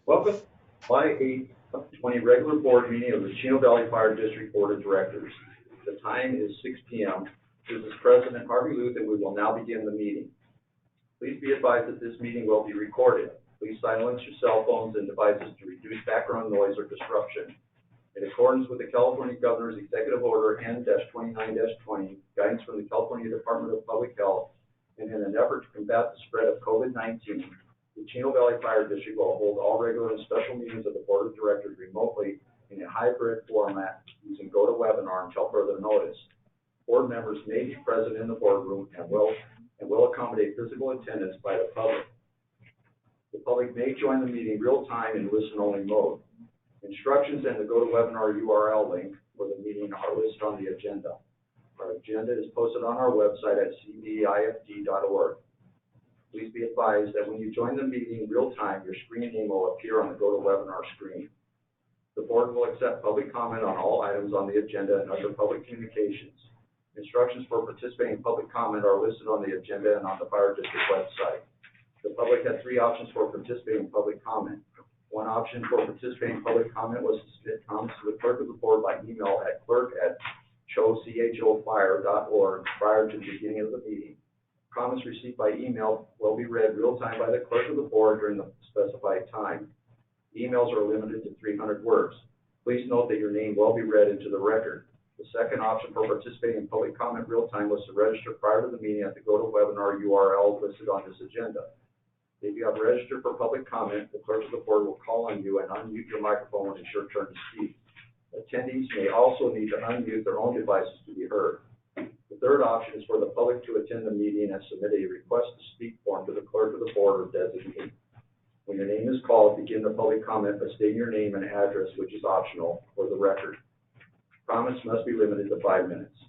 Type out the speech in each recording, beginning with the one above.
Welcome to July 8th, 2020 regular board meeting of the Chino Valley Fire District Board of Directors. The time is 6 p.m. This is President Harvey Luth, and we will now begin the meeting. Please be advised that this meeting will be recorded. Please silence your cell phones and devices to reduce background noise or disruption. In accordance with the California Governor's Executive Order N-29-20, guidance from the California Department of Public Health, and in an effort to combat the spread of COVID-19, the Chino Valley Fire District will hold all regular and special meetings of the Board of Directors remotely in a hybrid format using GoToWebinar until further notice. Board members may be present in the boardroom and will accommodate physical attendance by the public. The public may join the meeting real time in listen-only mode. Instructions and the GoToWebinar URL link for the meeting are listed on the agenda. Our agenda is posted on our website at cdifd.org. Please be advised that when you join the meeting in real time, your screen name will appear on the GoToWebinar screen. The board will accept public comment on all items on the agenda and other public communications. Instructions for participating in public comment are listed on the agenda and on the Fire District website. The public had three options for participating in public comment. One option for participating in public comment was to submit comments to the clerk of the board by email at clerk@chofire.org prior to the beginning of the meeting. Comments received by email will be read real time by the clerk of the board during the specified time. Emails are limited to 300 words. Please note that your name will be read into the record. The second option for participating in public comment real time was to register prior to the meeting at the GoToWebinar URL listed on this agenda. If you have registered for public comment, the clerk of the board will call on you and unmute your microphone when it's your turn to speak. Attendees may also need to unmute their own devices to be heard. The third option is for the public to attend the meeting and submit a request to speak form to the clerk of the board or designate. When your name is called, begin the public comment by stating your name and address, which is optional, for the record. Comments must be limited to 5 minutes.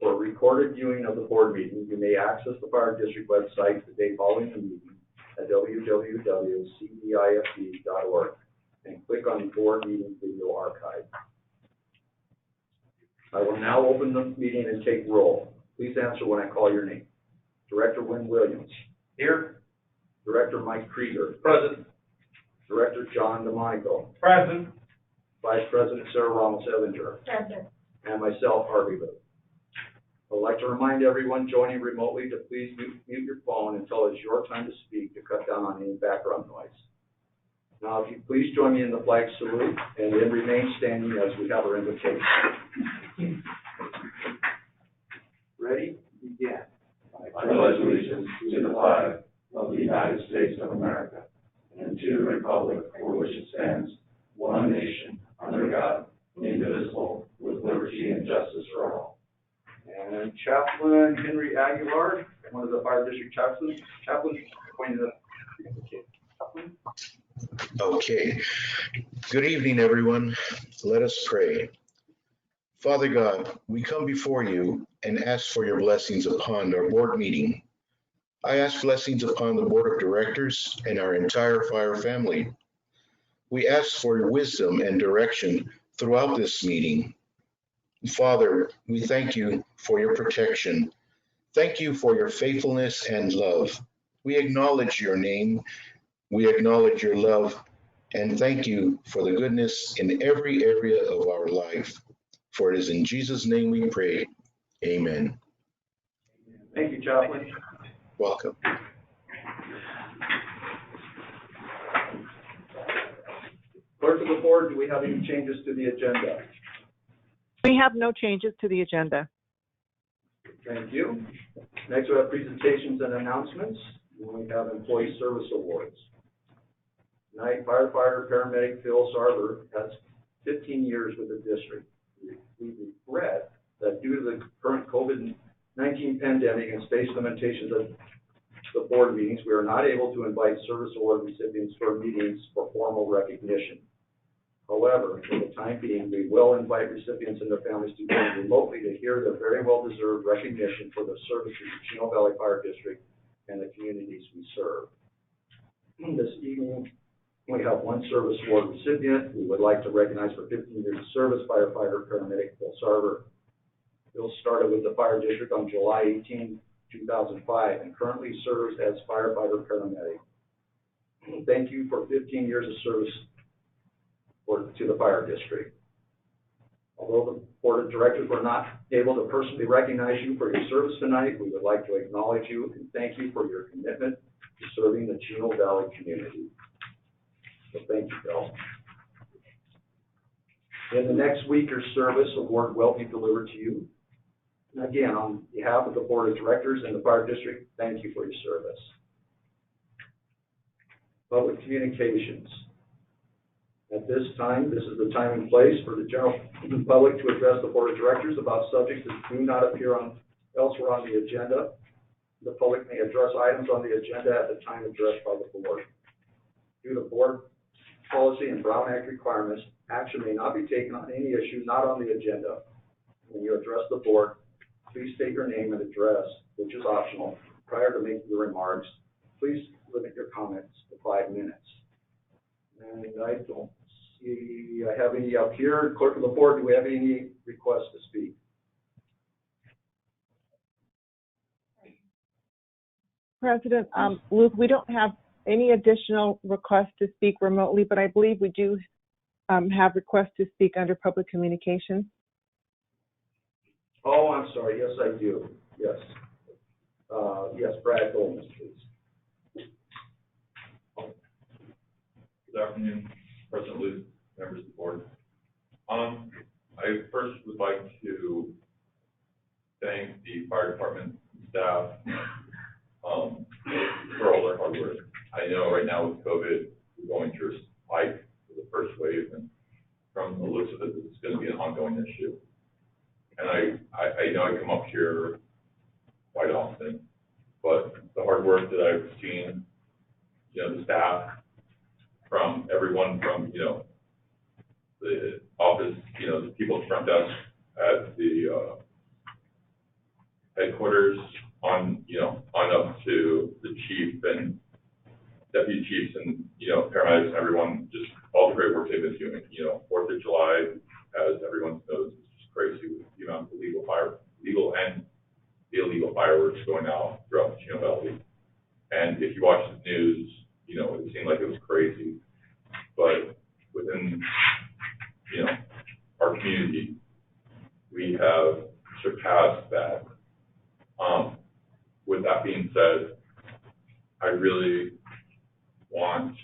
For a recorded viewing of the board meeting, you may access the Fire District website the day following the meeting at www.cdifd.org and click on the board meeting video archive. I will now open the meeting and take roll. Please answer when I call your name. Director Wynn Williams. Here. Director Mike Krieger. Present. Director John DeMonico. Present. Vice President Sarah Ramos-Evinger. Present. And myself, Harvey Luth. I'd like to remind everyone joining remotely to please mute your phone until it's your time to speak to cut down on any background noise. Now, if you please join me in the flag salute and then remain standing as we have our invocation. Ready? Begin. I pledge allegiance to the flag of the United States of America and to the republic for which it stands, one nation, under God, indivisible, with liberty and justice for all. And Chaplain Henry Aguilar, one of the Fire District chaplains, appointed to chaplain. Okay. Good evening, everyone. Let us pray. Father God, we come before you and ask for your blessings upon our board meeting. I ask blessings upon the board of directors and our entire fire family. We ask for your wisdom and direction throughout this meeting. Father, we thank you for your protection. Thank you for your faithfulness and love. We acknowledge your name. We acknowledge your love. And thank you for the goodness in every area of our life. For it is in Jesus' name we pray. Amen. Thank you, Chaplain. Welcome. Clerk of the board, do we have any changes to the agenda? We have no changes to the agenda. Thank you. Next, we have presentations and announcements. We have employee service awards. Tonight, firefighter paramedic Phil Sarver has 15 years with the district. We regret that due to the current COVID-19 pandemic and space limitations of the board meetings, we are not able to invite service award recipients for meetings for formal recognition. However, for the time being, we will invite recipients and their families to join remotely to hear their very well-deserved recognition for their service to the Chino Valley Fire District and the communities we serve. This evening, we have one service award recipient we would like to recognize for 15 years of service, firefighter paramedic Phil Sarver. Phil started with the Fire District on July 18, 2005, and currently serves as firefighter paramedic. Thank you for 15 years of service to the fire district. Although the board of directors were not able to personally recognize you for your service tonight, we would like to acknowledge you and thank you for your commitment to serving the Chino Valley community. So thank you, Bill. In the next week, your service award will be delivered to you. And again, on behalf of the board of directors and the fire district, thank you for your service. Public communications. At this time, this is the time and place for the general public to address the board of directors about subjects that do not appear elsewhere on the agenda. The public may address items on the agenda at the time addressed by the board. Due to board policy and Brown Act requirements, action may not be taken on any issue not on the agenda. When you address the board, please state your name and address, which is optional, prior to making your remarks. Please limit your comments to 5 minutes. And I don't see I have any up here. Clerk of the board, do we have any requests to speak? President, Luke, we don't have any additional requests to speak remotely, but I believe we do have requests to speak under public communications. Oh, I'm sorry. Yes, I do. Yes. Yes, Brad Goldman, please. Good afternoon, President Luke, members of the board. I first would like to thank the fire department staff for all their hard work. I know right now with COVID, we're going through a spike for the first wave, and from the looks of it, it's going to be an ongoing issue. And I know I come up here quite often, but the hard work that I've seen, the staff, from everyone from, the office, the people at the front desk at the headquarters on up to the chief and deputy chiefs and, paramedics and everyone, just all the great work they've been doing. 4th of July, as everyone knows, is just crazy with the amount of legal and illegal fireworks going out throughout the Chino Valley. And if you watch the news, it seemed like it was crazy. But within, our community, we have surpassed that. With that being said, I really want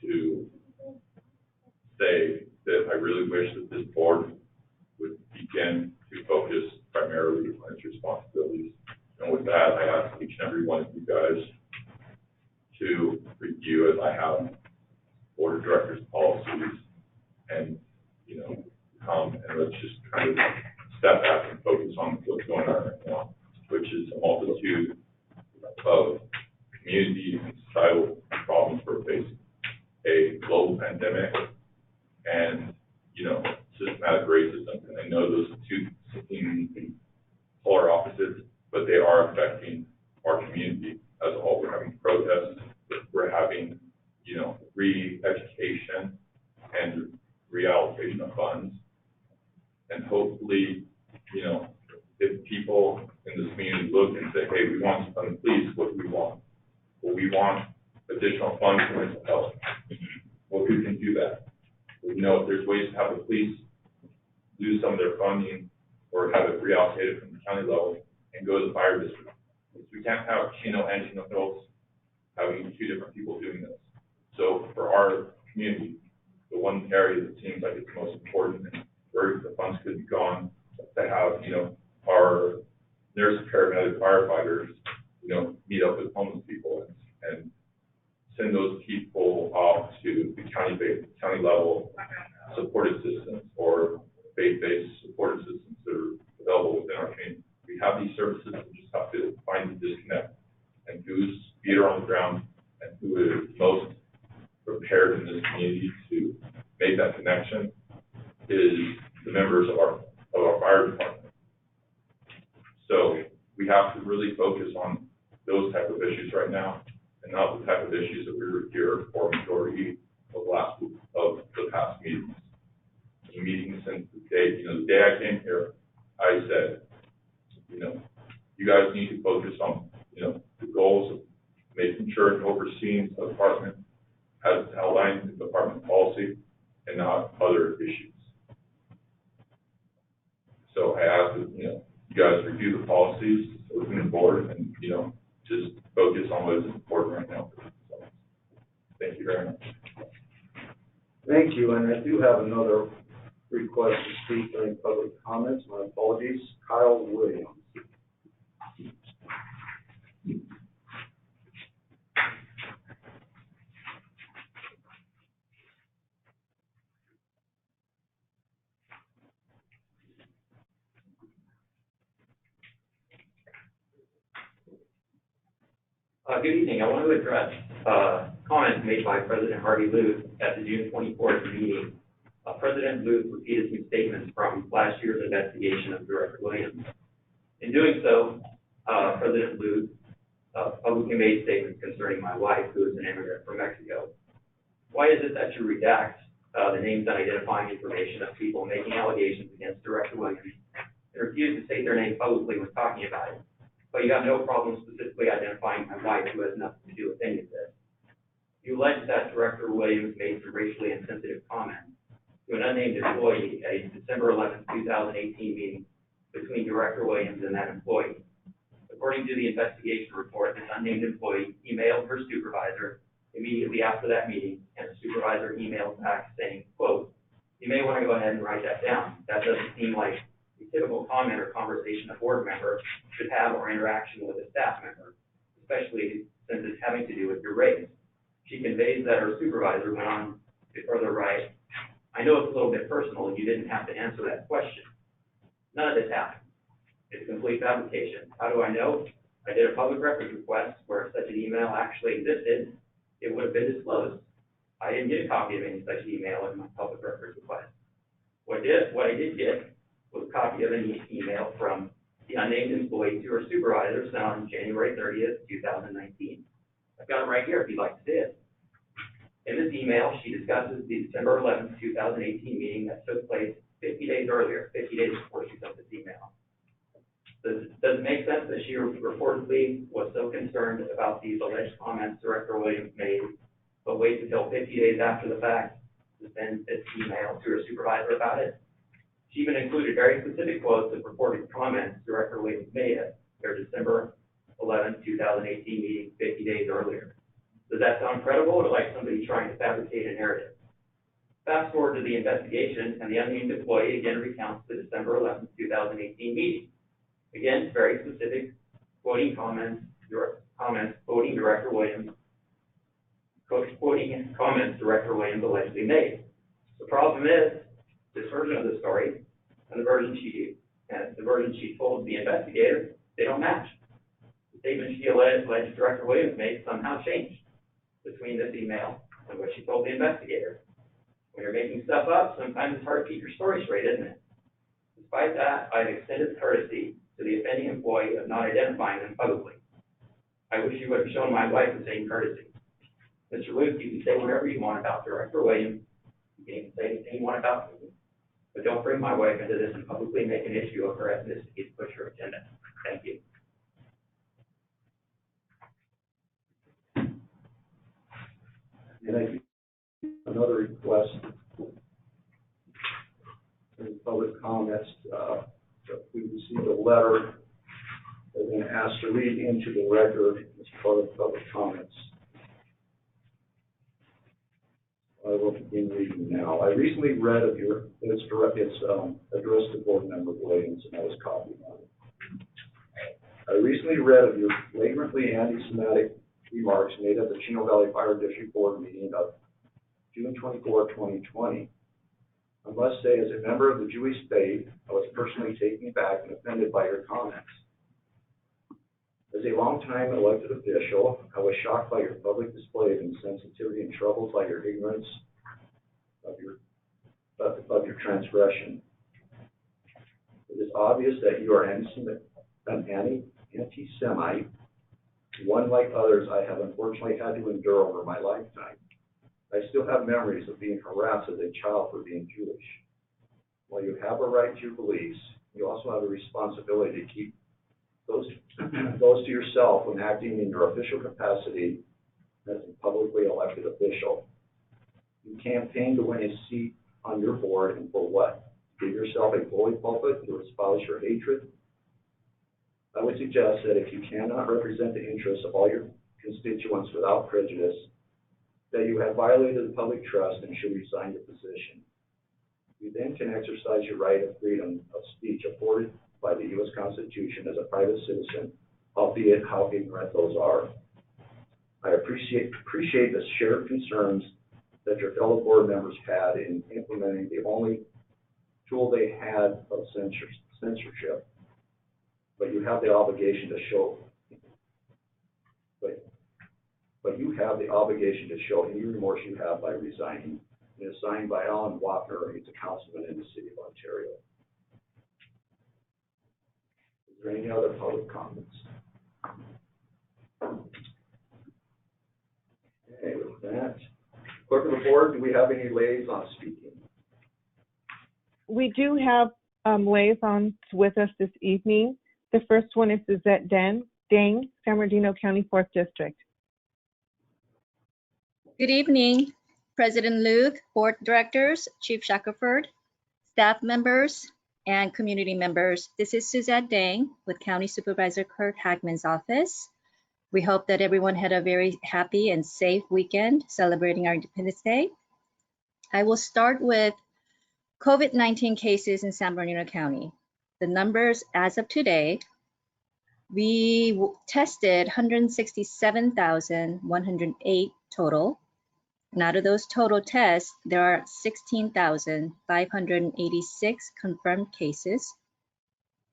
to say that I really wish that this board would begin to focus primarily on its responsibilities. And with that, I ask each and every one of you guys to review, as I have, board of directors policies and, come and let's just kind of step back and focus on what's going on right now, which is a multitude of community and societal problems we're facing. A global pandemic and, systematic racism. And I know those two seem polar opposites, but they are affecting our community as a whole. We're having protests, we're having, re-education and reallocation of funds. And hopefully, if people in this community look and say, hey, we want to fund the police, what do we want? Well, we want additional funds for mental health. Well, who can do that? Well, if there's ways to have the police lose some of their funding or have it reallocated from the county level and go to the fire district. We can't have Chino and Chino Hills having 2 different people doing this. So for our community, the one area that seems like it's most important and where the funds could be gone to have, our nurse, paramedic, firefighters, meet up with homeless people and send those people off to the county level supported systems or faith-based supported systems that are available within our community. We have these services, we just have to find the disconnect and whose feet are on the ground and who is most prepared in this community to make that connection is the members of our fire department. So we have to really focus on those type of issues right now and not the type of issues that we were here for majority of the past meetings. The meetings since the day I came here, I said, you guys need to focus on, the goals of making sure and overseeing the department has outlined the department policy and not other issues. So I ask that, you guys review the policies within the board and, just focus on what is important right now. So, thank you very much. Thank you, and I do have another request to speak during public comments. My apologies. Kyle Williams. Good evening. I want to address comments made by President Harvey Luce at the June 24th meeting. President Luce repeated some statements from last year's investigation of Director Williams. In doing so, President Luce publicly made statements concerning my wife, who is an immigrant from Mexico. Why is it that you redact the names and identifying information of people making allegations against Director Williams and refuse to state their name publicly when talking about it? But you have no problem specifically identifying my wife, who has nothing to do with any of this. You allege that Director Williams made some racially insensitive comments to an unnamed employee at a December 11, 2018 meeting between Director Williams and that employee. According to the investigation report, this unnamed employee emailed her supervisor immediately after that meeting, and the supervisor emailed back saying, quote, "You may want to go ahead and write that down. That doesn't seem like a typical comment or conversation a board member should have or interaction with a staff member, especially since it's having to do with your race." She conveys that her supervisor went on to further write, "I know it's a little bit personal and you didn't have to answer that question. None of this happened. It's a complete fabrication. How do I know? I did a public records request where if such an email actually existed, it would have been disclosed. I didn't get a copy of any such email in my public records request. What I did get was a copy of an email from the unnamed employee to her supervisor sent on January 30th, 2019. I've got it right here if you'd like to see it. In this email, she discusses the December 11th, 2018 meeting that took place 50 days earlier, 50 days before she sent this email. Does it make sense that she reportedly was so concerned about these alleged comments Director Williams made, but wait until 50 days after the fact to send this email to her supervisor about it? She even included very specific quotes of reported comments Director Williams made at their December 11, 2018 meeting 50 days earlier. Does that sound credible or like somebody trying to fabricate a narrative? Fast forward to the investigation, and the unnamed employee again recounts the December 11, 2018 meeting. Again, very specific quoting comments quoting Director Williams, quoting comments Director Williams allegedly made. The problem is, this version of the story and the version she told the investigator, they don't match. The statement she alleged Director Williams made somehow changed between this email and what she told the investigator. When you're making stuff up, sometimes it's hard to keep your story straight, isn't it? Despite that, I've extended courtesy to the offending employee of not identifying them publicly. I wish you would have shown my wife the same courtesy. Mr. Luke, you can say whatever you want about Director Williams. You can even say anything you want about me. But don't bring my wife into this and publicly make an issue of her ethnicity to push your agenda. Thank you. And I do another request in public comments. We received a letter that we're going to ask to read into the record as part of public comments. I will begin reading now. I recently read of your, it's addressed to Board Member Williams, and I was copied on it. I recently read of your flagrantly anti-Semitic remarks made at the Chino Valley Fire District Board meeting of June 24, 2020. I must say, as a member of the Jewish faith, I was personally taken aback and offended by your comments. As a longtime elected official, I was shocked by your public display of insensitivity and troubled by your ignorance of your transgression. It is obvious that you are an anti-Semite, one like others I have unfortunately had to endure over my lifetime. I still have memories of being harassed as a child for being Jewish. While you have a right to your beliefs, you also have a responsibility to keep those to yourself when acting in your official capacity as a publicly elected official. You campaigned to win a seat on your board, and for what? Give yourself a bully pulpit to espouse your hatred? I would suggest that if you cannot represent the interests of all your constituents without prejudice, that you have violated the public trust and should resign your position. You then can exercise your right of freedom of speech afforded by the U.S. Constitution as a private citizen, albeit how ignorant those are. I appreciate the shared concerns that your fellow board members had in implementing the only tool they had of censorship, but you have the obligation to show, but you have the obligation to show any remorse you have by resigning. And is signed by Alan Wapner, who's a councilman in the city of Ontario. Is there any other public comments? Okay, with that, clerk of the board, do we have any liaisons speaking? We do have liaisons with us this evening. The first one is Suzette Dang, San Bernardino County 4th District. Good evening, President Luke, board directors, Chief Shackelford, staff members, and community members. This is Suzette Dang with County Supervisor Kurt Hagman's office. We hope that everyone had a very happy and safe weekend celebrating our Independence Day. I will start with COVID-19 cases in San Bernardino County. The numbers as of today, we tested 167,108 total. And out of those total tests, there are 16,586 confirmed cases,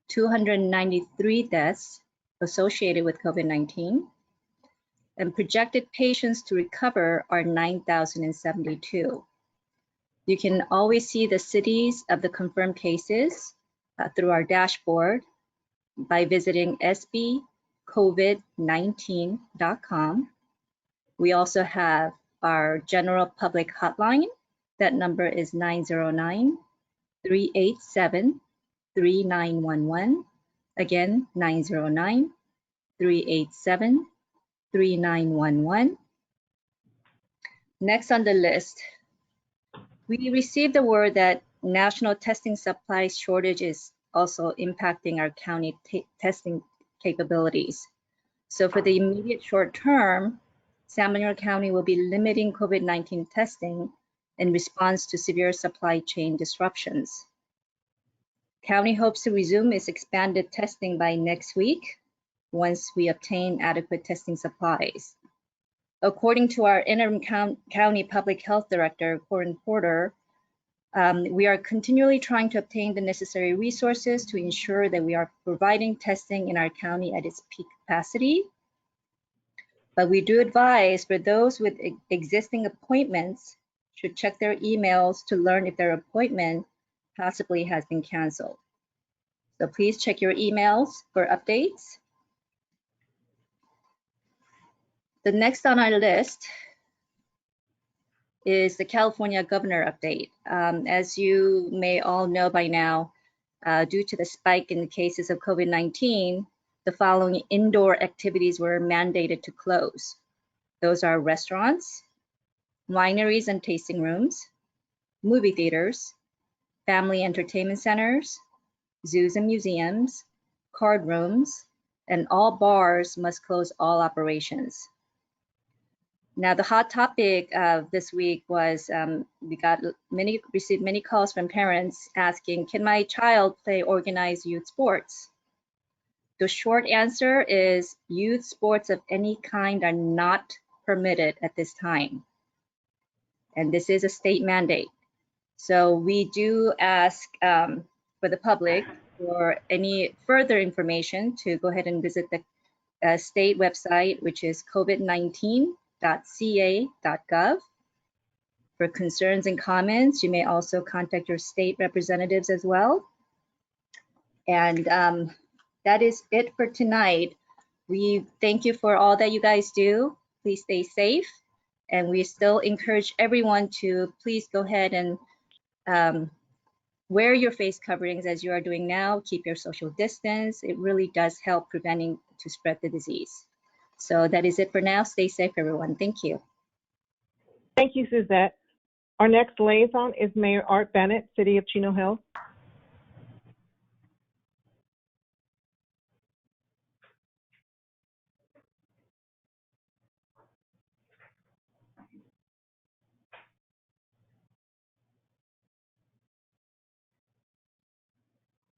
293 deaths associated with COVID-19, and projected patients to recover are 9,072. You can always see the cities of the confirmed cases through our dashboard by visiting sbcovid19.com. We also have our general public hotline. That number is 909-387-3911. Again, 909-387-3911. Next on the list, we received the word that national testing supply shortage is also impacting our county testing capabilities. So for the immediate short term, San Bernardino County will be limiting COVID-19 testing in response to severe supply chain disruptions. County hopes to resume its expanded testing by next week once we obtain adequate testing supplies. According to our interim county public health director, Corin Porter, we are continually trying to obtain the necessary resources to ensure that we are providing testing in our county at its peak capacity. But we do advise for those with existing appointments should check their emails to learn if their appointment possibly has been canceled. So please check your emails for updates. The next on our list is the California governor update. As you may all know by now, due to the spike in the cases of COVID-19, the following indoor activities were mandated to close. Those are restaurants, wineries and tasting rooms, movie theaters, family entertainment centers, zoos and museums, card rooms, and all bars must close all operations. Now, the hot topic of this week was we received many calls from parents asking, can my child play organized youth sports? The short answer is youth sports of any kind are not permitted at this time. And this is a state mandate. So we do ask for the public for any further information to go ahead and visit the state website, which is covid19.ca.gov. For concerns and comments, you may also contact your state representatives as well. And that is it for tonight. We thank you for all that you guys do. Please stay safe. And we still encourage everyone to please go ahead and wear your face coverings as you are doing now. Keep your social distance. It really does help preventing to spread the disease. So that is it for now. Stay safe, everyone. Thank you. Thank you, Suzette. Our next liaison is Mayor Art Bennett, City of Chino Hills.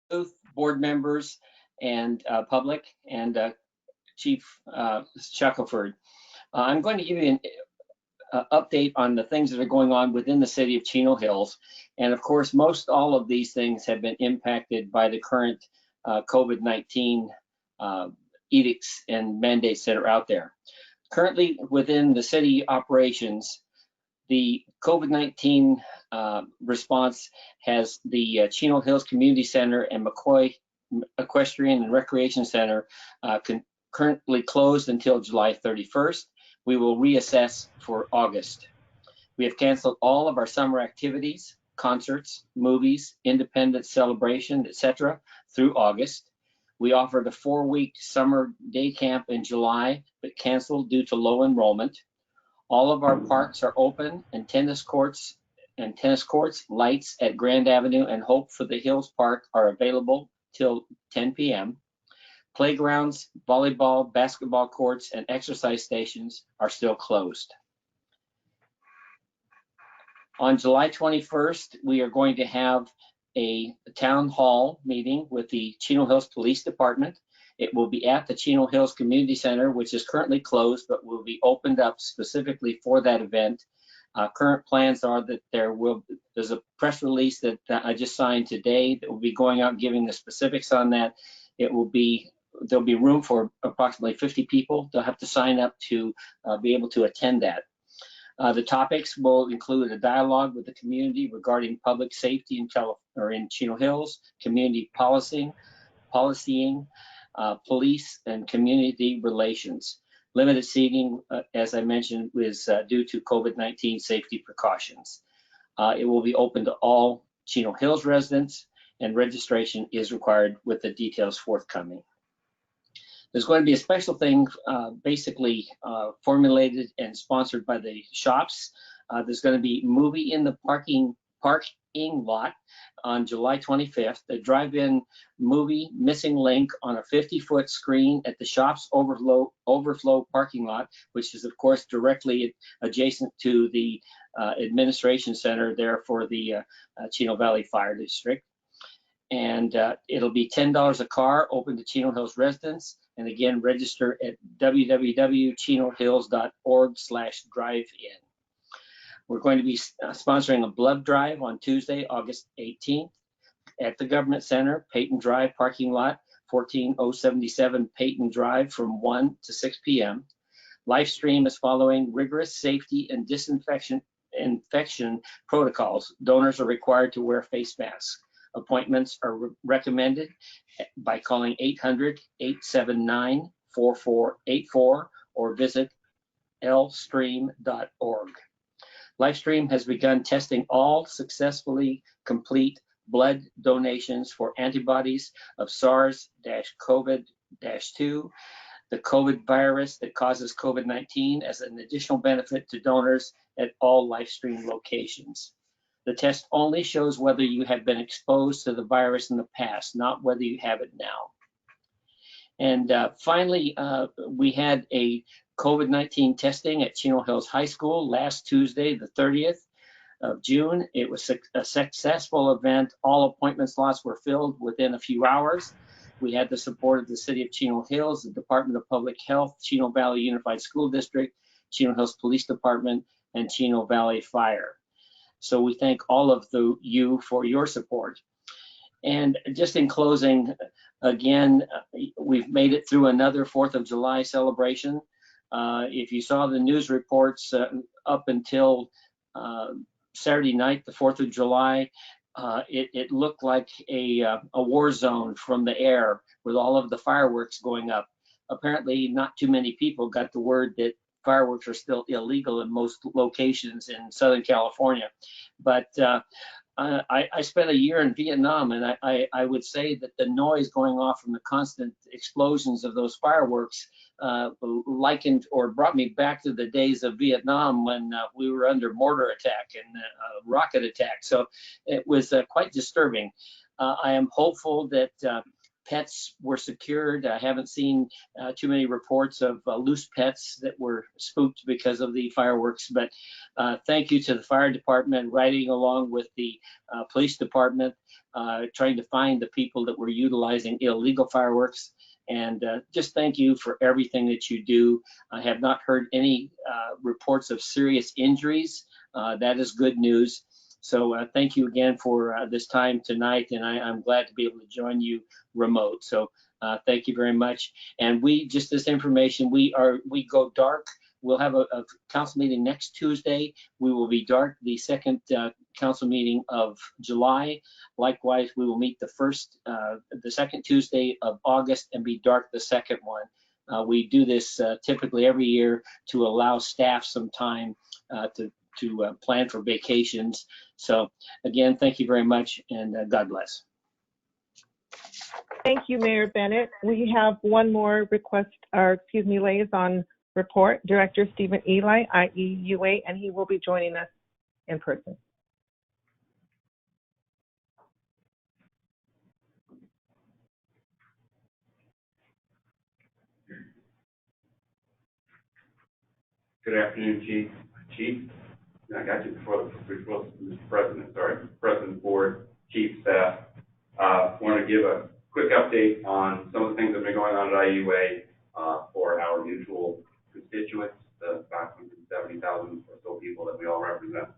Both board members and public and Chief Shackelford. I'm going to give you an update on the things that are going on within the city of Chino Hills. And of course, most all of these things have been impacted by the current COVID-19 edicts and mandates that are out there. Currently within the city operations, the COVID-19 response has the Chino Hills Community Center and McCoy Equestrian and Recreation Center currently closed until July 31st. We will reassess for August. We have canceled all of our summer activities, concerts, movies, independence celebration, etc. through August. We offered a 4-week summer day camp in July, but canceled due to low enrollment. All of our parks are open, and tennis courts, lights at Grand Avenue and Hope for the Hills Park are available till 10 p.m. Playgrounds, volleyball, basketball courts, and exercise stations are still closed. On July 21st, we are going to have a town hall meeting with the Chino Hills Police Department. It will be at the Chino Hills Community Center, which is currently closed, but will be opened up specifically for that event. Current plans are that there's a press release that I just signed today that will be going out giving the specifics on that. There'll be room for approximately 50 people. They'll have to sign up to be able to attend that. The topics will include a dialogue with the community regarding public safety in Chino Hills, community policing, police and community relations. Limited seating, as I mentioned, is due to COVID-19 safety precautions. It will be open to all Chino Hills residents, and registration is required with the details forthcoming. There's going to be a special thing basically formulated and sponsored by the shops. There's going to be movie in the parking lot on July 25th, a drive-in movie Missing Link on a 50-foot screen at the shop's overflow parking lot, which is of course directly adjacent to the administration center there for the Chino Valley Fire District. And it'll be $10 a car, open to Chino Hills residents. And again, register at www.chinohills.org/drive-in. We're going to be sponsoring a blood drive on Tuesday, August 18th at the Government Center, Peyton Drive parking lot, 14077 Peyton Drive from 1 to 6 p.m. Live stream is following rigorous safety and infection protocols. Donors are required to wear face masks. Appointments are recommended by calling 800-879-4484 or visit lstream.org. Livestream has begun testing all successfully complete blood donations for antibodies of SARS-CoV-2, the COVID virus that causes COVID-19, as an additional benefit to donors at all Livestream locations. The test only shows whether you have been exposed to the virus in the past, not whether you have it now. And finally, we had a COVID-19 testing at Chino Hills High School last Tuesday, the 30th of June. It was a successful event. All appointment slots were filled within a few hours. We had the support of the City of Chino Hills, the Department of Public Health, Chino Valley Unified School District, Chino Hills Police Department, and Chino Valley Fire. So we thank all of you for your support. And just in closing, again, we've made it through another 4th of July celebration. If you saw the news reports up until Saturday night, the 4th of July, it looked like a war zone from the air with all of the fireworks going up. Apparently, not too many people got the word that fireworks are still illegal in most locations in Southern California. But I spent a year in Vietnam, and I would say that the noise going off from the constant explosions of those fireworks likened or brought me back to the days of Vietnam when we were under mortar attack and rocket attack. So it was quite disturbing. I am hopeful that pets were secured. I haven't seen too many reports of loose pets that were spooked because of the fireworks, but thank you to the fire department, riding along with the police department, trying to find the people that were utilizing illegal fireworks. And just thank you for everything that you do. I have not heard any reports of serious injuries. That is good news. So thank you again for this time tonight, and I'm glad to be able to join you remote. So thank you very much. And just this information, we go dark. We'll have a council meeting next Tuesday. We will be dark the second council meeting of July. Likewise, we will meet the second Tuesday of August and be dark the second one. We do this typically every year to allow staff some time to plan for vacations. So again, thank you very much, and God bless. Thank you, Mayor Bennett. We have one more liaison report, Director Stephen Eli, IEUA, and he will be joining us in person. Good afternoon, Chief. I got you before Mr. President, President, Board, Chief, Staff. Want to give a quick update on some of the things that have been going on at IUA for our mutual constituents, the 570,000 or so people that we all represent.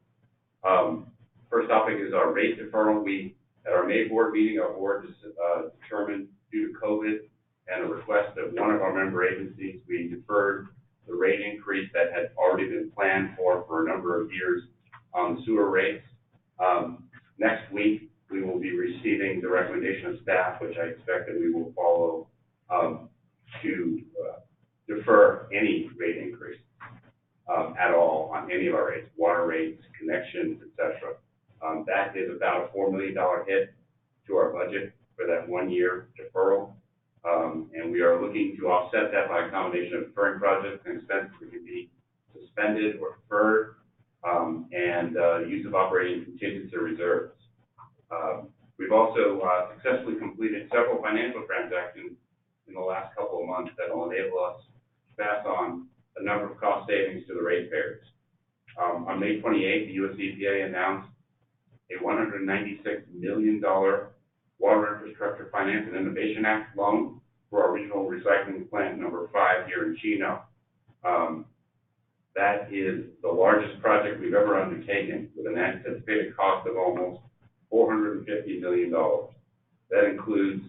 First topic is our rate deferral. At our May board meeting, our board determined due to COVID and a request of one of our member agencies, we deferred the rate increase that had already been planned for a number of years on the sewer rates. Next week, we will be receiving the recommendation of staff, which I expect that we will follow to defer any rate increase at all on any of our rates, water rates, connections, etc. That is about a $4 million hit to our budget for that 1 year deferral. And we are looking to offset that by a combination of deferring projects and expenses that can be suspended or deferred, and use of operating contingency reserves. We've also successfully completed several financial transactions in the last couple of months that will enable us to pass on a number of cost savings to the ratepayers. On May 28th, the U.S. EPA announced a $196 million Water Infrastructure Finance and Innovation Act loan for our regional recycling plant number 5 here in Chino. That is the largest project we've ever undertaken, with an anticipated cost of almost $450 million. That includes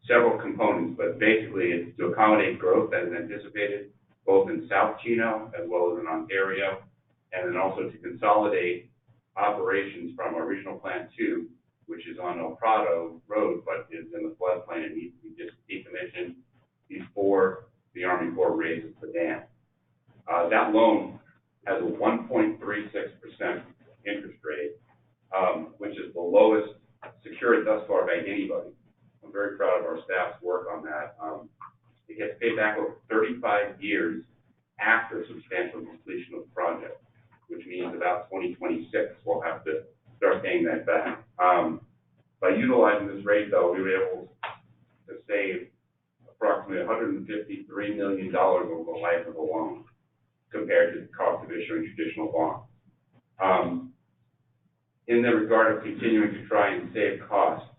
several components, but basically it's to accommodate growth that is anticipated both in South Chino as well as in Ontario, and then also to consolidate operations from our regional plant 2, which is on El Prado Road, but is in the floodplain and needs to be just decommissioned before the Army Corps raises the dam. That loan has a 1.36% interest rate, which is the lowest secured thus far by anybody. I'm very proud of our staff's work on that. It gets paid back over 35 years after substantial completion of the project, which means about 2026 we'll have to start paying that back. By utilizing this rate, though, we were able to save approximately $153 million over the life of the loan compared to the cost of issuing traditional bonds. In the regard of continuing to try and save costs,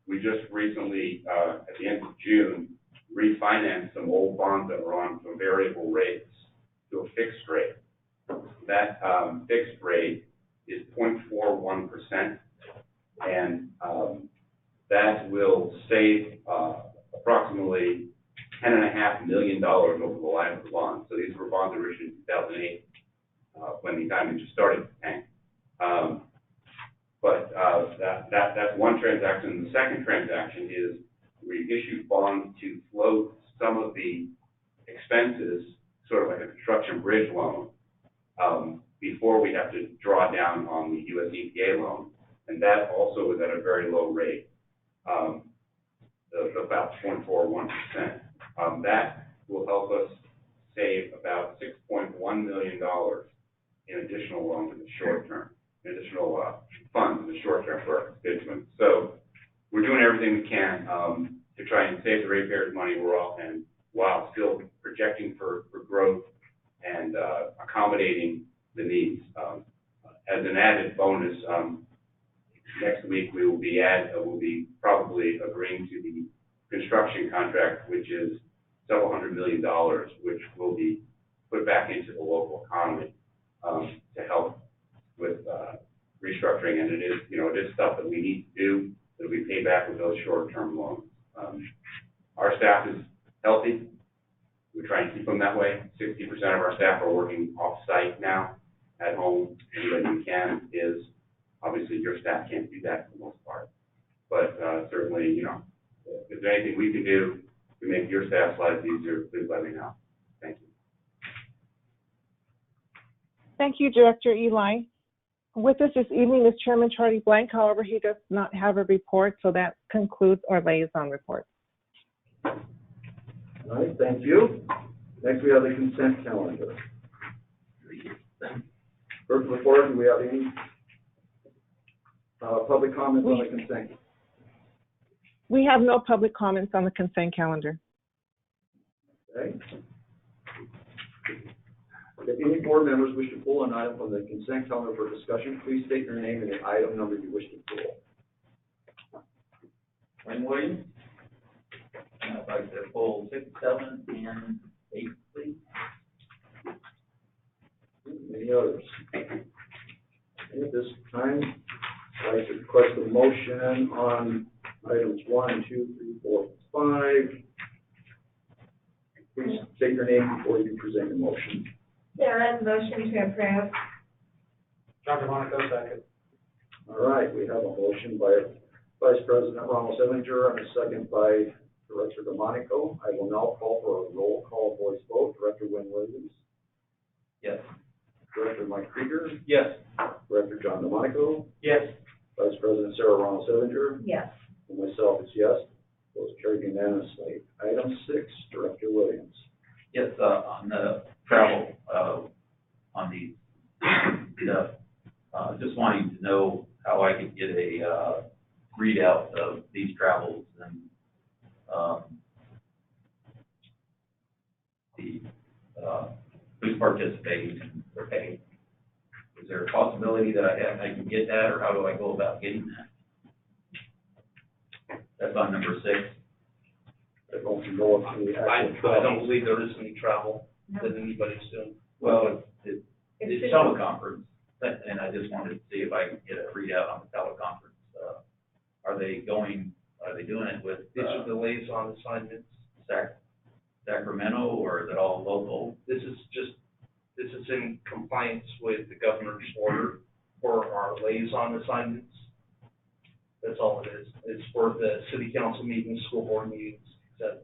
we just recently, at the end of June, refinanced some old bonds that were on from variable rates to a fixed rate. That fixed rate is 0.41%, and that will save approximately $10.5 million over the life of the bond. So these were bonds that were issued in 2008, when the economy just started to tank. That's one transaction. The second transaction is we issued bonds to float some of the expenses, sort of like a construction bridge loan, before we have to draw down on the US EPA loan. And that also is at a very low rate, of about 0.41%. That will help us save about $6.1 million in additional loans in the short term, additional funds in the short term for our constituents. So we're doing everything we can to try and save the ratepayers' money while still projecting for growth and accommodating the needs. As an added bonus, next week we will be probably agreeing to the construction contract, which is several $100 million, which will be put back into the local economy to help with restructuring. And it is stuff that we need to do that we pay back with those short-term loans. Our staff is healthy. We try and keep them that way. 60% of our staff are working off-site now, at home. Anybody who can is. Obviously, your staff can't do that for the most part. But certainly, if there's anything we can do to make your staff's lives easier, please let me know. Thank you. Thank you, Director Eli. With us this evening is Chairman Charlie Blank. However, he does not have a report, so that concludes our liaison report. All right, thank you. Next, we have the consent calendar. First report, do we have any public comments on the consent? We have no public comments on the consent calendar. Okay. If any board members wish to pull an item from the consent calendar for discussion, please state your name and the item number you wish to pull. Wayne Williams. I'd like to pull 6, 7, and 8, please. Any others? And at this time, I'd like to request a motion on items 1, 2, 3, 4, 5. Please state your name before you present your motion. Darren, motion to approve. John DeMonico, second. All right, we have a motion by Vice President Ronald Sevinger and a second by Director DeMonico. I will now call for a roll call voice vote. Director Wynn Williams. Yes. Director Mike Krieger. Yes. Director John DeMonico. Yes. Vice President Sarah Ronald Sevinger. Yes. And myself is yes. Those carried unanimously. Item 6, Director Williams. Yes, on the travel, on the just wanting to know how I could get a readout of these travels and who's participating and their pay. Is there a possibility that I can get that, or how do I go about getting that? That's on number 6. I don't know if any actual I don't believe there is any travel that anybody's doing. Well, it's teleconference, and I just wanted to see if I could get a readout on the teleconference. Are they doing it with These are the liaison assignments. Sacramento, or is it all local? This is in compliance with the governor's order for our liaison assignments. That's all it is. It's for the city council meetings, school board meetings, etc.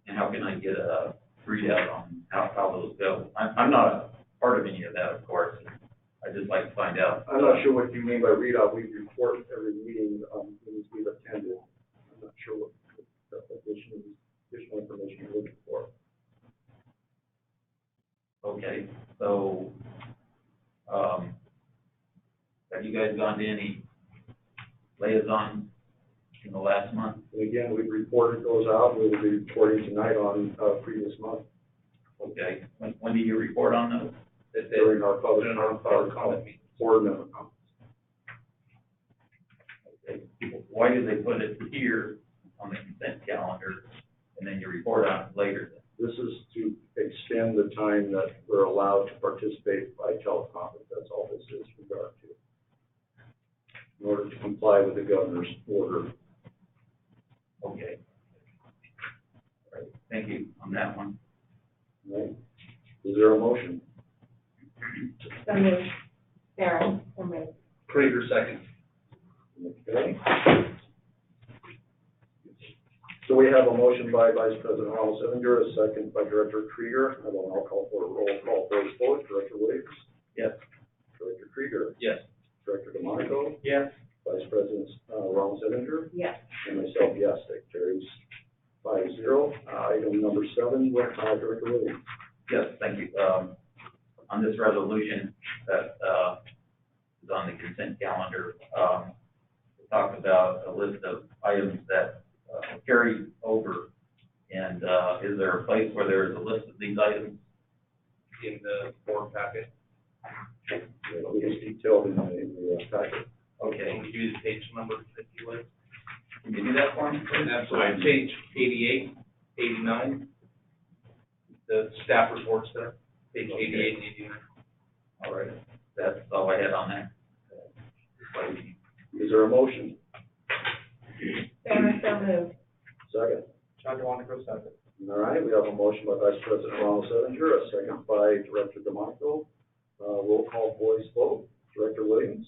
And how can I get a readout on how those go? I'm not a part of any of that, of course. I'd just like to find out. I'm not sure what you mean by readout. We report every meeting we've attended. I'm not sure what additional information you're looking for. Okay, so have you guys gone to any liaison in the last month? And again, we've reported those out. We will be reporting tonight on previous month Okay, when do you report on those? during our public comment meeting. board member conference. Okay. Why do they put it here on the consent calendar and then you report on it later? This is to extend the time that we're allowed to participate by teleconference. That's all this is regard to. In order to comply with the governor's order. Okay. All right. Thank you on that one. All right. Is there a motion? So moved. Darren, so moved. Krieger, second. Okay. So we have a motion by Vice President Ronald Sevinger, a second by Director Krieger. I will now call for a roll call voice vote. Director Williams. Yes. Director Krieger. Yes. Director DeMonico. Yes. Vice President Ramos Edinger. Yes. And myself, yes, that carries 5-0. Item number 7, Director Williams. Yes, thank you. On this resolution that is on the consent calendar, we talked about a list of items that carry over. And is there a place where there is a list of these items? In the board packet. It's detailed in the packet. Okay, Can we do the page number if you would? can you do that for me? Absolutely. Page 88, 89. The staff reports there, page 88 and 89. All right, that's all I had on that. Is there a motion? Sarah, so moved. Second. John DeMonico, second. All right, we have a motion by Vice President Ramos Edinger, a second by Director DeMonico. Roll call voice vote. Director Williams?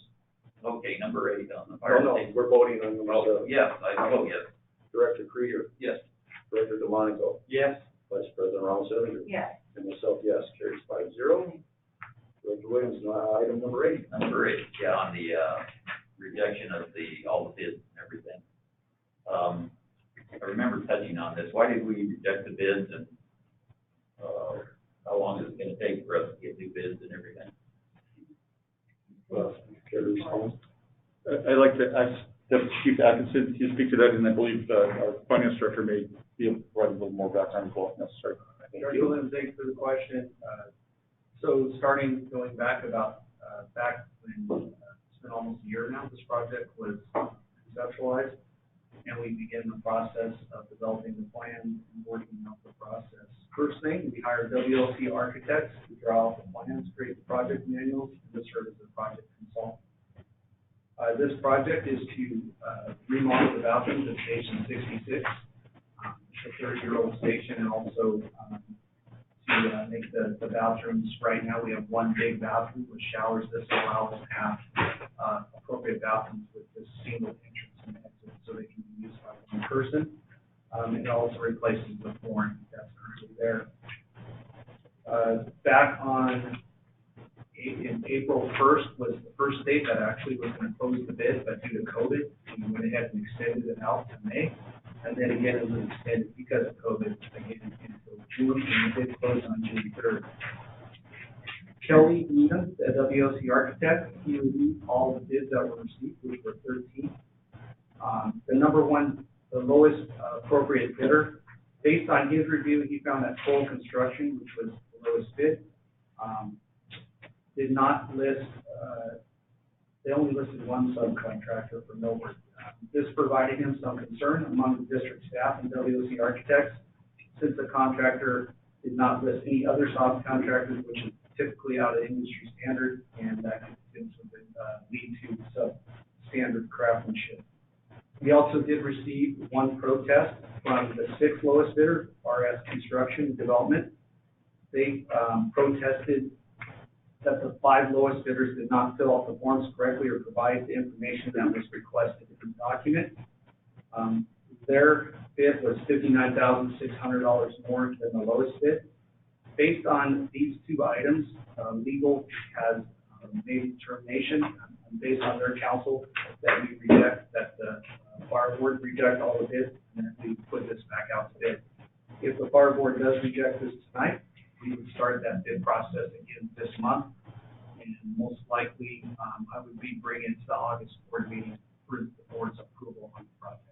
Okay, number 8 on the fire No, station. we're voting on number 7. Yes, I vote yes. Director Krieger? Yes. Director DeMonico? Yes. Vice President Ramos Edinger? Yes. And myself, yes, carries 5-0. Director Williams, item number 8. Number 8, yeah, on the rejection of all the bids and everything. I remember touching on this. Why did we reject the bids, and how long is it going to take for us to get new bids and everything? Care to respond? I'd like to ask Deputy Chief Atkinson to speak to that, and I believe our finance director may be able to provide a little more background as well if necessary. Director Williams, thanks for the question. So starting going back back when it's been almost a year now, this project was conceptualized, and we began the process of developing the plan and working out the process. First thing, we hired WLC architects to draw up the plans, create the project manuals, and to serve as the project consultant. This project is to remodel the bathrooms at Station 66, the 30-year-old station, and also to make the bathrooms. Right now, we have one big bathroom with showers. This allows us to have appropriate bathrooms with this single entrance and exit, so they can be used by one person. It also replaces the flooring that's currently there. Back on in April 1st was the first date that actually was going to close the bid, but due to COVID, we went ahead and extended it out to May. And then again, it was extended because of COVID again until June, and it did close on June 3rd. Kelly Needham, the WLC architect, he reviewed all the bids that were received, which were 13. The lowest appropriate bidder, based on his review, he found that Full Construction, which was the lowest bid, did not list, they only listed one subcontractor for millwork. This provided him some concern among the district staff and WLC architects, since the contractor did not list any other subcontractors, which is typically out of industry standard, and that could lead to substandard craftsmanship. We also did receive one protest from the 6th lowest bidder, RS Construction Development. They protested that the 5 lowest bidders did not fill out the forms correctly or provide the information that was requested in the document. Their bid was $59,600 more than the lowest bid. Based on these 2 items, legal has made a determination based on their counsel that we reject, that the fire board reject all the bids, and that we put this back out to bid. If the fire board does reject this tonight, we would start that bid process again this month, and most likely, I would be bringing it to the August board meeting for the board's approval on the project.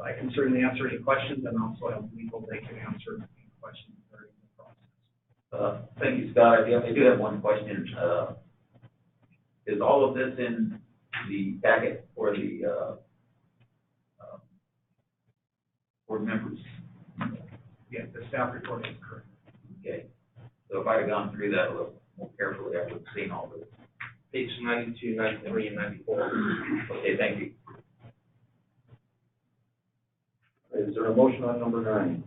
I can certainly answer any questions, and also have legal, they can answer any questions during the process. Thank you, Scott. I do have one question. Is all of this in the packet for the board members? Yeah, the staff report is correct. Okay. So if I had gone through that a little more carefully, I would have seen all this. Page 92, 93, and 94. Okay, thank you. Is there a motion on number 9?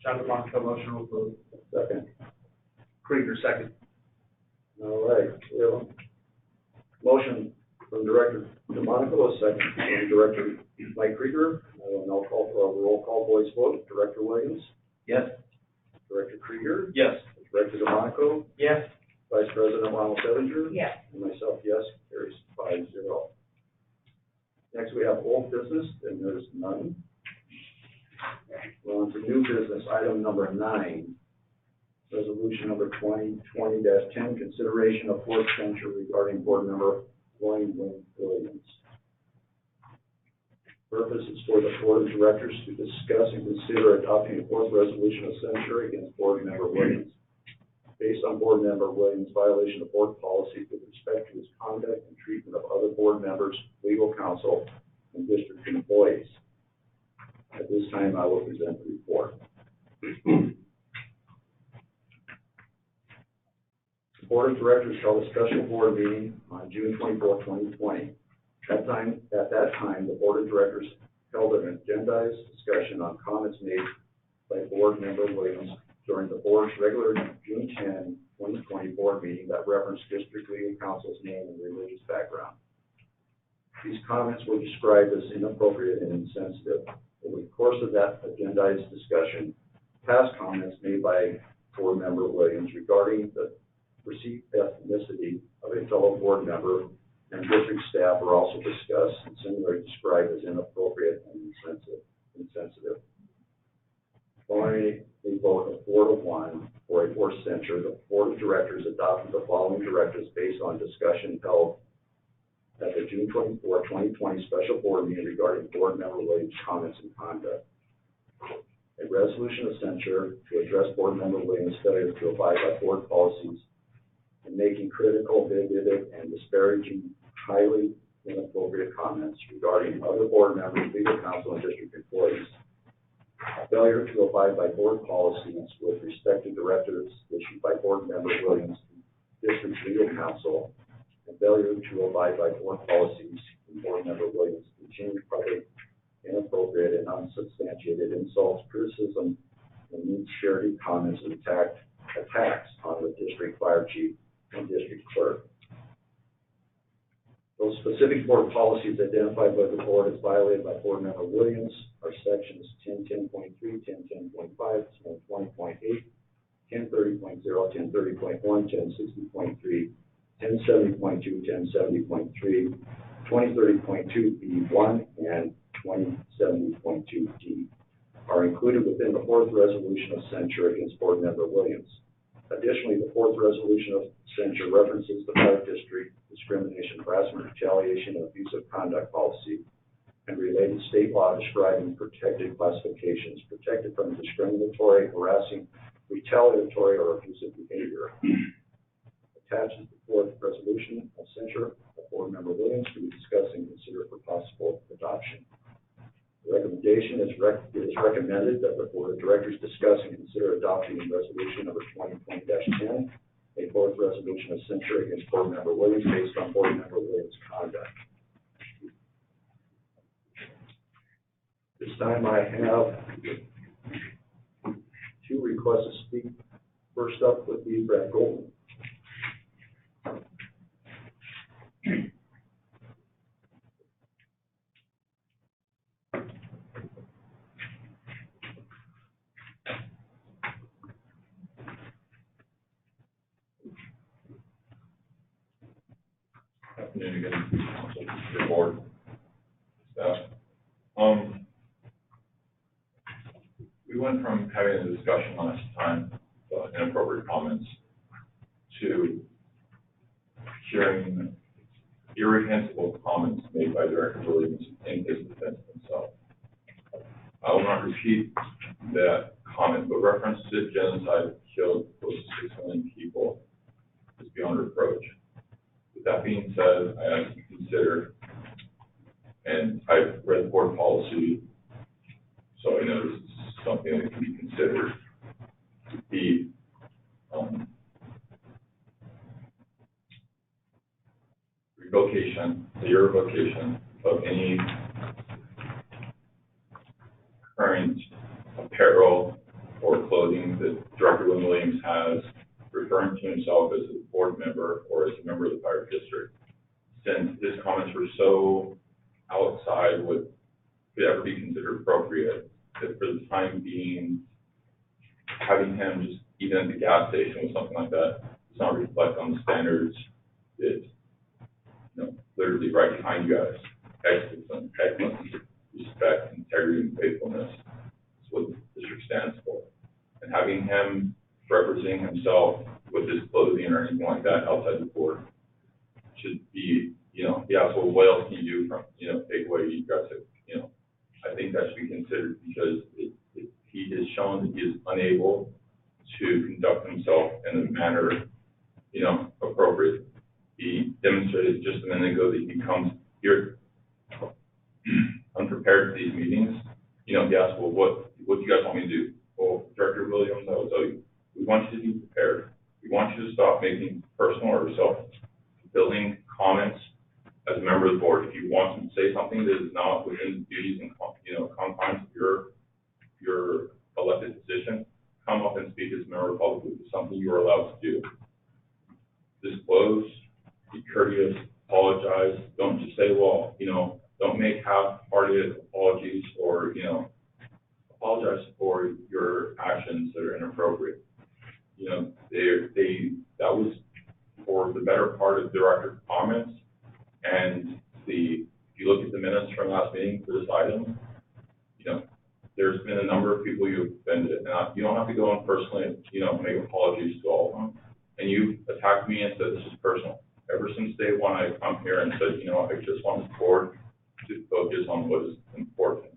John DeMonico, motion to approve. Second. Krieger, second. All right, we have a motion from Director DeMonico, a second from Director Mike Krieger. I will now call for a roll call voice vote. Director Williams? Yes. Director Krieger? Yes. Director DeMonico? Yes. Vice President Ronald Settinger? Yes. And myself, yes, carries 5-0. Next, we have old business, and there's none. We're on to new business, item number 9. Resolution number 2020-10, consideration of fourth censure regarding board member William Williams. Purpose is for the board of directors to discuss and consider adopting a fourth resolution of censure against board member Williams, based on board member Williams' violation of board policy with respect to his conduct and treatment of other board members, legal counsel, and district employees. At this time, I will present the report. The board of directors held a special board meeting on June 24, 2020. At that time, the board of directors held an agendized discussion on comments made by board member Williams during the board's regular June 10, 2020 board meeting that referenced district legal counsel's name and religious background. These comments were described as inappropriate and insensitive. Over the course of that agendized discussion, past comments made by board member Williams regarding the perceived ethnicity of a fellow board member and district staff were also discussed and similarly described as inappropriate and insensitive. Following a vote of 4-1 for a fourth censure, the board of directors adopted the following directives based on discussion held at the June 24, 2020 special board meeting regarding board member Williams' comments and conduct. A resolution of censure to address board member Williams' failure to abide by board policies and making critical, bigoted, and disparaging, highly inappropriate comments regarding other board members, legal counsel, and district employees. Failure to abide by board policies with respect to directives issued by board member Williams, district legal counsel, and failure to abide by board policies in board member Williams' continued public, inappropriate, and unsubstantiated insults, criticism, and mean-spirited comments and attacks on the district fire chief and district clerk. Those specific board policies identified by the board as violated by board member Williams are sections 1010.3, 1010.5, 1020.8, 1030.0, 1030.1, 1060.3, 1070.2, 1070.3, 2030.2B1, and 2070.2D are included within the fourth resolution of censure against board member Williams. Additionally, the fourth resolution of censure references the fire district discrimination, harassment, retaliation, and abusive conduct policy and related state law describing protected classifications protected from discriminatory, harassing, retaliatory, or abusive behavior. Attached is the fourth resolution of censure of board member Williams to be discussed and considered for possible adoption. The recommendation is recommended that the board of directors discuss and consider adopting resolution number 2020-10, a fourth resolution of censure against board member Williams based on board member Williams' conduct. This time I have 2 requests to speak. First up would be Brad Golden. Afternoon again, Council, your board, staff. We went from having a discussion last time about inappropriate comments to hearing irreprehensible comments made by Director Williams in his defense of himself. I will not repeat that comment, but reference to genocide that killed close to 6 million people is beyond reproach. With that being said, I ask you to consider, and I've read board policy, so I know this is something that can be considered, the revocation of any current apparel or clothing that Director Williams has referring to himself as a board member or as a member of the fire district. Since his comments were so outside what could ever be considered appropriate, that for the time being, having him just even at the gas station or something like that does not reflect on the standards that, literally right behind you guys. Excellence, respect, integrity, and faithfulness is what the district stands for. And having him representing himself with his clothing or anything like that outside the board should be, yeah, so what else can you do from, take away you guys have, I think that should be considered because he has shown that he is unable to conduct himself in a manner, appropriate. He demonstrated just a minute ago that he comes here unprepared for these meetings. He asks, well, what do you guys want me to do? Well, Director Williams, I will tell you, we want you to be prepared. We want you to stop making personal or self-fulfilling comments as a member of the board. If you want to say something that is not within the duties and confines of your elected position, come up and speak as a member of the public. It's something you are allowed to do. Disclose, be courteous, apologize. Don't just say, well, don't make half-hearted apologies or, apologize for your actions that are inappropriate. That was for the better part of director comments. And if you look at the minutes from last meeting for this item, there's been a number of people you've offended. And you don't have to go on personally and, make apologies to all of them. And you attacked me and said this is personal. Ever since day one, I've come here and said, I just want the board to focus on what is important.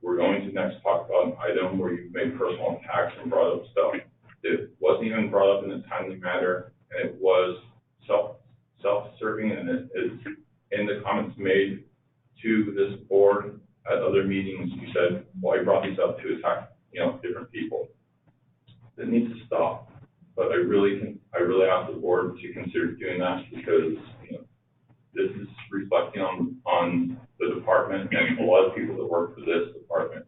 We're going to next talk about an item where you've made personal attacks and brought up stuff that wasn't even brought up in a timely manner, and it was self-serving, and it is in the comments made to this board at other meetings. You said, well, I brought these up to attack, different people. It needs to stop. But I really ask the board to consider doing that because, this is reflecting on the department and a lot of people that work for this department.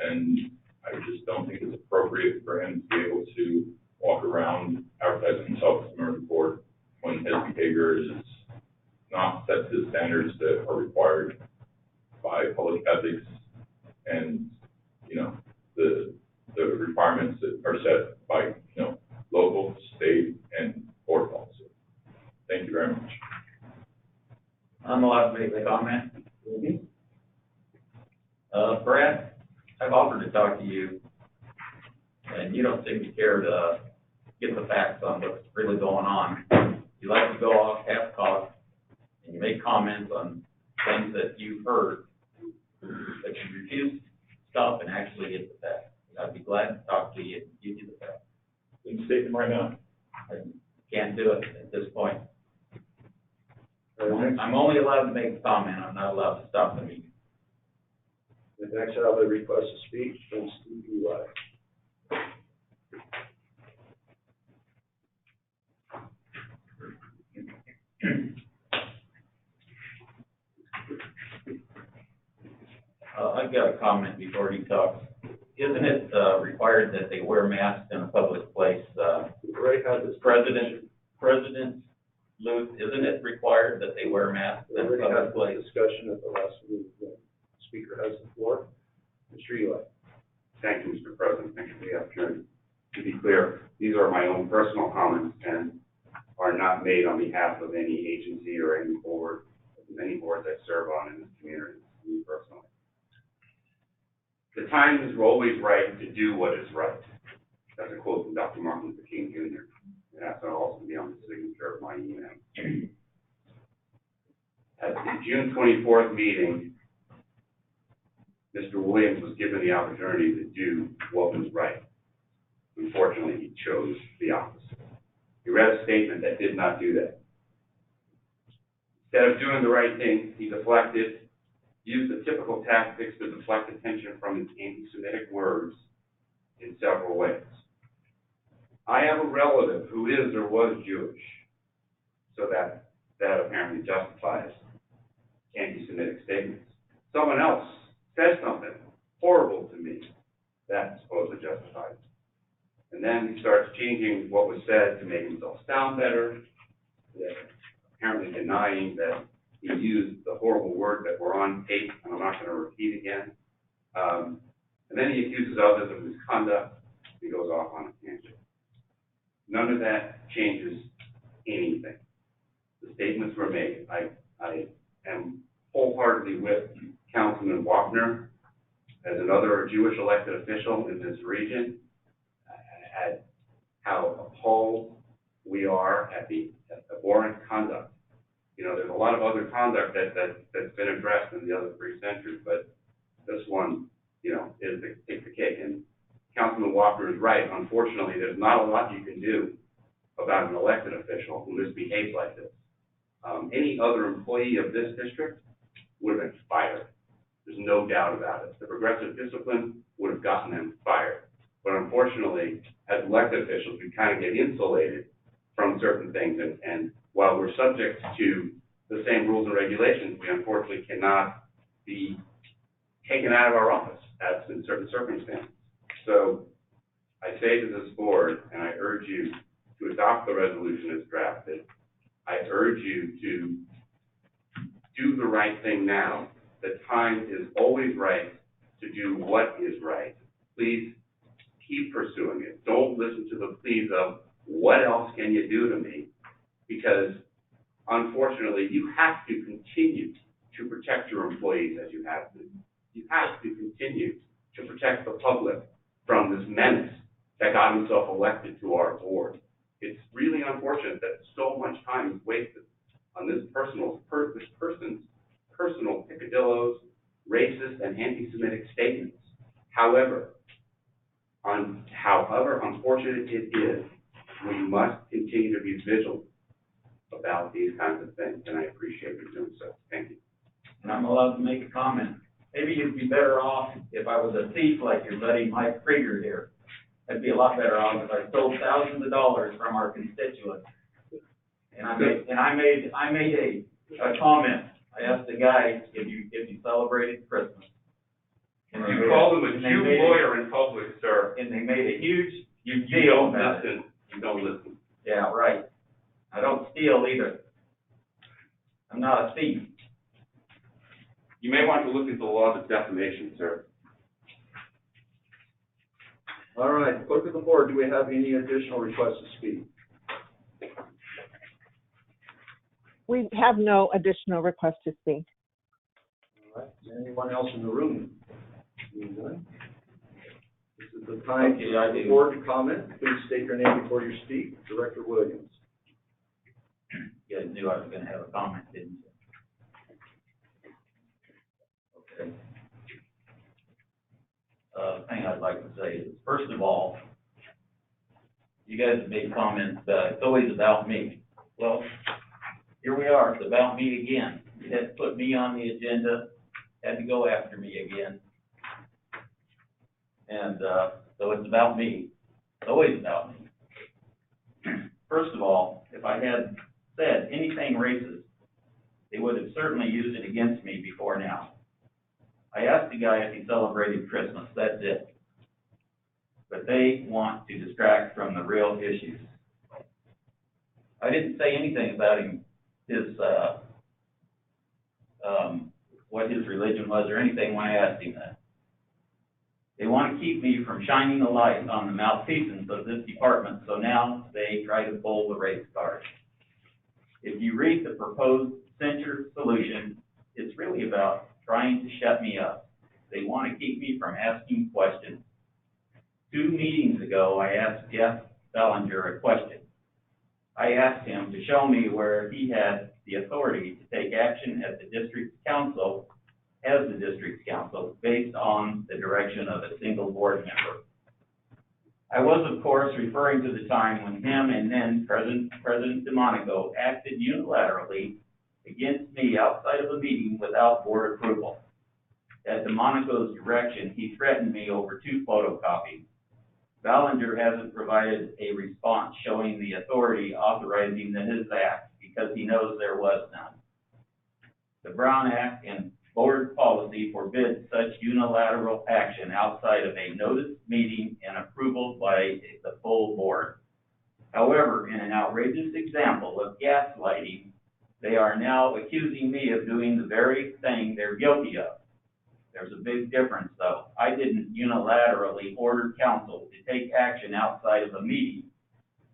And I just don't think it's appropriate for him to be able to walk around advertising himself as a member of the board when his behavior is not set to the standards that are required by public ethics and, the requirements that are set by, local, state, and board policy. Thank you very much. I'm allowed to make a comment. Brad, I've offered to talk to you, and you don't seem to care to get the facts on what's really going on. You like to go off half-cocked, and you make comments on things that you've heard, but you refuse to stop and actually get the facts. I'd be glad to talk to you and give you the facts. You can state them right now. I can't do it at this point. I'm only allowed to make a comment. I'm not allowed to stop the meeting. The next I have a request to speak from Steve Eli. I've got a comment before he talks. Isn't it required that they wear masks in a public place? Right, had this President Luke, isn't it required that they wear masks in a public place? Discussion at the last meeting. The speaker has the floor. Mr. Eli. Thank you, Mr. President. Thank you for the opportunity. To be clear, these are my own personal comments and are not made on behalf of any agency or any board, many boards I serve on in this community, me personally. The time is always right to do what is right. That's a quote from Dr. Martin Luther King Jr. And that's going to also be on the signature of my email. At the June 24th meeting, Mr. Williams was given the opportunity to do what was right. Unfortunately, he chose the opposite. He read a statement that did not do that. Instead of doing the right thing, he deflected, used the typical tactics to deflect attention from his anti-Semitic words in several ways. I have a relative who is or was Jewish, so that apparently justifies anti-Semitic statements. Someone else says something horrible to me, that supposedly justifies it. And then he starts changing what was said to make himself sound better, apparently denying that he used the horrible word that were on tape, and I'm not going to repeat again. And then he accuses others of misconduct. He goes off on a tangent. None of that changes anything. The statements were made. I am wholeheartedly with Councilman Wapner as another Jewish elected official in this region at how appalled we are at the abhorrent conduct. You know, there's a lot of other conduct that's been addressed in the other 3 centers, but this one, you know, takes the cake. And Councilman Walker is right. Unfortunately, there's not a lot you can do about an elected official who misbehaves like this. Any other employee of this district would have been fired. There's no doubt about it. The progressive discipline would have gotten them fired. But unfortunately, as elected officials, we kind of get insulated from certain things. And while we're subject to the same rules and regulations, we unfortunately cannot be taken out of our office in certain circumstances. So I say to this board, and I urge you to adopt the resolution as drafted. I urge you to do the right thing now. The time is always right to do what is right. Please keep pursuing it. Don't listen to the pleas of, what else can you do to me? Because unfortunately, you have to continue to protect your employees as you have to. You have to continue to protect the public from this menace that got himself elected to our board. It's really unfortunate that so much time is wasted on this person's personal picadillos, racist and anti-Semitic statements. However unfortunate it is, we must continue to be vigilant about these kinds of things, and I appreciate you doing so. Thank you. And I'm allowed to make a comment. Maybe you'd be better off if I was a thief like your buddy Mike Krieger here. I'd be a lot better off if I stole thousands of dollars from our constituents. And I made a comment. I asked the guy if you celebrated Christmas. And you called him a Jew lawyer in public, sir. And they made a huge You don't listen. You don't listen. Yeah, right. I don't steal either. I'm not a thief. You may want to look at the laws of defamation, sir. All right, clerk of the board, do we have any additional requests to speak? We have no additional requests to speak. All right, is there anyone else in the room? Anyone? This is the time for the board to comment. Please state your name before you speak. Director Williams. You guys knew I was going to have a comment, didn't you? Okay. Thing I'd like to say is, first of all, you guys have made comments that it's always about me. Well, here we are. It's about me again. You had to put me on the agenda, had to go after me again. And so it's about me. It's always about me. First of all, if I had said anything racist, they would have certainly used it against me before now. I asked the guy if he celebrated Christmas, that's it. But they want to distract from the real issues. I didn't say anything about what his religion was or anything when I asked him that. They want to keep me from shining the light on the malfeasance of this department, so now they try to pull the race card. If you read the proposed censure solution, it's really about trying to shut me up. They want to keep me from asking questions. 2 meetings ago, I asked Jeff Bellinger a question. I asked him to show me where he had the authority to take action at the district council, as the district council, based on the direction of a single board member. I was, of course, referring to the time when him and then President DeMonico acted unilaterally against me outside of a meeting without board approval. At DeMonico's direction, he threatened me over 2 photocopies. Ballinger hasn't provided a response showing the authority authorizing his act because he knows there was none. The Brown Act and board policy forbids such unilateral action outside of a noticed meeting and approval by the full board. However, in an outrageous example of gaslighting, they are now accusing me of doing the very thing they're guilty of. There's a big difference, though. I didn't unilaterally order council to take action outside of a meeting.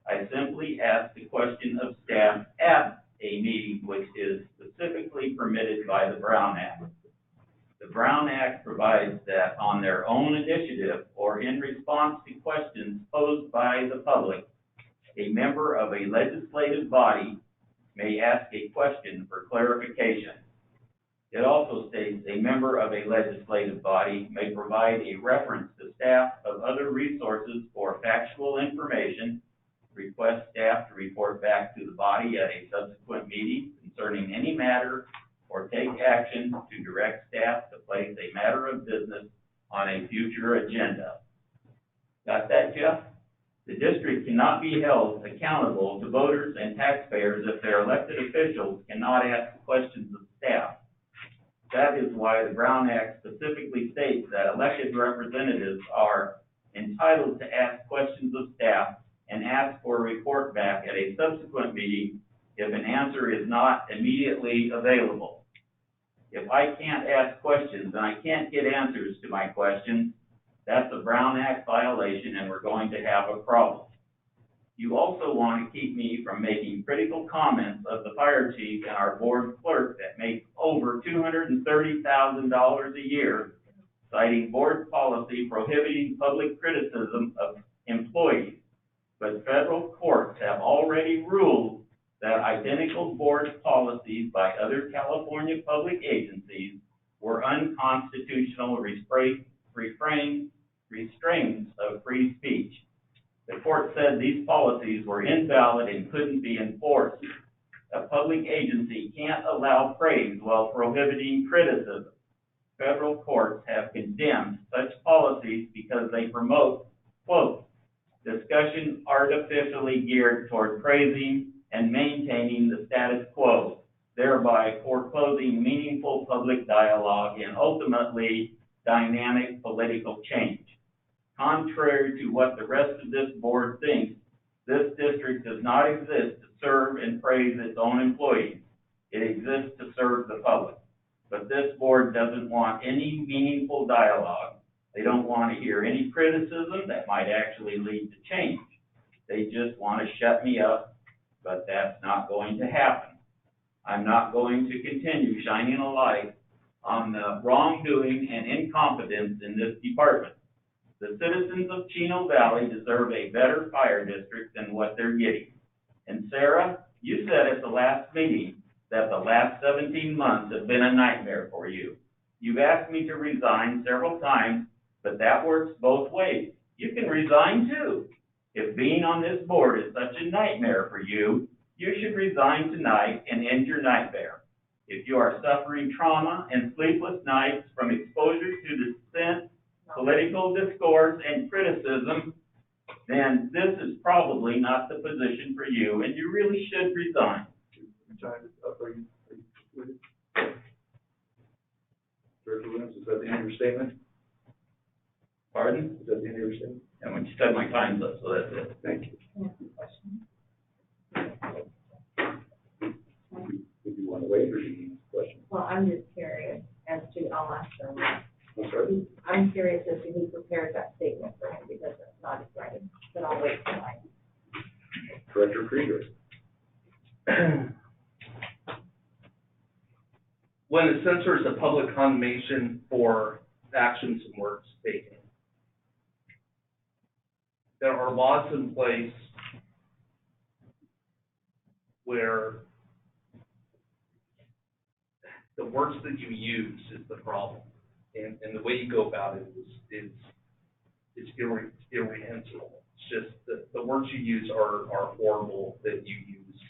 I simply asked a question of staff at a meeting which is specifically permitted by the Brown Act. The Brown Act provides that on their own initiative or in response to questions posed by the public, a member of a legislative body may ask a question for clarification. It also states a member of a legislative body may provide a reference to staff of other resources for factual information, request staff to report back to the body at a subsequent meeting concerning any matter, or take action to direct staff to place a matter of business on a future agenda. Got that, Jeff? The district cannot be held accountable to voters and taxpayers if their elected officials cannot ask questions of staff. That is why the Brown Act specifically states that elected representatives are entitled to ask questions of staff and ask for a report back at a subsequent meeting if an answer is not immediately available. If I can't ask questions and I can't get answers to my questions, that's a Brown Act violation and we're going to have a problem. You also want to keep me from making critical comments of the fire chief and our board clerk that make over $230,000 a year, citing board policy prohibiting public criticism of employees. But federal courts have already ruled that identical board policies by other California public agencies were unconstitutional restraints of free speech. The court said these policies were invalid and couldn't be enforced. A public agency can't allow praise while prohibiting criticism. Federal courts have condemned such policies because they promote, quote, discussion artificially geared toward praising and maintaining the status quo, thereby foreclosing meaningful public dialogue and ultimately dynamic political change. Contrary to what the rest of this board thinks, this district does not exist to serve and praise its own employees. It exists to serve the public. But this board doesn't want any meaningful dialogue. They don't want to hear any criticism that might actually lead to change. They just want to shut me up, but that's not going to happen. I'm not going to continue shining a light on the wrongdoing and incompetence in this department. The citizens of Chino Valley deserve a better fire district than what they're getting. And Sarah, you said at the last meeting that the last 17 months have been a nightmare for you. You've asked me to resign several times, but that works both ways. You can resign too. If being on this board is such a nightmare for you, you should resign tonight and end your nightmare. If you are suffering trauma and sleepless nights from exposure to dissent, political discourse, and criticism, then this is probably not the position for you, and you really should resign. Director Williams, is that the end of your statement? Pardon? Is that the end of your statement? And when you said my time's up, so that's it. Thank you. Did you want to wait or do you need a question? Well, I'm just curious as to, I'll ask them. I'm sorry? I'm curious as to who prepared that statement for him because that's not his writing, but I'll wait till I. Director Krieger. When a censor is a public condemnation for actions and words taken, there are laws in place where the words that you use is the problem, and the way you go about it is irreprehensible. It's just the words you use are horrible that you use,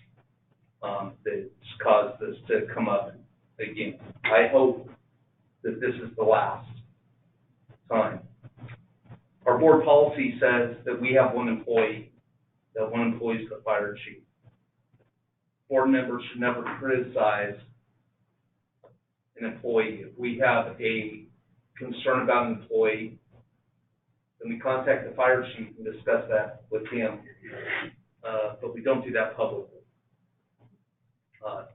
that's caused this to come up again. I hope that this is the last time. Our board policy says that we have one employee, that one employee is the fire chief. Board members should never criticize an employee. If we have a concern about an employee, then we contact the fire chief and discuss that with him. But we don't do that publicly.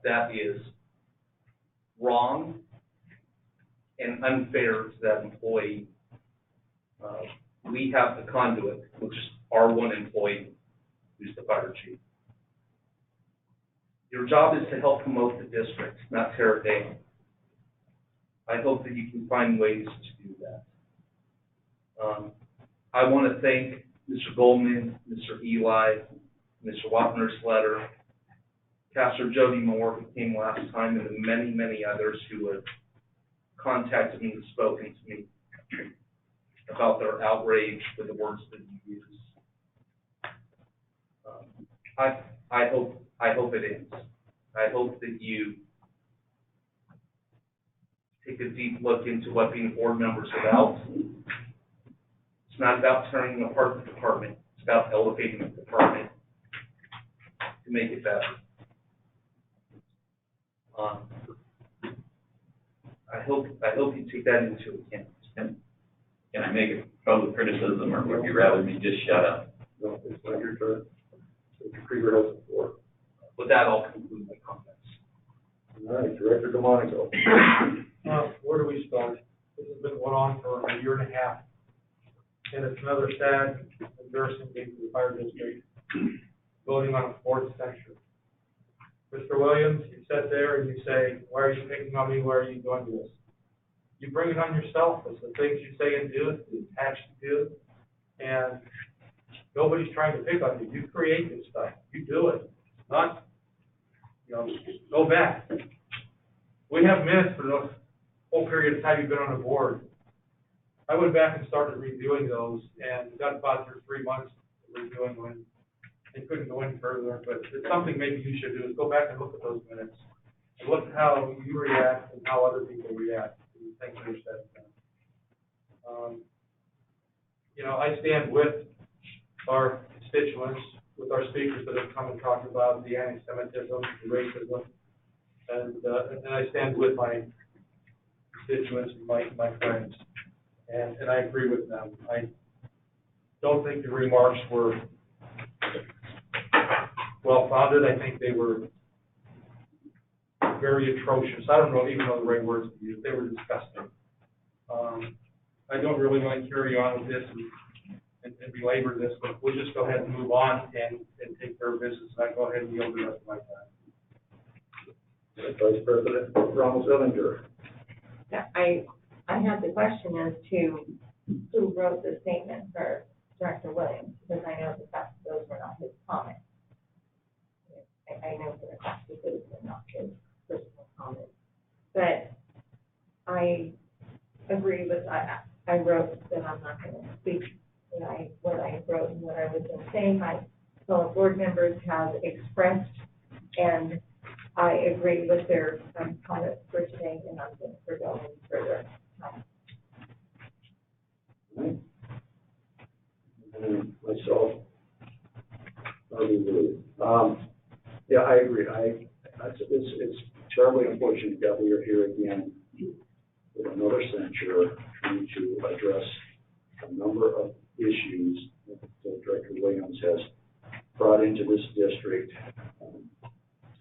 That is wrong and unfair to that employee. We have the conduit, which is our one employee. who's the fire chief. Your job is to help promote the district, not tear it down. I hope that you can find ways to do that. I want to thank Mr. Goldman, Mr. Eli, Mr. Wapner's letter, Pastor Jody Moore, who came last time, and the many, many others who have contacted me and spoken to me about their outrage with the words that you use. I hope it ends. I hope that you take a deep look into what being a board member is about. It's not about tearing apart the department. It's about elevating the department to make it better. I hope you take that into account. Can I make a public criticism, or would you rather me just shut up? No, it's not your turn. Mr. Krieger has the floor. With that, I'll conclude my comments. All right, Director DeMonico. Where do we start? This has been going on for a year and a half. And it's another sad, embarrassing day for the fire district, voting on a fourth censure. Mr. Williams, you sit there and you say, why are you picking on me? Why are you doing this? You bring it on yourself. It's the things you say and do, it's the actions you do. And nobody's trying to pick on you. You create this stuff. You do it. Not, go back. We have minutes for the whole period of time you've been on the board. I went back and started reviewing those and got about through 3 months reviewing when they couldn't go any further. But it's something maybe you should do is go back and look at those minutes and look at how you react and how other people react to the things that are said and done. I stand with our constituents, with our speakers that have come and talked about the anti-Semitism, the racism, and I stand with my constituents and my friends, and I agree with them. I don't think the remarks were well-founded. I think they were very atrocious. I don't even know the right words to use. They were disgusting. I don't really want to carry on with this and belabor this, but we'll just go ahead and move on and take care of business. I go ahead and yield the rest of my time. Vice President Ronald Zillinger. Yeah, I have the question as to who wrote the statement for Director Williams, because I know that those were not his comments. I know for a fact that those were not his personal comments. But I agree with, I wrote that I'm not going to speak what I wrote and what I was going to say. My fellow board members have expressed, and I agree with their comments for today, and I'm going to forego any further time. Right. And myself, yeah, I agree. It's terribly unfortunate that we are here again with another censure trying to address a number of issues that Director Williams has brought into this district.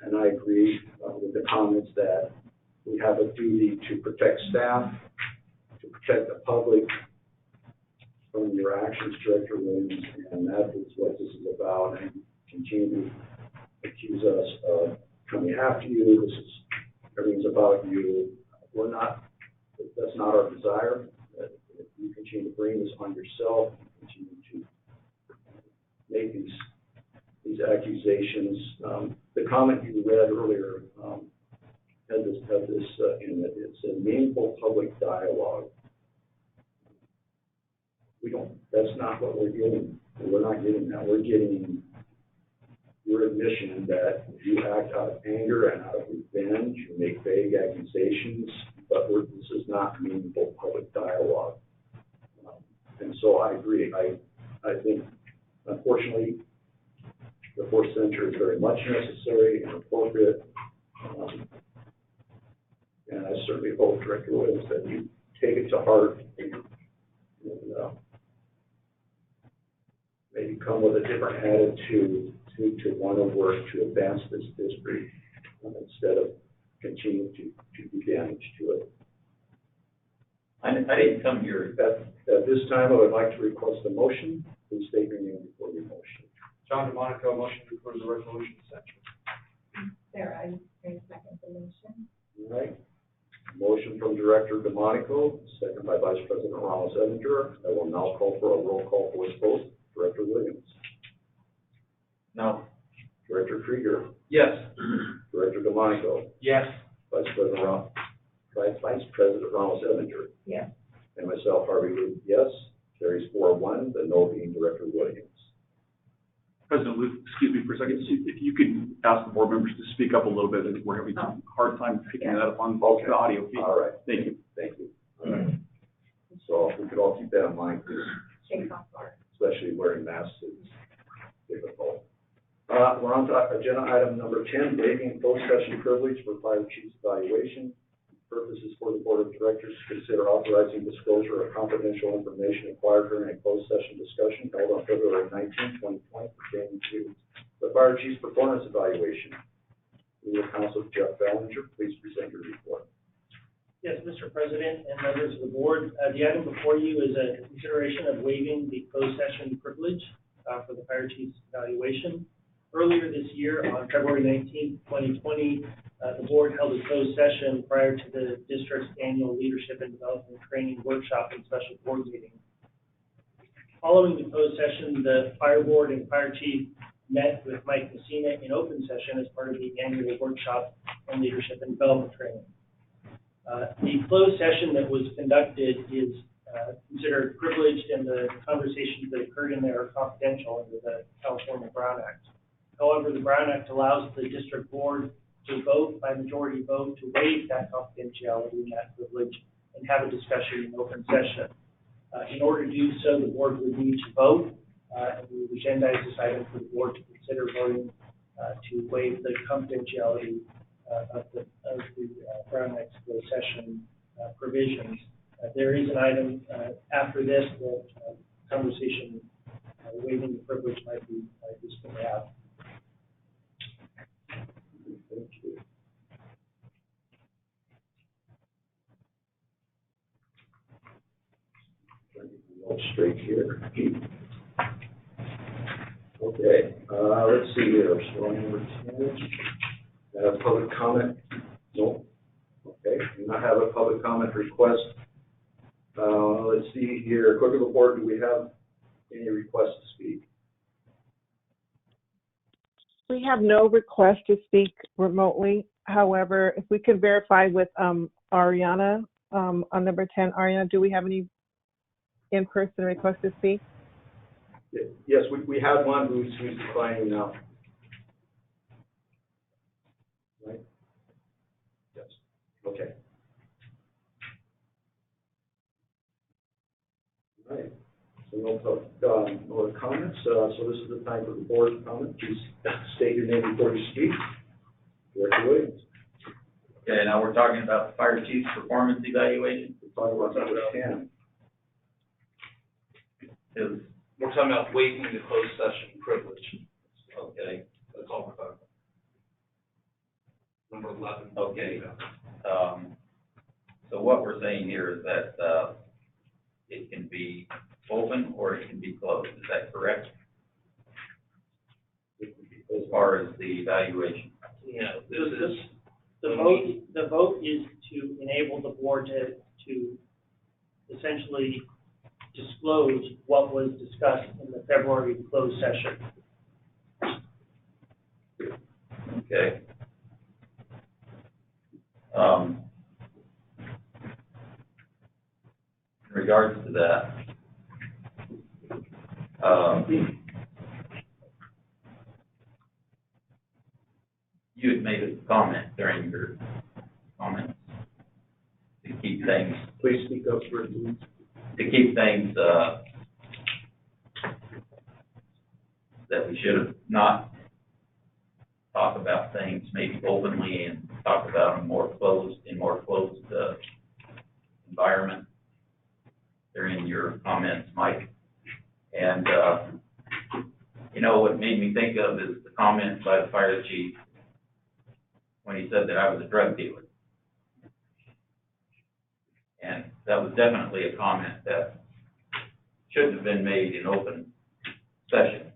And I agree with the comments that we have a duty to protect staff, to protect the public from your actions, Director Williams, and that is what this is about. And continue to accuse us of coming after you. Everything's about you. That's not our desire. If you continue to bring this on yourself, continue to make these accusations. The comment you read earlier had this in it. It's a meaningful public dialogue. That's not what we're getting. We're not getting that. We're getting your admission that you act out of anger and out of revenge. You make vague accusations, but this is not meaningful public dialogue. And so I agree. I think, unfortunately, the fourth censure is very much necessary and appropriate. And I certainly hope, Director Williams, that you take it to heart and maybe come with a different attitude to want to work to advance this district instead of continue to do damage to it. I didn't come here. At this time, I would like to request a motion. Please state your name before your motion. John DeMonico, motion to approve the resolution section. Sarah, I second the motion. All right. Motion from Director DeMonico, second by Vice President Ramos Edinger. I will now call for a roll call voice vote. Director Williams. No. Director Krieger. Yes. Director DeMonico. Yes. Vice President Ramos Edinger. Yes. And myself, Harvey Luke, yes. Carries 4-1, the no being Director Williams. President Luke, excuse me for a second, if you could ask the board members to speak up a little bit, we're having a hard time picking that up on the audio feed. All right. Thank you. Thank you. All right. So if we could all keep that in mind, please. Shake off our. Especially wearing masks is difficult. We're on to agenda item number 10, waiving closed session privilege for fire chief's evaluation. Purposes for the board of directors to consider authorizing disclosure of confidential information acquired during a closed session discussion held on February 19, 2020, pertaining to the fire chief's performance evaluation. Legal counsel Jeff Ballinger, please present your report. Yes, Mr. President and members of the board, the item before you is a consideration of waiving the closed session privilege for the fire chief's evaluation. Earlier this year, on February 19, 2020, the board held a closed session prior to the district's annual leadership and development training workshop and special board meeting. Following the closed session, the fire board and fire chief met with Mike Messina in open session as part of the annual workshop and leadership and development training. The closed session that was conducted is considered privileged, and the conversations that occurred in there are confidential under the California Brown Act. However, the Brown Act allows the district board to vote by majority vote to waive that confidentiality and that privilege and have a discussion in open session. In order to do so, the board would need to vote, and we would agendize this item for the board to consider voting to waive the confidentiality of the Brown Act closed session provisions. There is an item after this that conversation waiving the privilege might be useful to have. Thank you. Straight here. Okay, let's see here. So number 10. Public comment? No. Okay, do not have a public comment request. Let's see here. Clerk of the board, do we have any requests to speak? We have no request to speak remotely. However, if we could verify with Ariana on number 10. Ariana, do we have any in-person request to speak? Yes, we had one who's declining now. Right? Yes. Okay. All right. So no other comments. So this is the time for the board to comment. Please state your name before you speak. Director Williams. Okay, now we're talking about the fire chief's performance evaluation. We're talking about number 10. We're talking about waiving the closed session privilege. Okay. That's all we're talking about. Number 11. Okay. So what we're saying here is that it can be open or it can be closed. Is that correct? As far as the evaluation. Yeah, this is the vote is to enable the board to essentially disclose what was discussed in the February closed session. Okay. In regards to that, you had made a comment during your comments to keep things. Please speak up for me. To keep things that we should have not talk about things maybe openly and talk about them more closed environment during your comments, Mike. And what made me think of is the comment by the fire chief when he said that I was a drug dealer. And that was definitely a comment that shouldn't have been made in open session.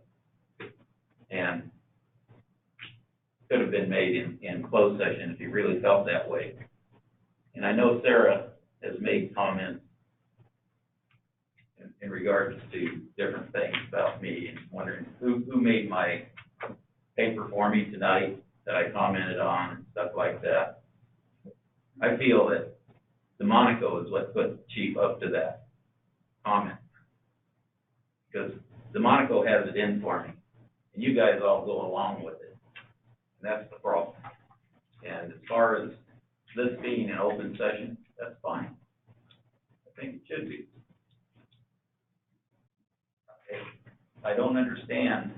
have been made in closed session if you really felt that way. And I know Sarah has made comments in regards to different things about me, and wondering who made my paper for me tonight that I commented on and stuff like that. I feel that DeMonico is what put the chief up to that comment, because DeMonico has it in for me, and you guys all go along with it, and that's the problem. And as far as this being an open session, that's fine. I think it should be. I don't understand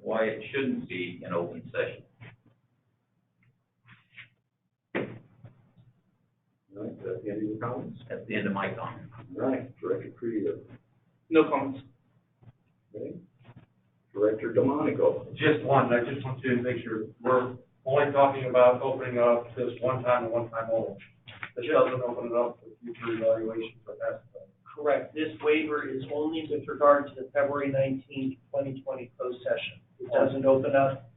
why it shouldn't be an open session. All right, that's the end of your comments? That's the end of my comments. All right, Director Krieger. No comments. Okay. Director DeMonico. Just one, I just want to make sure, we're only talking about opening up this one time and one time only. This doesn't open it up for future evaluations or that stuff. Correct. This waiver is only with regard to the February 19th, 2020 closed session. It doesn't open up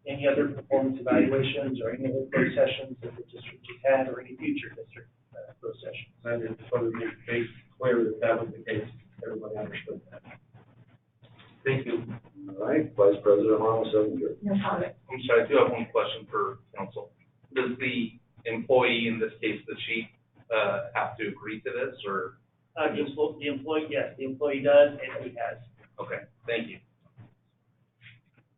any other performance evaluations or any other closed sessions that the district has had or any future district closed sessions. I just wanted to make clear that that was the case. Everybody understood that. Thank you. All right, Vice President Ronald Selinger. No comment. I'm sorry, I do have one question for council. Does the employee, in this case the chief, have to agree to this, or? The employee, yes, the employee does, and he has. Okay, thank you.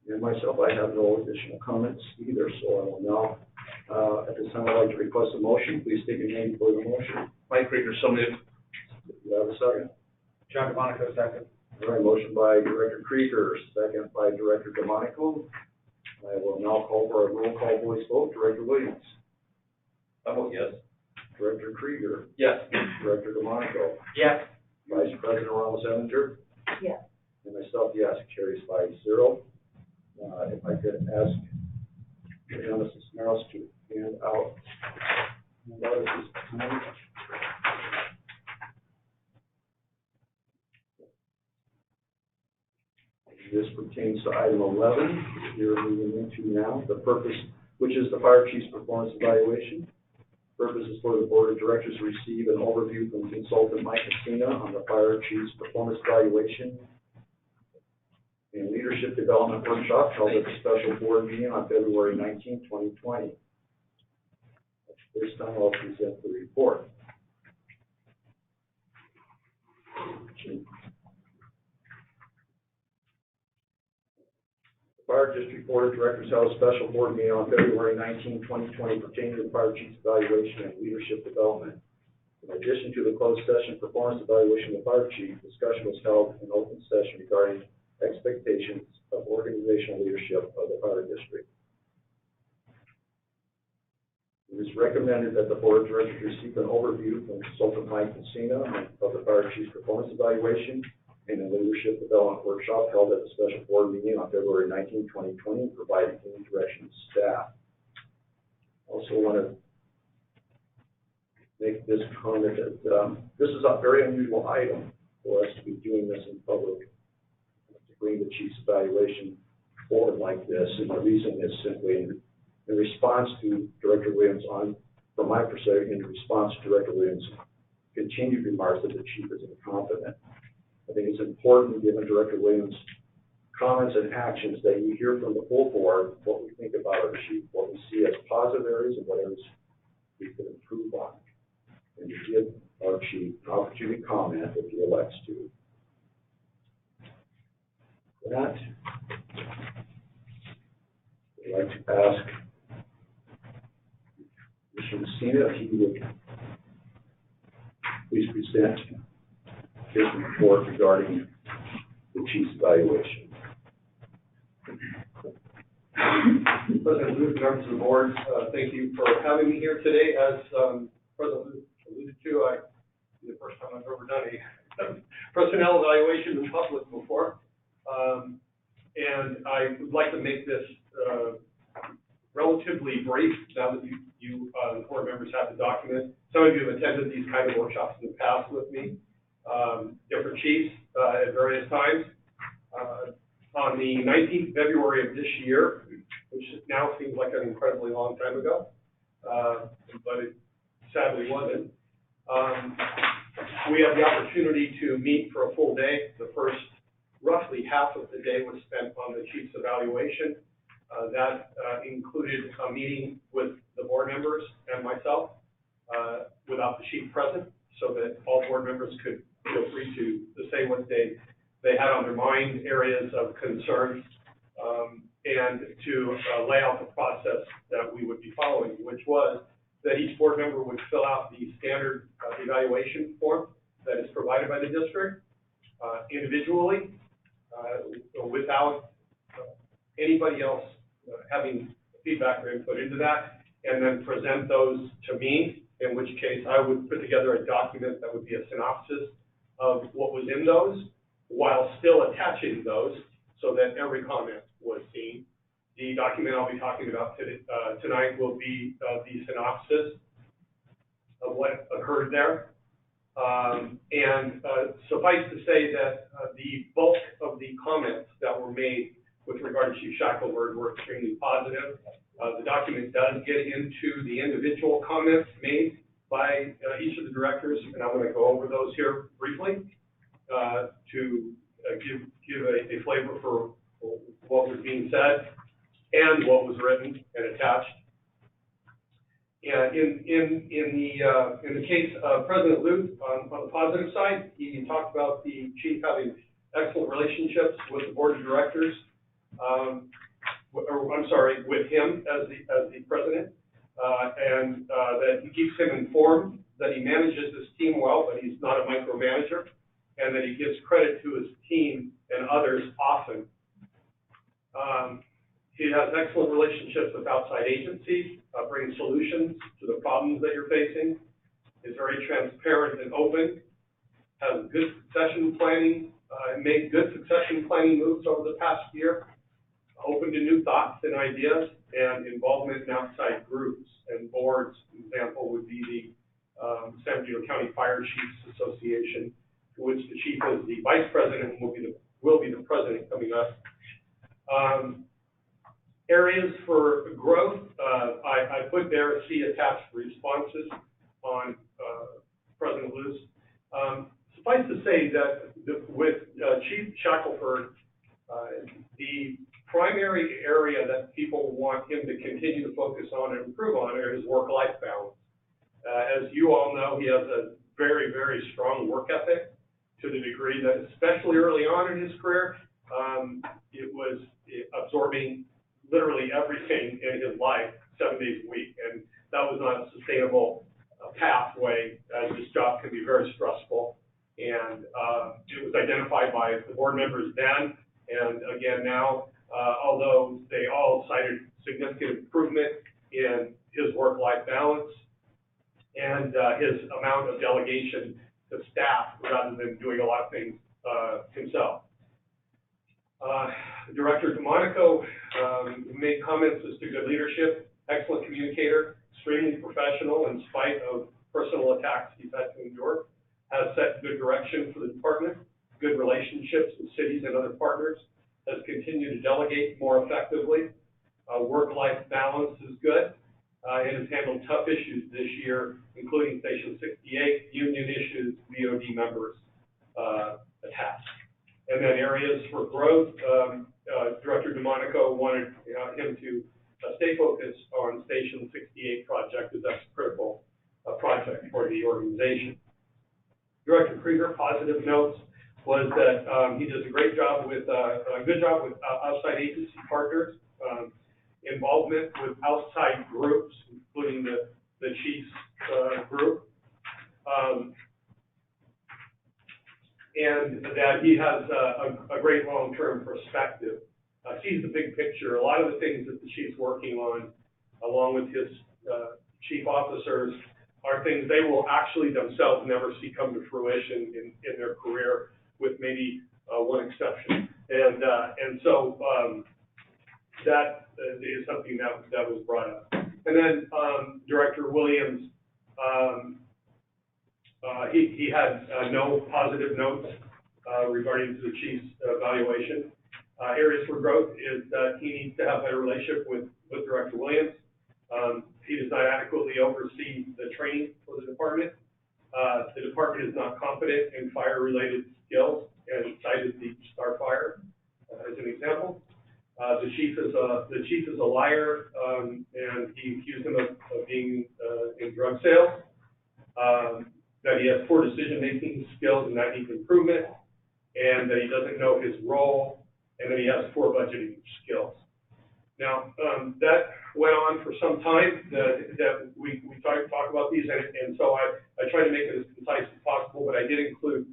And myself, I have no additional comments either, so I will now, at this time, I'd like to request a motion. Please state your name for the motion. Mike Krieger, so moved. Do you have a second? John DeMonico, second. All right, motion by Director Krieger, second by Director DeMonico. I will now call for a roll call voice vote. Director Williams. I vote yes. Director Krieger. Yes. Director DeMonico. Yes. Vice President Ronald Selinger. Yes. And myself, yes, carries 5-0. If I could ask Mrs. Cisneros to hand out notices tonight. This pertains to item 11, you're moving into now, the purpose, which is the fire chief's performance evaluation. Purpose is for the board of directors to receive an overview from consultant Mike Messina on the fire chief's performance evaluation and leadership development workshop held at the special board meeting on February 19, 2020. At this time, I'll present the report. The Fire District Board of Directors held a special board meeting on February 19, 2020 pertaining to the fire chief's evaluation and leadership development. In addition to the closed session performance evaluation of the fire chief, discussion was held in open session regarding expectations of organizational leadership of the fire district. It is recommended that the board of directors receive an overview from consultant Mike Messina of the fire chief's performance evaluation and a leadership development workshop held at the special board meeting on February 19, 2020, and provide any direction to staff. Also want to make this comment that this is a very unusual item for us to be doing this in public, to bring the chief's evaluation forward like this. And the reason is simply in response to Director Williams from my perspective, in response to Director Williams' continued remarks that the chief is incompetent. I think it's important, given Director Williams' comments and actions, that you hear from the full board what we think about our chief, what we see as positive areas and what areas we could improve on, and to give our chief an opportunity to comment if he elects to. For that, I'd like to ask Mr. Messina if he would please present his report regarding the chief's evaluation. President Luke, members of the board, thank you for having me here today. As President Luke alluded to, the first time I've ever done a personnel evaluation in public before. And I would like to make this relatively brief now that you the board members have the document. Some of you have attended these kind of workshops in the past with me. Different chiefs at various times. on the 19th of February of this year, which now seems like an incredibly long time ago, but it sadly wasn't. We had the opportunity to meet for a full day. The first roughly half of the day was spent on the chief's evaluation. That included a meeting with the board members and myself without the chief present, so that all board members could feel free to say what they had on their mind, areas of concern, and to lay out the process that we would be following, which was that each board member would fill out the standard evaluation form that is provided by the district individually, without anybody else having feedback or input into that, and then present those to me, in which case I would put together a document that would be a synopsis of what was in those, while still attaching those so that every comment was seen. The document I'll be talking about tonight will be the synopsis of what occurred there. And suffice to say that the bulk of the comments that were made with regard to Chief Shackelford were extremely positive. The document does get into the individual comments made by each of the directors, and I'm going to go over those here briefly to give a flavor for what was being said and what was written and attached. And in the case of President Luth, on the positive side, he talked about the chief having excellent relationships with the board of directors. With him as the president, and that he keeps him informed, that he manages his team well, but he's not a micromanager, and that he gives credit to his team and others often. He has excellent relationships with outside agencies, bringing solutions to the problems that you're facing, is very transparent and open, has good succession planning, made good succession planning moves over the past year, open to new thoughts and ideas, and involvement in outside groups and boards. An example would be the San Bernardino County Fire Chiefs Association, to which the chief is the vice president and will be the president coming up. Areas for growth, I put there, see attached responses on President Luce. Suffice to say that with Chief Shackelford, the primary area that people want him to continue to focus on and improve on is work-life balance. As you all know, he has a very, very strong work ethic, to the degree that, especially early on in his career, it was absorbing literally everything in his life 7 days a week, and that was not a sustainable pathway, as this job can be very stressful. And it was identified by the board members then, and again now, although they all cited significant improvement in his work-life balance and his amount of delegation to staff rather than doing a lot of things himself. Director DeMonico made comments as to good leadership, excellent communicator, extremely professional in spite of personal attacks he's had to endure, has set good direction for the department, good relationships with cities and other partners, has continued to delegate more effectively. Work-life balance is good, and has handled tough issues this year, including Station 68, union issues, VOD members attached. And then areas for growth, Director DeMonico wanted him to stay focused on Station 68 project, as that's a critical project for the organization. Director Krieger, positive notes was that he does a good job with outside agency partners, involvement with outside groups, including the chief's group, and that he has a great long-term perspective. Sees the big picture. A lot of the things that the chief's working on, along with his chief officers, are things they will actually themselves never see come to fruition in their career, with maybe one exception. And so that is something that was brought up. And then Director Williams, he had no positive notes regarding to the chief's evaluation. areas for growth is that he needs to have a better relationship with Director Williams. He does not adequately oversee the training for the department. The department is not competent in fire-related skills, and cited the Star Fire as an example. The chief is a liar, and he accused him of being in drug sales. That he has poor decision-making skills and that needs improvement, and that he doesn't know his role, and that he has poor budgeting skills. Now, that went on for some time, that we tried to talk about these, and so I tried to make it as concise as possible, but I did include,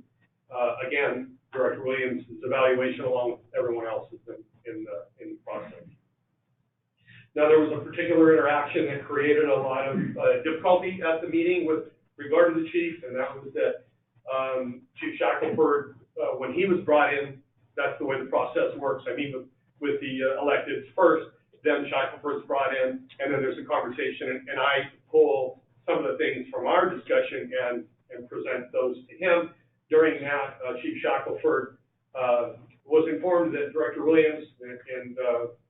again, Director Williams' evaluation along with everyone else's in the process. Now, there was a particular interaction that created a lot of difficulty at the meeting with regard to the chief, and that was that Chief Shackelford, when he was brought in, that's the way the process works. I meet with the electeds first, then Shackelford's brought in, and then there's a conversation, and I pull some of the things from our discussion and present those to him. During that, Chief Shackelford was informed that Director Williams and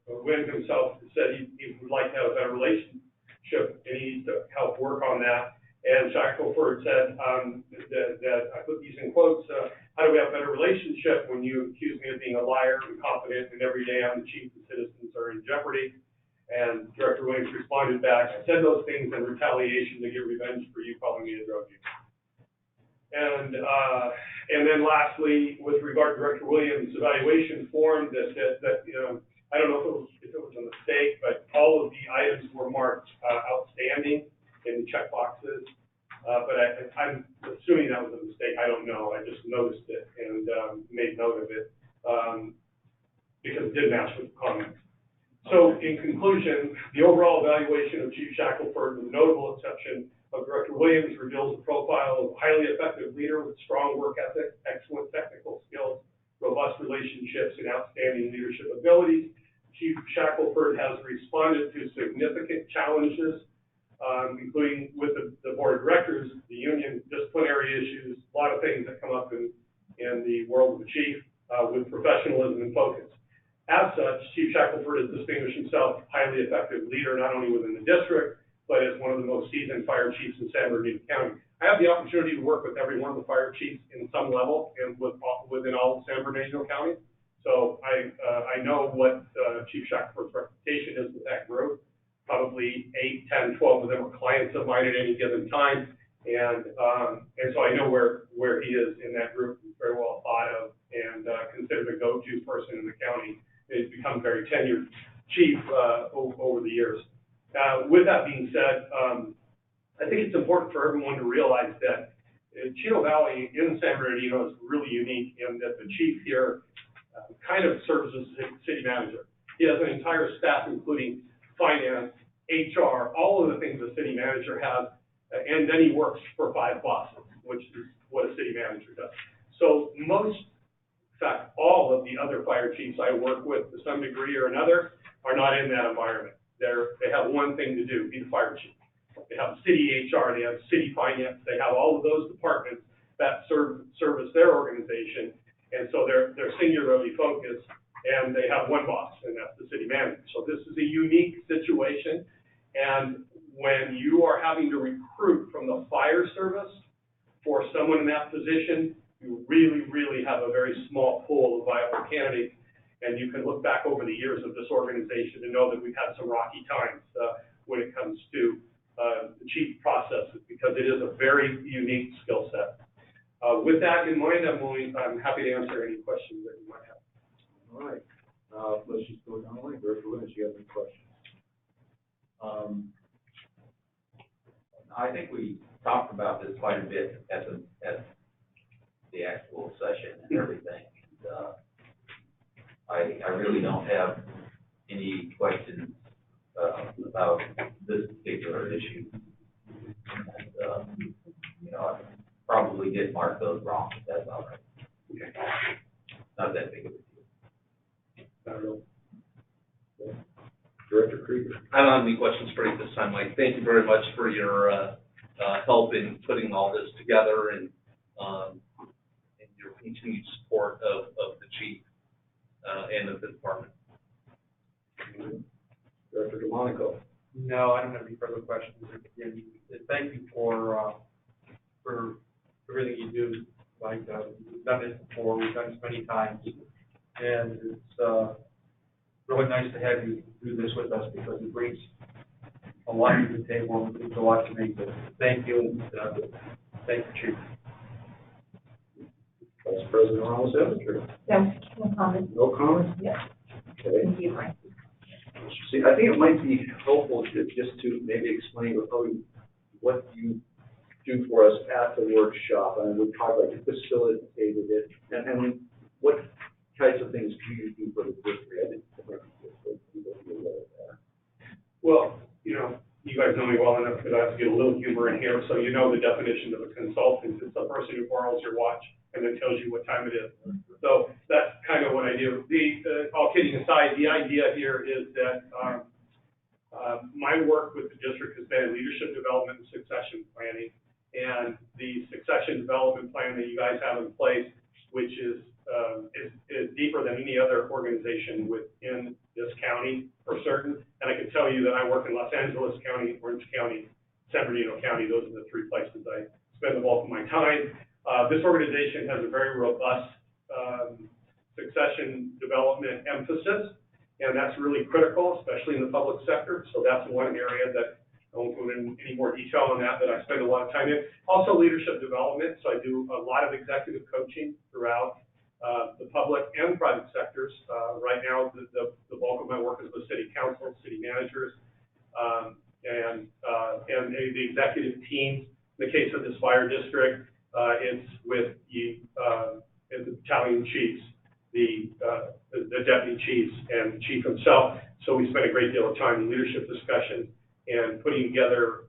Wynn himself said he would like to have a better relationship, and he needs to help work on that. And Shackelford said that I put these in quotes, how do we have a better relationship when you accuse me of being a liar, incompetent, and every day I'm the chief and citizens are in jeopardy? And Director Williams responded back, I said those things in retaliation to get revenge for you calling me a drug user. And then lastly, with regard to Director Williams' evaluation form, that I don't know if it was a mistake, but all of the items were marked outstanding in the check boxes. But I'm assuming that was a mistake. I don't know. I just noticed it and made note of it because it didn't match with the comments. So in conclusion, the overall evaluation of Chief Shackelford, with notable exception of Director Williams, reveals a profile of a highly effective leader with strong work ethic, excellent technical skills, robust relationships, and outstanding leadership abilities. Chief Shackelford has responded to significant challenges, including with the board of directors, the union, disciplinary issues, a lot of things that come up in the world of the chief, with professionalism and focus. As such, Chief Shackelford has distinguished himself as a highly effective leader, not only within the district, but as one of the most seasoned fire chiefs in San Bernardino County. I have the opportunity to work with every one of the fire chiefs in some level and within all of San Bernardino County. So I know what Chief Shackelford's reputation is with that group. Probably 8, 10, 12 of them are clients of mine at any given time. And so I know where he is in that group. He's very well thought of and considered a go-to person in the county. He's become very tenured chief over the years. With that being said, I think it's important for everyone to realize that Chino Valley in San Bernardino is really unique in that the chief here kind of serves as city manager. He has an entire staff, including finance, HR, all of the things a city manager has, and then he works for 5 bosses, which is what a city manager does. So most, in fact, all of the other fire chiefs I work with to some degree or another are not in that environment. They have one thing to do, be the fire chief. They have city HR, they have city finance, they have all of those departments that service their organization, and so they're singularly focused, and they have one boss, and that's the city manager. So this is a unique situation, and when you are having to recruit from the fire service for someone in that position, you really, really have a very small pool of viable candidates, and you can look back over the years of this organization and know that we've had some rocky times when it comes to the chief process, because it is a very unique skill set. With that in mind, I'm happy to answer any questions that you might have. All right. Let's just go down the line. Director Williams, you have any questions? I think we talked about this quite a bit at the actual session and everything. I really don't have any questions about this particular issue. And, I probably did mark those wrong, but that's all right. Okay. Not that big of a deal. Director Krieger. I don't have any questions for you this time, Mike. Thank you very much for your help in putting all this together and your continued support of the chief. and of the department. Director DeMonico. No, I don't have any further questions. Again, thank you for everything you do. Like, we've done this before, we've done this many times, and it's really nice to have you do this with us because it brings a lot to the table and brings a lot to me. Thank you, and thank you, Chief. Vice President Ramos Evans. No comments? No comments? Yes. Okay. Thank you, Mike. See, I think it might be helpful just to maybe explain what you do for us at the workshop, and we talk about you facilitated it, and what types of things do you do for the district? I think people be aware of that. Well, you know, you guys know me well enough that I have to get a little humor in here, so you know the definition of a consultant. It's a person who borrows your watch and then tells you what time it is. So that's kind of what I do. All kidding aside, the idea here is that my work with the district has been leadership development and succession planning. And the succession development plan that you guys have in place, which is deeper than any other organization within this county for certain. And I can tell you that I work in Los Angeles County, Orange County, San Bernardino County. Those are the three places I spend the bulk of my time. This organization has a very robust succession development emphasis, and that's really critical, especially in the public sector. So that's one area that I won't go into any more detail on that I spend a lot of time in. Also leadership development, so I do a lot of executive coaching throughout the public and private sectors. Right now, the bulk of my work is with city council, city managers, and the executive teams. In the case of this fire district, it's with the battalion chiefs, the deputy chiefs, and the chief himself. So we spend a great deal of time in leadership discussions and putting together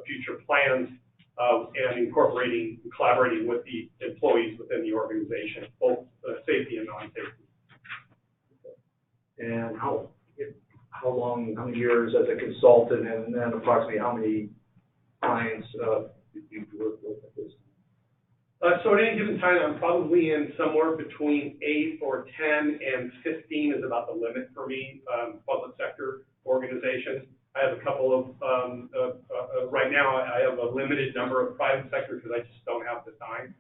future plans and incorporating and collaborating with the employees within the organization, both safety and non-safety. And how many years as a consultant, and then approximately how many clients do you work with at this time? So at any given time, I'm probably in somewhere between 8 or 10 and 15 is about the limit for me, public sector organizations. I have a couple of, right now I have a limited number of private sector because I just don't have the time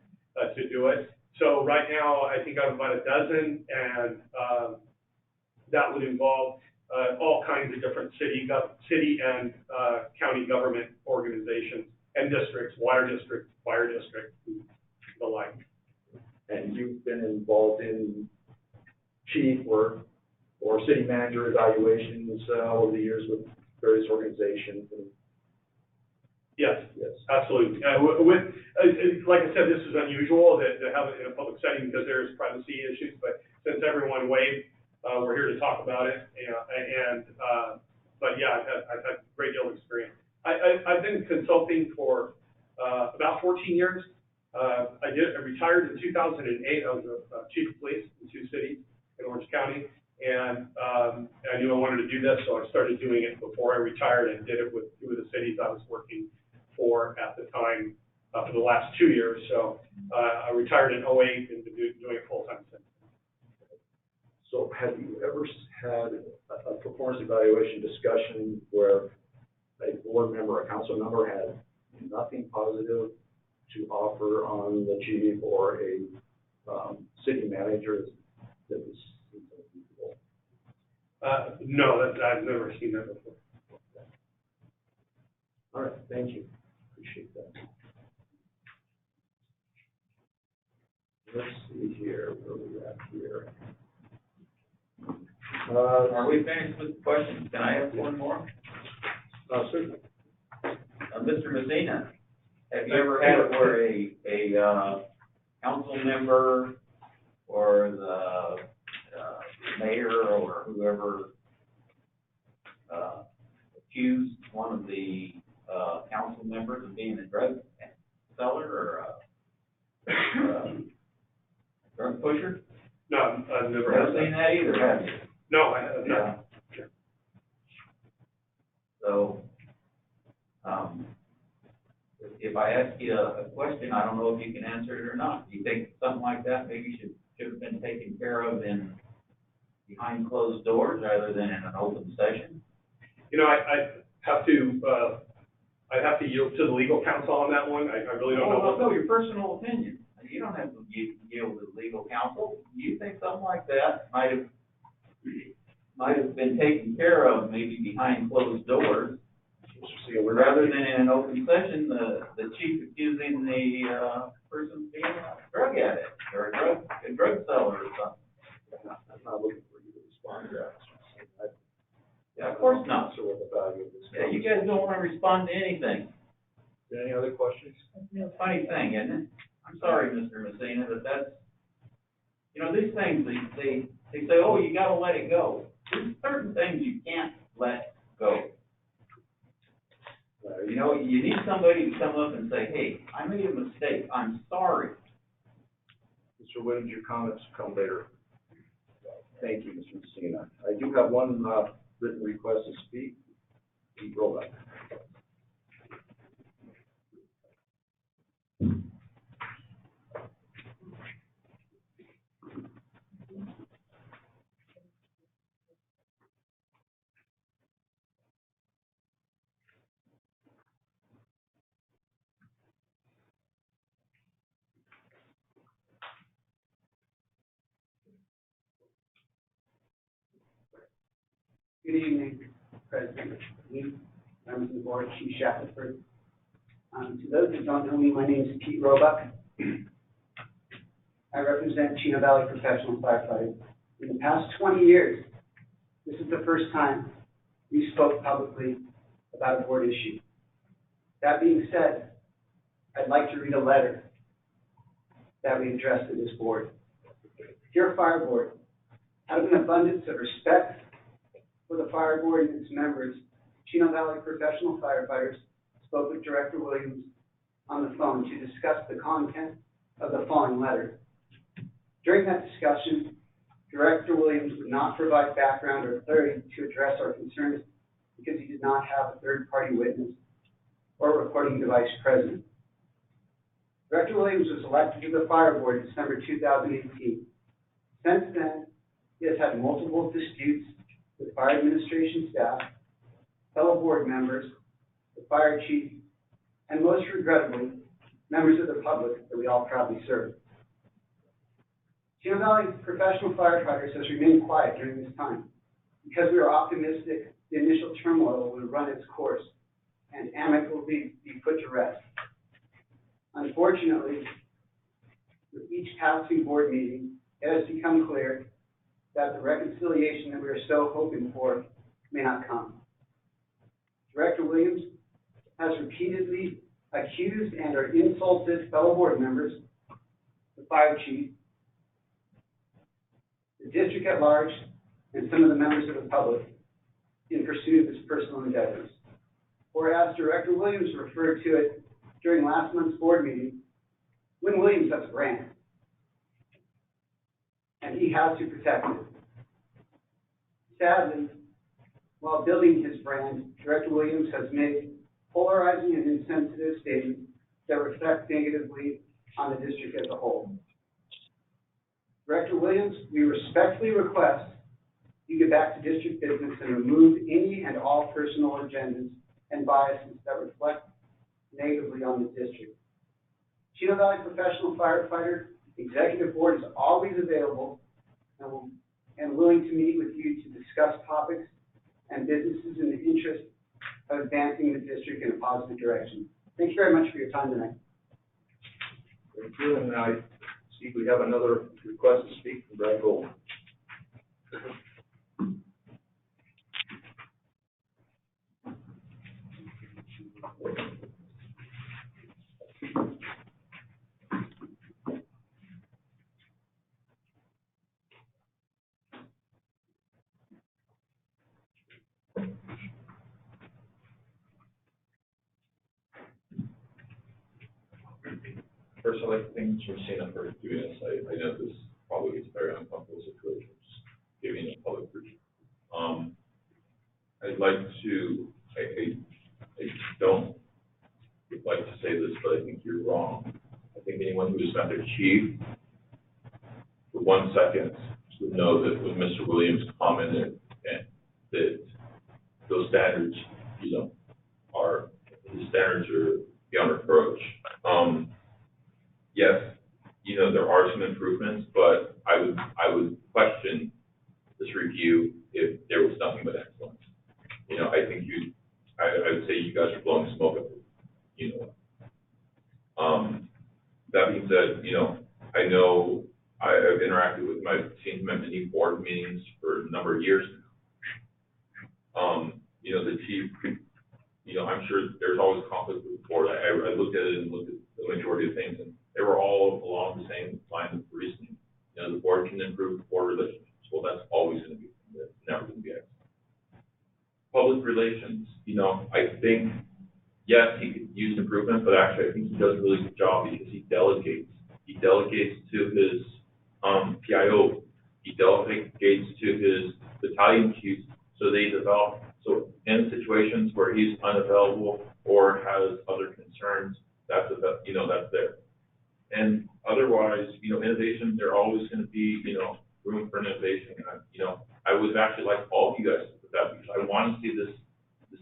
to do it. So right now I think I have about a dozen, and that would involve all kinds of different city and county government organizations and districts, water districts, fire districts, the like. And you've been involved in chief or city manager evaluations over the years with various organizations. Yes, absolutely. Like I said, this is unusual to have it in a public setting because there's privacy issues, but since everyone waived, we're here to talk about it. But yeah, I've had a great deal of experience. I've been consulting for about 14 years. I retired in 2008. I was a chief of police in 2 cities in Orange County. And I knew I wanted to do this, so I started doing it before I retired and did it with 2 of the cities I was working for at the time for the last 2 years. So I retired in 2008 and been doing it full time since. So have you ever had a performance evaluation discussion where a board member, a council member had nothing positive to offer on the chief or a city manager that was? No, I've never seen that before. All right, thank you. Appreciate that. Let's see here, where we at here? Are we finished with the questions? Can I ask one more? Certainly. Mr. Messina, have you ever had it where a council member or the mayor or whoever accused one of the council members of being a drug seller or a drug pusher? No, I've never seen that either, have you? No, I have not. Yeah. So, if I ask you a question, I don't know if you can answer it or not. Do you think something like that maybe should have been taken care of in behind closed doors rather than in an open session? You know, I'd have to yield to the legal counsel on that one. I really don't know. No, your personal opinion. You don't have to yield to legal counsel. You think something like that might have been taken care of maybe behind closed doors, rather than in an open session, the chief accusing the person being a drug addict or a drug seller or something. I'm not looking for you to respond to that. Yeah, of course not. Sure what the value of this. Yeah, you guys don't want to respond to anything. Any other questions? It's a funny thing, isn't it? I'm sorry, Mr. Messina, but that's, you know, these things, they say, oh, you gotta let it go. There's certain things you can't let go. You know, you need somebody to come up and say, hey, I made a mistake, I'm sorry. Mr. Williams, your comments come later. Thank you, Mr. Messina. I do have one written request to speak. Pete Roebuck. Good evening, President Lee, members of the board, Chief Shackelford. To those that don't know me, my name is Pete Roebuck. I represent Chino Valley Professional Firefighters. In the past 20 years, this is the first time we spoke publicly about a board issue. That being said, I'd like to read a letter that we addressed to this board. Dear Fire Board, out of an abundance of respect for the Fire Board and its members, Chino Valley Professional Firefighters spoke with Director Williams on the phone to discuss the content of the following letter. During that discussion, Director Williams would not provide background or clarity to address our concerns because he did not have a third-party witness or recording device present. Director Williams was elected to the Fire Board in December 2018. Since then, he has had multiple disputes with fire administration staff, fellow board members, the fire chief, and most regrettably, members of the public that we all proudly serve. Chino Valley Professional Firefighters has remained quiet during this time because we are optimistic the initial turmoil will run its course and amicably be put to rest. Unfortunately, with each passing board meeting, it has become clear that the reconciliation that we are so hoping for may not come. Director Williams has repeatedly accused and or insulted fellow board members, the fire chief, the district at large, and some of the members of the public in pursuit of his personal endeavors. Or as Director Williams referred to it during last month's board meeting, when Williams has a brand, and he has to protect it. Sadly, while building his brand, Director Williams has made polarizing and insensitive statements that reflect negatively on the district as a whole. Director Williams, we respectfully request you get back to district business and remove any and all personal agendas and biases that reflect negatively on the district. Chino Valley Professional Firefighter Executive Board is always available and willing to meet with you to discuss topics and businesses in the interest of advancing the district in a positive direction. Thank you very much for your time tonight. Thank you, and I see we have another request to speak from Brad Gold. First, I'd like to thank Mr. Messina for doing this. I know this probably is a very uncomfortable situation, just giving a public brief. I'd like to, I don't like to say this, but I think you're wrong. I think anyone who has met their chief for 1 second, would know that when Mr. Williams commented and that those standards, the standards are beyond reproach. Yes, there are some improvements, but I would question this review if there was nothing but excellence. I think I would say you guys are blowing smoke at that being said, I know I've interacted with seen him at many board meetings for a number of years now. The chief, I'm sure there's always conflict with the board. I looked at it and looked at the majority of things, and they were all along the same line of reasoning. The board can improve board relationships. Well, that's always going to be, that's never going to be excellent. Public relations, I think, yes, he could use improvement, but actually I think he does a really good job because he delegates. He delegates to his PIO. He delegates to his battalion chiefs, so they develop. So in situations where he's unavailable or has other concerns, that's there. And otherwise, innovation, there always going to be, room for innovation. I would actually like all of you guys to put that because I want to see this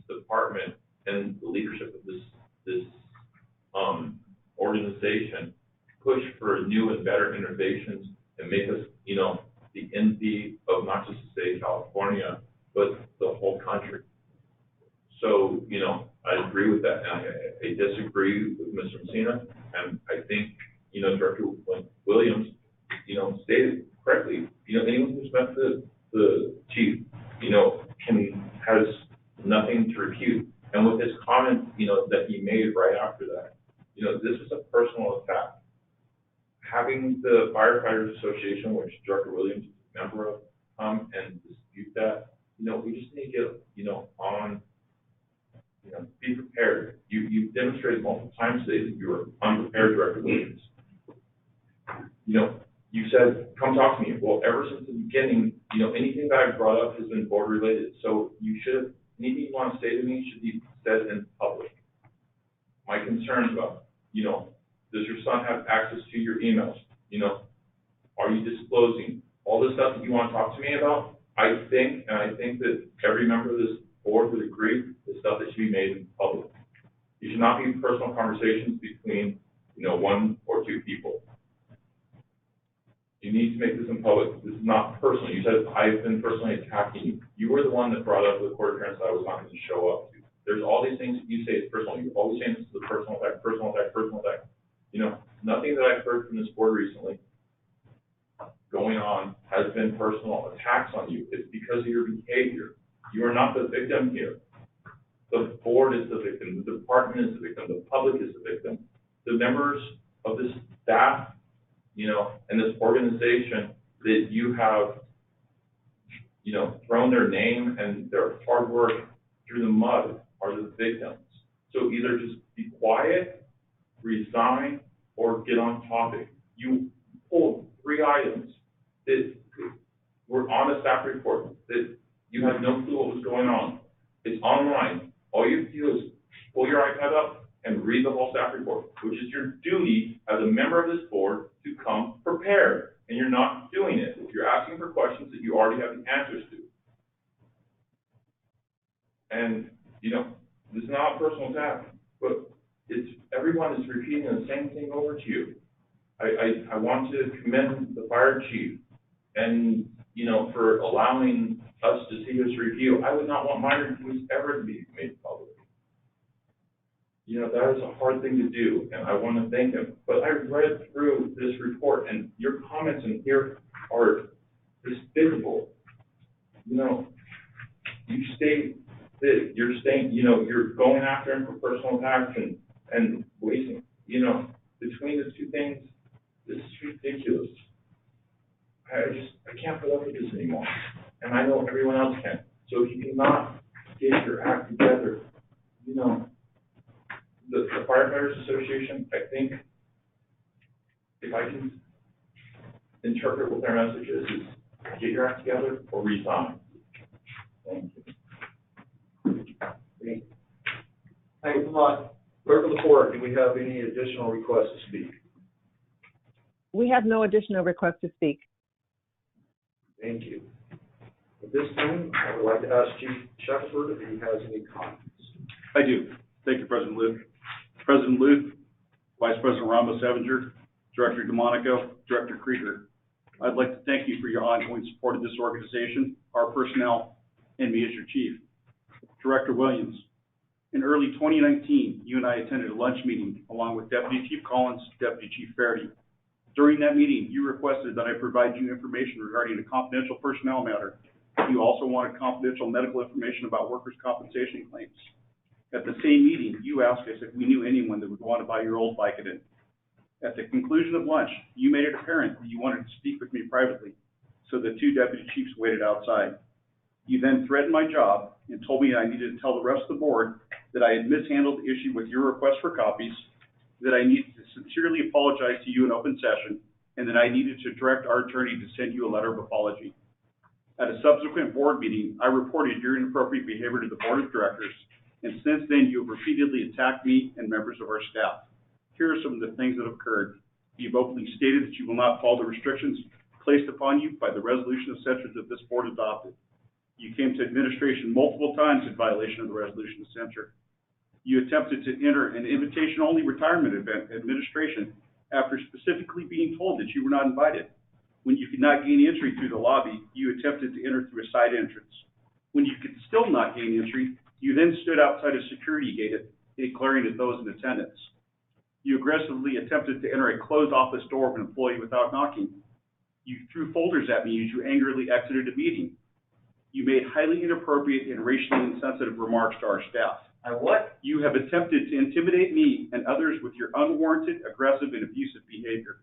department and the leadership of this organization push for new and better innovations and make us, the envy of not just the state of California, but the whole country. So, I agree with that. And I disagree with Mr. Messina. And I think, Director Williams, stated correctly, anyone who's met the chief, has nothing to refute. And with his comment, that he made right after that, this is a personal attack. Having the Firefighters Association, which Director Williams is a member of, come and dispute that, we just need to get, on, be prepared. You demonstrated multiple times today that you were unprepared, Director Williams. You said, come talk to me. Well, ever since the beginning, anything that I brought up has been board related. So you should, anything you want to say to me should be said in public. My concerns about, does your son have access to your emails? Are you disclosing all the stuff that you want to talk to me about? I think that every member of this board would agree the stuff that should be made in public. It should not be personal conversations between, one or two people. You need to make this in public. This is not personal. You said I've been personally attacking you. You were the one that brought up the court appearance that I was not going to show up to. There's all these things that you say is personal. You're always saying this is a personal attack, personal attack, personal attack. Nothing that I've heard from this board recently going on has been personal attacks on you. It's because of your behavior. You are not the victim here. The board is the victim. The department is the victim. The public is the victim. The members of this staff, and this organization that you have, thrown their name and their hard work through the mud are the victims. So either just be quiet, resign, or get on topic. You pulled 3 items that were on a staff report that you had no clue what was going on. It's online. All you have to do is pull your iPad up and read the whole staff report, which is your duty as a member of this board to come prepared. And you're not doing it. You're asking for questions that you already have the answers to. And, this is not a personal attack, but everyone is repeating the same thing over to you. I want to commend the fire chief and, for allowing us to see this review. I would not want my reviews ever to be made public. That is a hard thing to do, and I want to thank him. But I read through this report, and your comments in here are despicable. You state that you're you're going after him for personal attacks and wasting, between the two things, this is ridiculous. I can't put up with this anymore. And I know everyone else can. So if you cannot get your act together, the Firefighters Association, I think, if I can interpret what their message is get your act together or resign. Thank you. Thanks a lot. Clerk of the Court, do we have any additional requests to speak? We have no additional requests to speak. Thank you. At this time, I would like to ask Chief Shepard if he has any comments. I do. Thank you, President Luth. President Luth, Vice President Ramos-Evinger, Director DeMonico, Director Krieger, I'd like to thank you for your ongoing support of this organization, our personnel, and me as your chief. Director Williams, in early 2019, you and I attended a lunch meeting along with Deputy Chief Collins, Deputy Chief Faherty. During that meeting, you requested that I provide you information regarding a confidential personnel matter. You also wanted confidential medical information about workers' compensation claims. At the same meeting, you asked us if we knew anyone that would want to buy your old Vicodin. At the conclusion of lunch, you made it apparent that you wanted to speak with me privately, so the two deputy chiefs waited outside. You then threatened my job and told me I needed to tell the rest of the board that I had mishandled the issue with your request for copies, that I needed to sincerely apologize to you in open session, and that I needed to direct our attorney to send you a letter of apology. At a subsequent board meeting, I reported your inappropriate behavior to the board of directors, and since then you have repeatedly attacked me and members of our staff. Here are some of the things that have occurred. You've openly stated that you will not follow the restrictions placed upon you by the resolution of censure that this board adopted. You came to administration multiple times in violation of the resolution of censure. You attempted to enter an invitation-only retirement event administration after specifically being told that you were not invited. When you could not gain entry through the lobby, you attempted to enter through a side entrance. When you could still not gain entry, you then stood outside a security gate, glaring at those in attendance. You aggressively attempted to enter a closed office door of an employee without knocking. You threw folders at me as you angrily exited a meeting. You made highly inappropriate and racially insensitive remarks to our staff. What? You have attempted to intimidate me and others with your unwarranted, aggressive, and abusive behavior.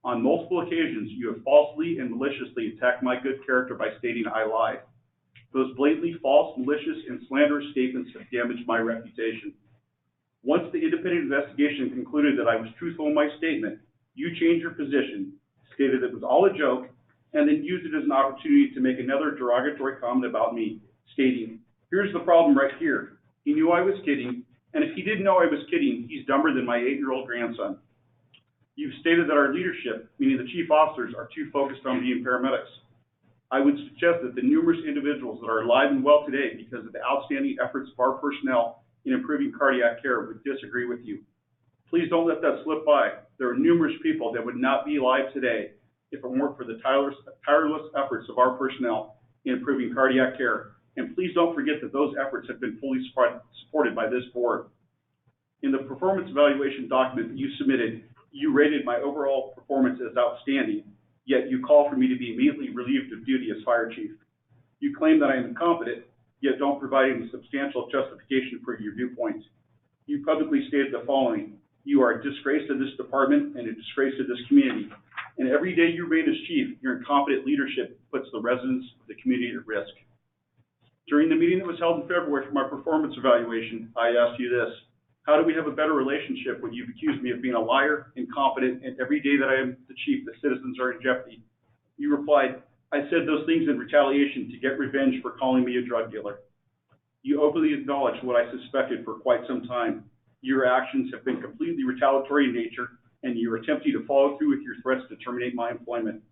On multiple occasions, you have falsely and maliciously attacked my good character by stating I lied. Those blatantly false, malicious, and slanderous statements have damaged my reputation. Once the independent investigation concluded that I was truthful in my statement, you changed your position, stated it was all a joke, and then used it as an opportunity to make another derogatory comment about me, stating, here's the problem right here. He knew I was kidding, and if he didn't know I was kidding, he's dumber than my 8-year-old grandson. You've stated that our leadership, meaning the chief officers, are too focused on being paramedics. I would suggest that the numerous individuals that are alive and well today because of the outstanding efforts of our personnel in improving cardiac care would disagree with you. Please don't let that slip by. There are numerous people that would not be alive today if it weren't for the tireless efforts of our personnel in improving cardiac care. And please don't forget that those efforts have been fully supported by this board. In the performance evaluation document that you submitted, you rated my overall performance as outstanding, yet you call for me to be immediately relieved of duty as fire chief. You claim that I am incompetent, yet don't provide any substantial justification for your viewpoints. You publicly stated the following: you are a disgrace to this department and a disgrace to this community. And every day you remain as chief, your incompetent leadership puts the residents of the community at risk. During the meeting that was held in February for my performance evaluation, I asked you this: how do we have a better relationship when you've accused me of being a liar, incompetent, and every day that I am the chief, the citizens are in jeopardy? You replied, I said those things in retaliation to get revenge for calling me a drug dealer. You openly acknowledged what I suspected for quite some time. Your actions have been completely retaliatory in nature, and you're attempting to follow through with your threats to terminate my employment.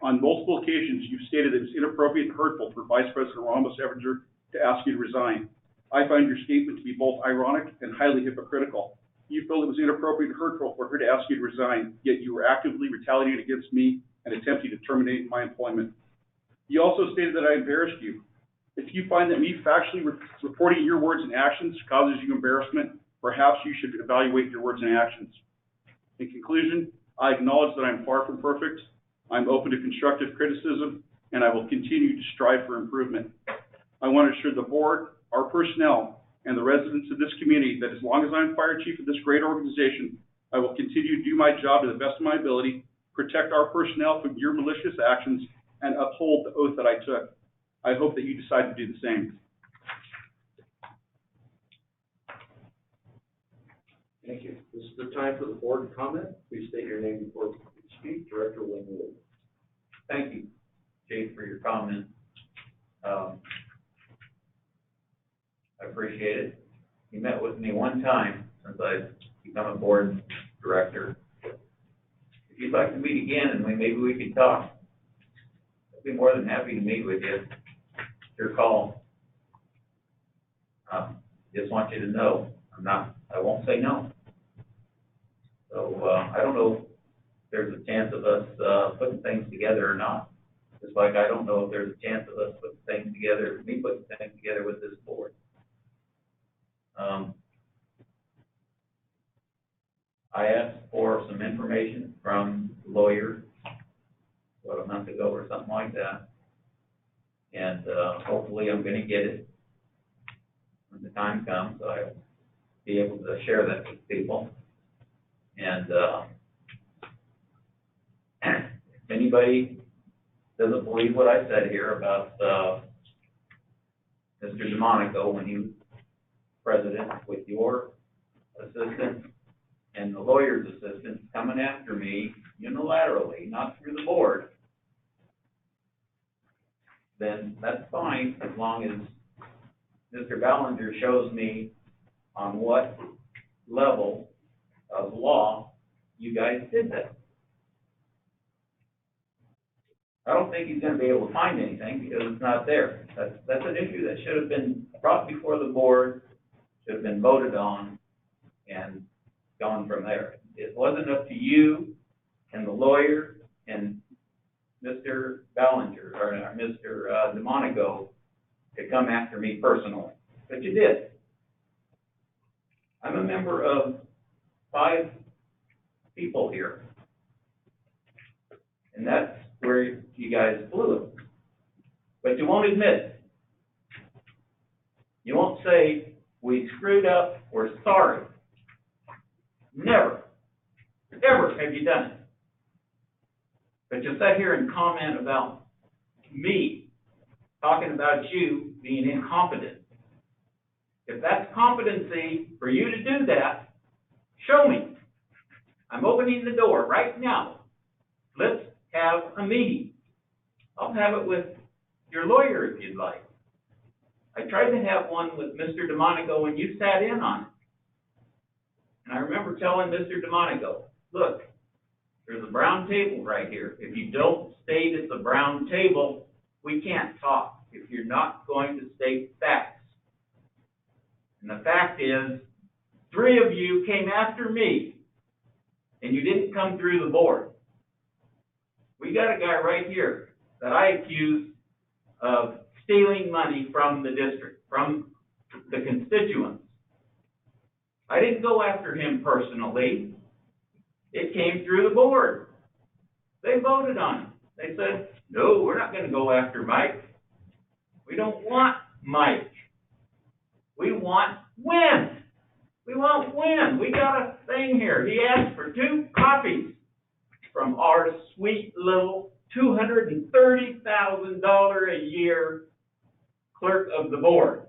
On multiple occasions, you've stated that it was inappropriate and hurtful for Vice President Ramos-Evinger to ask you to resign. I find your statement to be both ironic and highly hypocritical. You felt it was inappropriate and hurtful for her to ask you to resign, yet you were actively retaliating against me and attempting to terminate my employment. You also stated that I embarrassed you. If you find that me factually reporting your words and actions causes you embarrassment, perhaps you should evaluate your words and actions. In conclusion, I acknowledge that I'm far from perfect. I'm open to constructive criticism, and I will continue to strive for improvement. I want to assure the board, our personnel, and the residents of this community that as long as I'm fire chief of this great organization, I will continue to do my job to the best of my ability, protect our personnel from your malicious actions, and uphold the oath that I took. I hope that you decide to do the same. Thank you. This is the time for the board to comment. Please state your name before you speak. Director Wayne. Thank you, Chief, for your comment. I appreciate it. You met with me one time since I've become a board director. If you'd like to meet again, and maybe we could talk. be more than happy to meet with you. Your call. Just want you to know, I won't say no. So, I don't know if there's a chance of us, putting things together or not. Just like I don't know if there's a chance of us putting things together, me putting things together with this board. I asked for some information from the lawyer, a month ago or something like that. And, hopefully I'm gonna get it when the time comes. I'll be able to share that with people. And, if anybody doesn't believe what I said here about, Mr. DeMonico when he was president with your assistant and the lawyer's assistant coming after me unilaterally, not through the board, then that's fine as long as Mr. Ballinger shows me on what level of law you guys did that. I don't think he's going to be able to find anything because it's not there. That's an issue that should have been brought before the board, should have been voted on, and gone from there. It wasn't up to you and the lawyer and Mr. Ballinger or Mr. DeMonico to come after me personally, but you did. I'm a member of 5 people here, and that's where you guys blew it. But you won't admit it. You won't say, we screwed up, we're sorry. Never, ever have you done it. But you sat here and comment about me, talking about you being incompetent. If that's competency for you to do that, show me. I'm opening the door right now. Let's have a meeting. I'll have it with your lawyer if you'd like. I tried to have one with Mr. DeMonico when you sat in on it. And I remember telling Mr. DeMonico, look, there's a brown table right here. If you don't state it's a brown table, we can't talk if you're not going to state facts. And the fact is, 3 of you came after me, and you didn't come through the board. We got a guy right here that I accuse of stealing money from the district, from the constituents. I didn't go after him personally. It came through the board. They voted on it. They said, no, we're not going to go after Mike. We don't want Mike. We want win. We want win. We got a thing here. He asked for 2 copies from our sweet little $230,000 a year clerk of the board.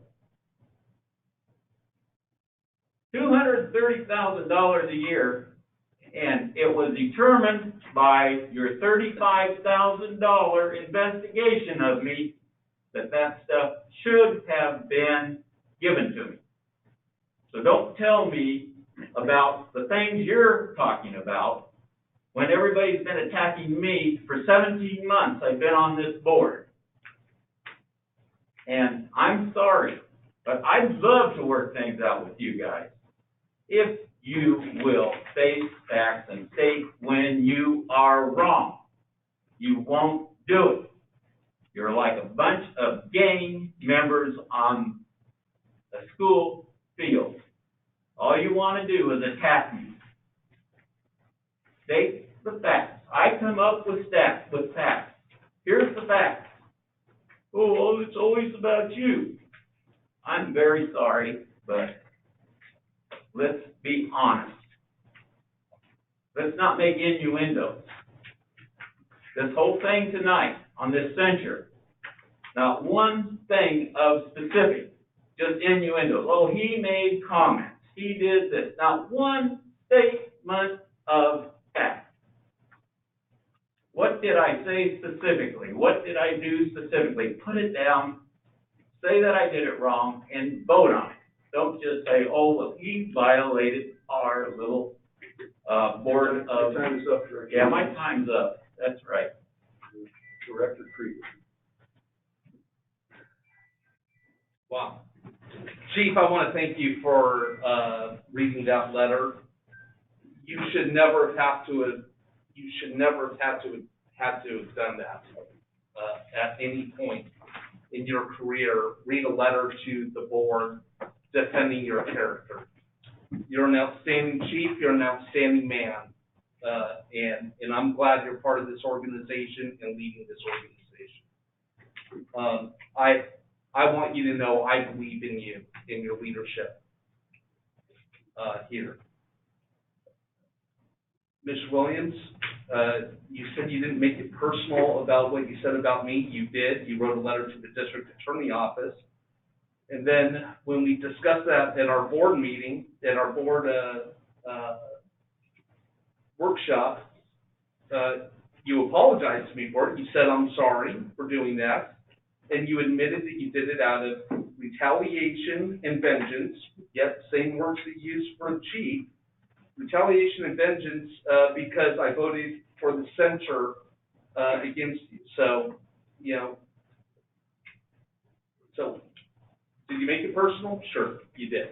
$230,000 a year, and it was determined by your $35,000 investigation of me that that stuff should have been given to me. So don't tell me about the things you're talking about when everybody's been attacking me for 17 months. I've been on this board. And I'm sorry, but I'd love to work things out with you guys if you will face facts and state when you are wrong. You won't do it. You're like a bunch of gang members on a school field. All you want to do is attack me. State the facts. I come up with facts. Here's the facts. Oh, well, it's always about you. I'm very sorry, but let's be honest. Let's not make innuendos. This whole thing tonight on this censure, not one thing of specific, just innuendos. Oh, he made comments. He did this. Not one statement of fact. What did I say specifically? What did I do specifically? Put it down, say that I did it wrong, and vote on it. Don't just say, oh, well, he violated our little board of... Your time is up, Director. Yeah, my time's up. That's right. Director Krieger. Wow. Chief, I want to thank you for reading that letter. You should never have to have done that at any point in your career. Read a letter to the board defending your character. You're an outstanding chief. You're an outstanding man, and I'm glad you're part of this organization and leading this organization. I want you to know I believe in you, in your leadership here. Ms. Williams, you said you didn't make it personal about what you said about me. You did. You wrote a letter to the district attorney office. And then when we discussed that at our board meeting, at our board workshop, you apologized to me for it. You said, I'm sorry for doing that. And you admitted that you did it out of retaliation and vengeance, yet same words that you used for the chief. Retaliation and vengeance because I voted for the censure against you. So, you know, so did you make it personal? Sure, you did.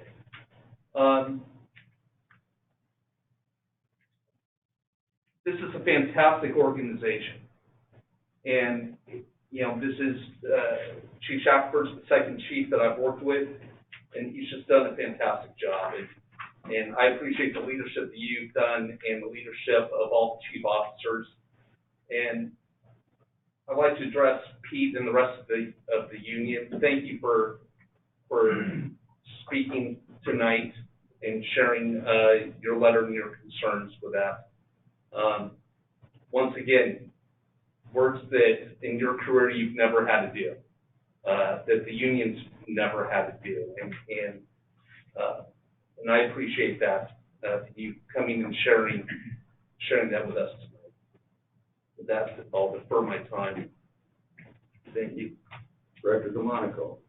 This is a fantastic organization. And, you know, this is Chief Shackelford's the second chief that I've worked with, and he's just done a fantastic job. And I appreciate the leadership that you've done and the leadership of all the chief officers. And I'd like to address Pete and the rest of the union. Thank you for speaking tonight and sharing your letter and your concerns with that. Once again, words that in your career you've never had to do, that the union's never had to do, and I appreciate that, you coming and sharing that with us tonight. With that, I'll defer my time. Thank you. Director DeMonico.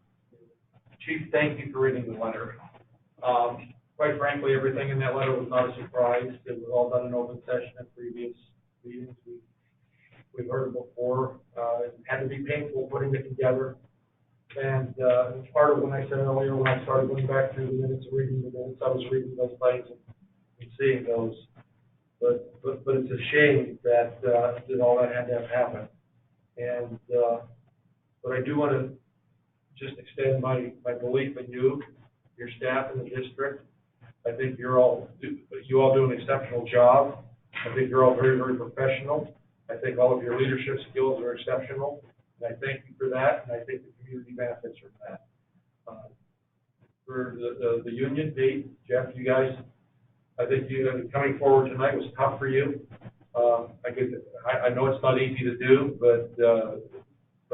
Chief, thank you for reading the letter. Quite frankly, everything in that letter was not a surprise. It was all done in open session at previous meetings. We've heard it before. It had to be painful putting it together. And it's part of what I said earlier when I started going back through the minutes, reading the minutes. I was reading those things and seeing those. But it's a shame that all that had to have happened. And but I do want to just extend my belief in you, your staff in the district. I think you all do an exceptional job. I think you're all very, very professional. I think all of your leadership skills are exceptional. And I thank you for that, and I think the community benefits from that. For the union, Pete, Jeff, you guys, I think you coming forward tonight was tough for you. I know it's not easy to do, but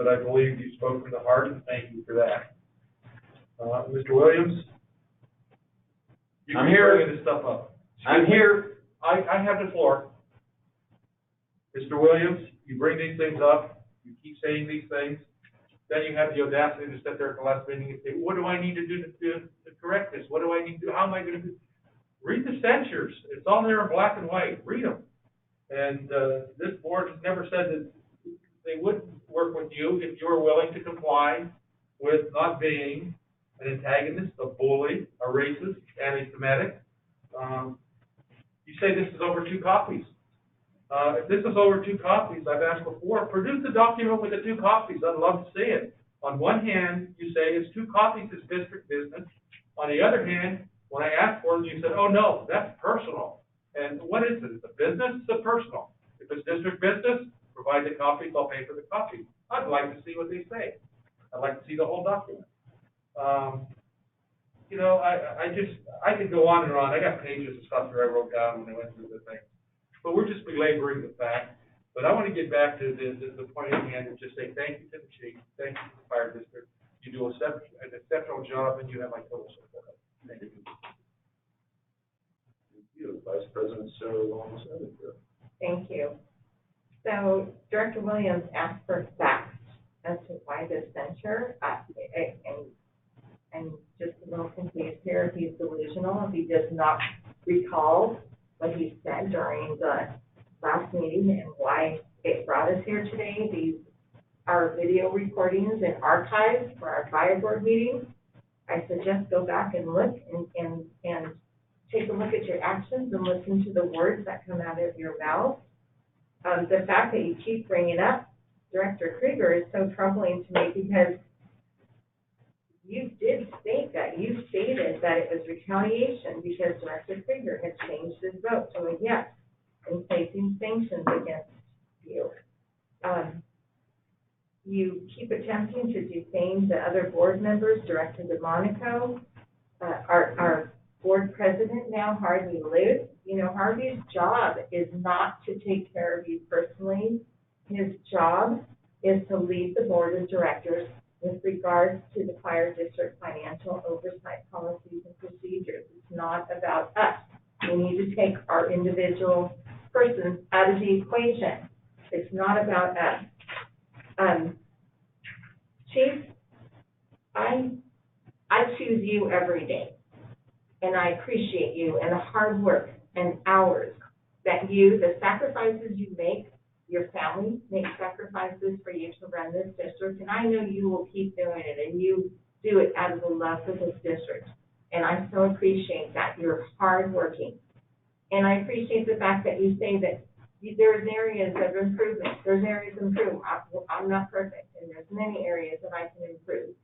I believe you spoke from the heart, and thank you for that. Mr. Williams, I'm here. Bringing this stuff up. I'm here. I have the floor. Mr. Williams, you bring these things up. You keep saying these things, then you have the audacity to sit there at the last meeting and say, what do I need to do to correct this? What do I need to do? How am I going to do? Read the censures. It's all there in black and white. Read them. And this board has never said that they wouldn't work with you if you were willing to comply with not being an antagonist, a bully, a racist, anti-Semitic. You say this is over 2 copies. If this is over 2 copies, I've asked before, produce the document with the 2 copies. I'd love to see it. On one hand, you say it's 2 copies is district business. On the other hand, when I asked for it, you said, oh no, that's personal. And what is it? Is it business? It's a personal. If it's district business, provide the copies, I'll pay for the copies. I'd like to see what they say. I'd like to see the whole document. You know, I could go on and on. I got pages of stuff here I wrote down when I went through the thing. But we're just belaboring the fact. But I want to get back to the point at hand and just say thank you to the chief, thank you to the fire district. You do an exceptional job, and you have my total support. Thank you. Thank you. Vice President Sarah Long. Thank you. So Director Williams asked for facts as to why this censure, and just a little confused here if he's delusional, if he does not recall what he said during the last meeting and why it brought us here today. our video recordings and archives for our fire board meetings. I suggest go back and look and take a look at your actions and listen to the words that come out of your mouth. The fact that you keep bringing up Director Krieger is so troubling to me because you did state that. You stated that it was retaliation because Director Krieger had changed his vote to a yes in placing sanctions against you. You keep attempting to defame the other board members, Director DeMonico, our board president now, Harvey Luth. You know, Harvey's job is not to take care of you personally. His job is to lead the board of directors with regards to the fire district financial oversight policies and procedures. It's not about us. We need to take our individual persons out of the equation. It's not about us. Chief, I choose you every day, and I appreciate you and the hard work and hours that the sacrifices you make, your family makes sacrifices for you to run this district, and I know you will keep doing it, and you do it out of the love for this district, and I so appreciate that. You're hardworking, and I appreciate the fact that you say that there's areas of improvement. There's areas of improvement. I'm not perfect, and there's many areas that I can improve.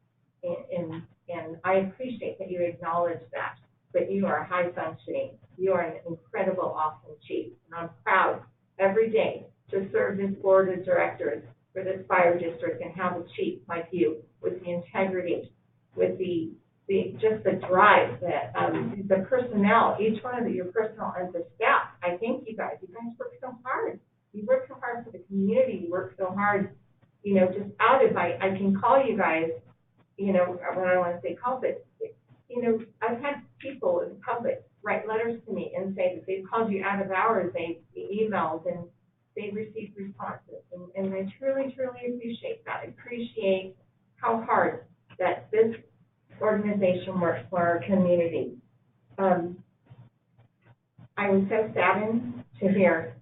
And I appreciate that you acknowledge that. But you are high functioning. You are an incredible, awesome chief. And I'm proud every day to serve this board of directors for this fire district and have a chief like you with the integrity, with the just the drive, the personnel, each one of your personnel and the staff. I thank you guys. You guys work so hard. You work so hard for the community. You work so hard, you know, just out of, I can call you guys, you know, when I want to say call, but, you know, I've had people in the public write letters to me and say that they've called you out of hours, they emailed, and they've received responses. And I truly, truly appreciate that. I appreciate how hard that this organization works for our community. I was so saddened to hear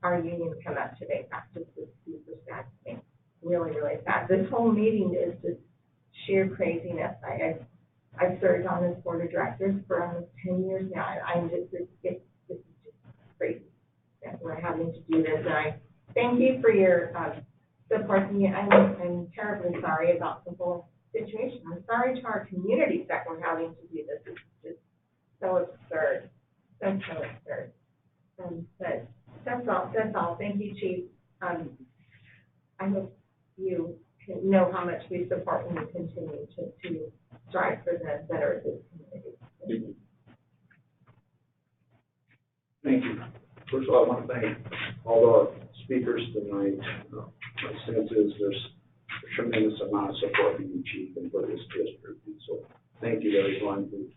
our union come up today. That's just super sad to me. Really, really sad. This whole meeting is just sheer craziness. I've served on this board of directors for almost 10 years now, and I'm just, this is just crazy that we're having to do this. And I thank you for your support. I'm terribly sorry about the whole situation. I'm sorry to our communities that we're having to do this. It's just so absurd. So absurd. But that's all. Thank you, Chief. I hope you can know how much we support and we continue to strive for the better of this community. Thank you. First of all, I want to thank all the speakers tonight. My sense is there's a tremendous amount of support for you, Chief, and for this district. And so thank you to everyone who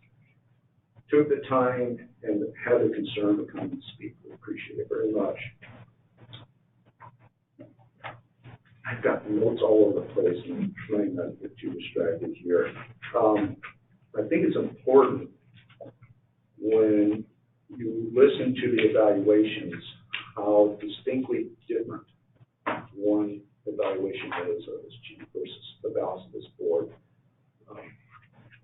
took the time and had the concern to come and speak. We appreciate it very much. I've got notes all over the place, and I'm trying not to get too distracted here. I think it's important when you listen to the evaluations how distinctly different one evaluation is of this chief versus the balance of this board.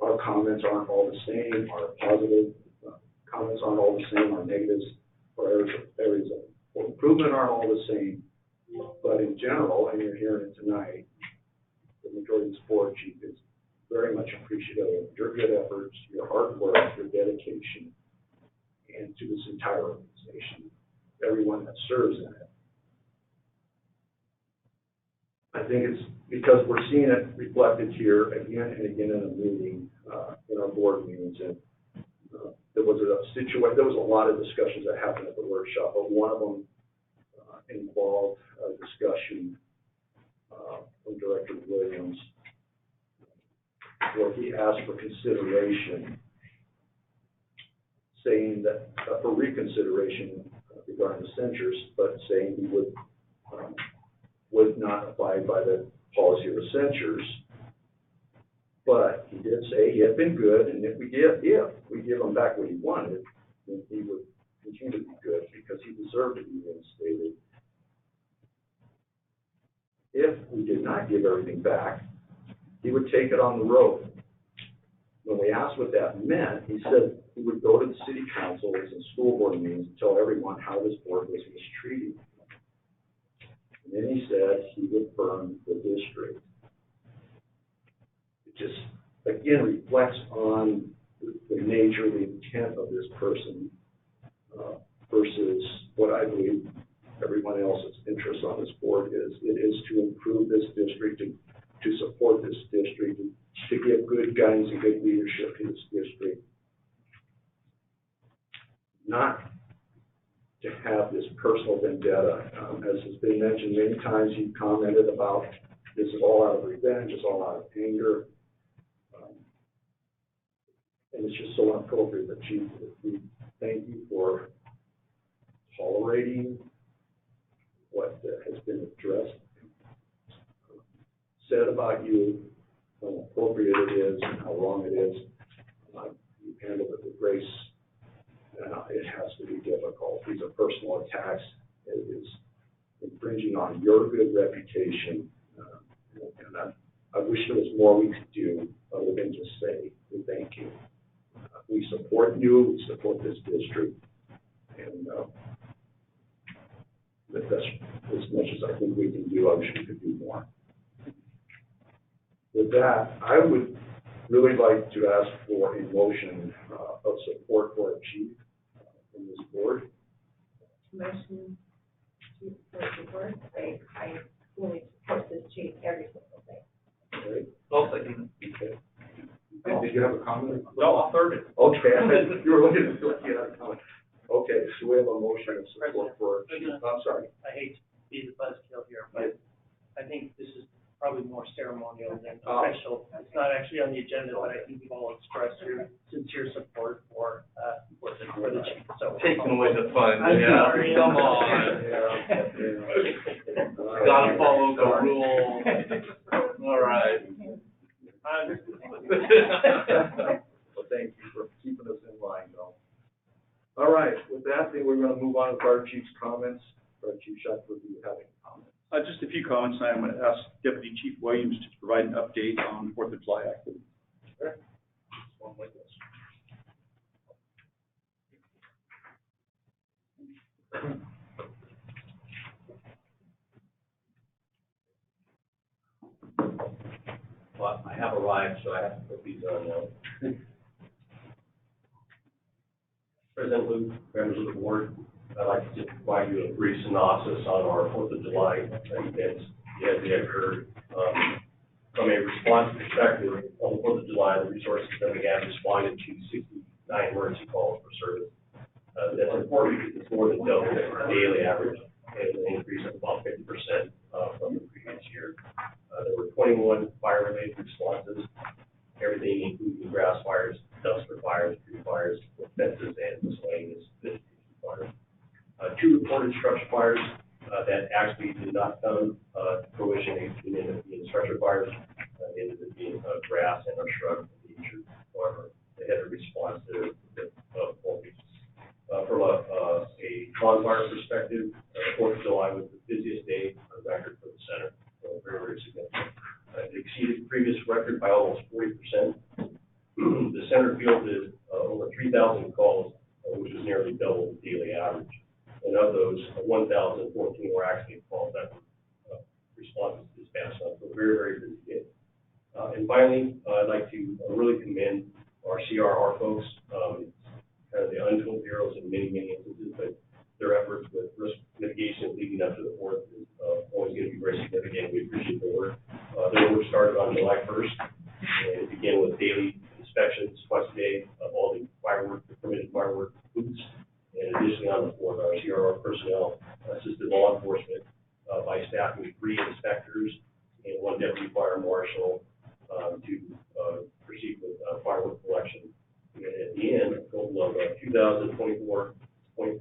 Our comments aren't all the same. Our positive comments aren't all the same. Our negatives or areas of improvement aren't all the same. But in general, and you're hearing it tonight, the majority of this board, Chief, is very much appreciative of your good efforts, your hard work, your dedication, and to this entire organization, everyone that serves in it. I think it's because we're seeing it reflected here again and again in a meeting, in our board meetings, and there was a lot of discussions that happened at the workshop, but one of them involved a discussion from Director Williams where he asked for consideration, saying that for reconsideration regarding the censures, but saying he would not abide by the policy of the censures. But he did say he had been good, and if we give him back what he wanted, then he would continue to be good because he deserved to be reinstated. if we did not give everything back, he would take it on the road. When we asked what that meant, he said he would go to the city councils and school board meetings and tell everyone how this board was mistreating him. And then he said he would burn the district. It just, again, reflects on the nature, the intent of this person versus what I believe everyone else's interest on this board is. It is to improve this district, to support this district, to give good guidance and good leadership to this district. Not to have this personal vendetta. As has been mentioned many times, you've commented about this is all out of revenge, it's all out of anger. And it's just so inappropriate that Chief, we thank you for tolerating what has been addressed, said about you, how inappropriate it is, and how wrong it is. You handled it with grace. It has to be difficult. These are personal attacks. It is infringing on your good reputation. And I wish there was more we could do other than just say, we thank you. We support you, we support this district, and that's as much as I think we can do. I wish we could do more. With that, I would really like to ask for a motion of support for our chief in this board. Motion to support. I fully support this chief every single day. All right. I'll second it. Okay. Did you have a comment? No, I'll third it. Okay, you were looking at me, you had a comment. Okay, so we have a motion of support for our chief. I'm sorry. I hate to be the buzzkill here, but I think this is probably more ceremonial than official. It's not actually on the agenda, but I think you've all expressed your sincere support for the chief. So Taking away the fun, I'm yeah, sorry. come on. Gotta follow the rules. All right. Well, thank you for keeping us in line, though. All right, with that, then we're going to move on to Fire Chief's comments. Fire Chief Shepard, do you have any comments? Just a few comments, and I'm going to ask Deputy Chief Williams to provide an update on 4th of July activity. Okay. One like this. Well, I have arrived, so I have to put these on now. President Luke, members of the board, I'd like to just provide you a brief synopsis on our 4th of July events as they occurred. From a response perspective, on the 4th of July, the resources that we have responded to 69 emergency calls for service. That's important because it's more than double our daily average and an increase of about 50% from the previous year. There were 21 fire-related responses, everything including grass fires, dumpster fires, tree fires, fences, and miscellaneous vegetation fires. 2 reported structure fires that actually did not come to fruition. They ended up being structure fires. They ended up being grass and our shrub nature farmer. They had a response to voltage. From a bonfire perspective, 4th of July was the busiest day on record for the center. So very, very significant. It exceeded the previous record by almost 40%. The center fielded over 3,000 calls, which was nearly double the daily average. And of those, 1,014 were actually calls that were responses to this past month. So very, very busy day. And finally, I'd like to really commend our CRR folks. Kind of the untold heroes in many, many instances, but their efforts with risk mitigation leading up to the 4th is always going to be very significant. We appreciate their work. Their work started on July 1st, and it began with daily inspections twice a day of all the firework, the permitted firework booths. And additionally, on the 4th, our CRR personnel assisted law enforcement by staffing 3 inspectors and 1 deputy fire marshal to proceed with firework collection. And at the end, a total of 2,024.5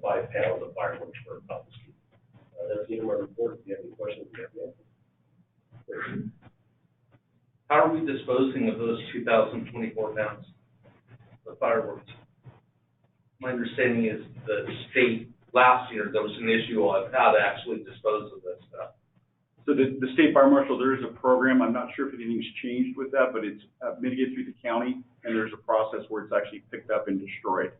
pounds of fireworks were confiscated. That's the end of my report. If you have any questions, you have to answer. How are we disposing of those 2,024 pounds of fireworks? My understanding is the state, last year, there was an issue on how to actually dispose of this stuff. So the state fire marshal, there is a program, I'm not sure if anything's changed with that, but it's mitigated through the county, and there's a process where it's actually picked up and destroyed.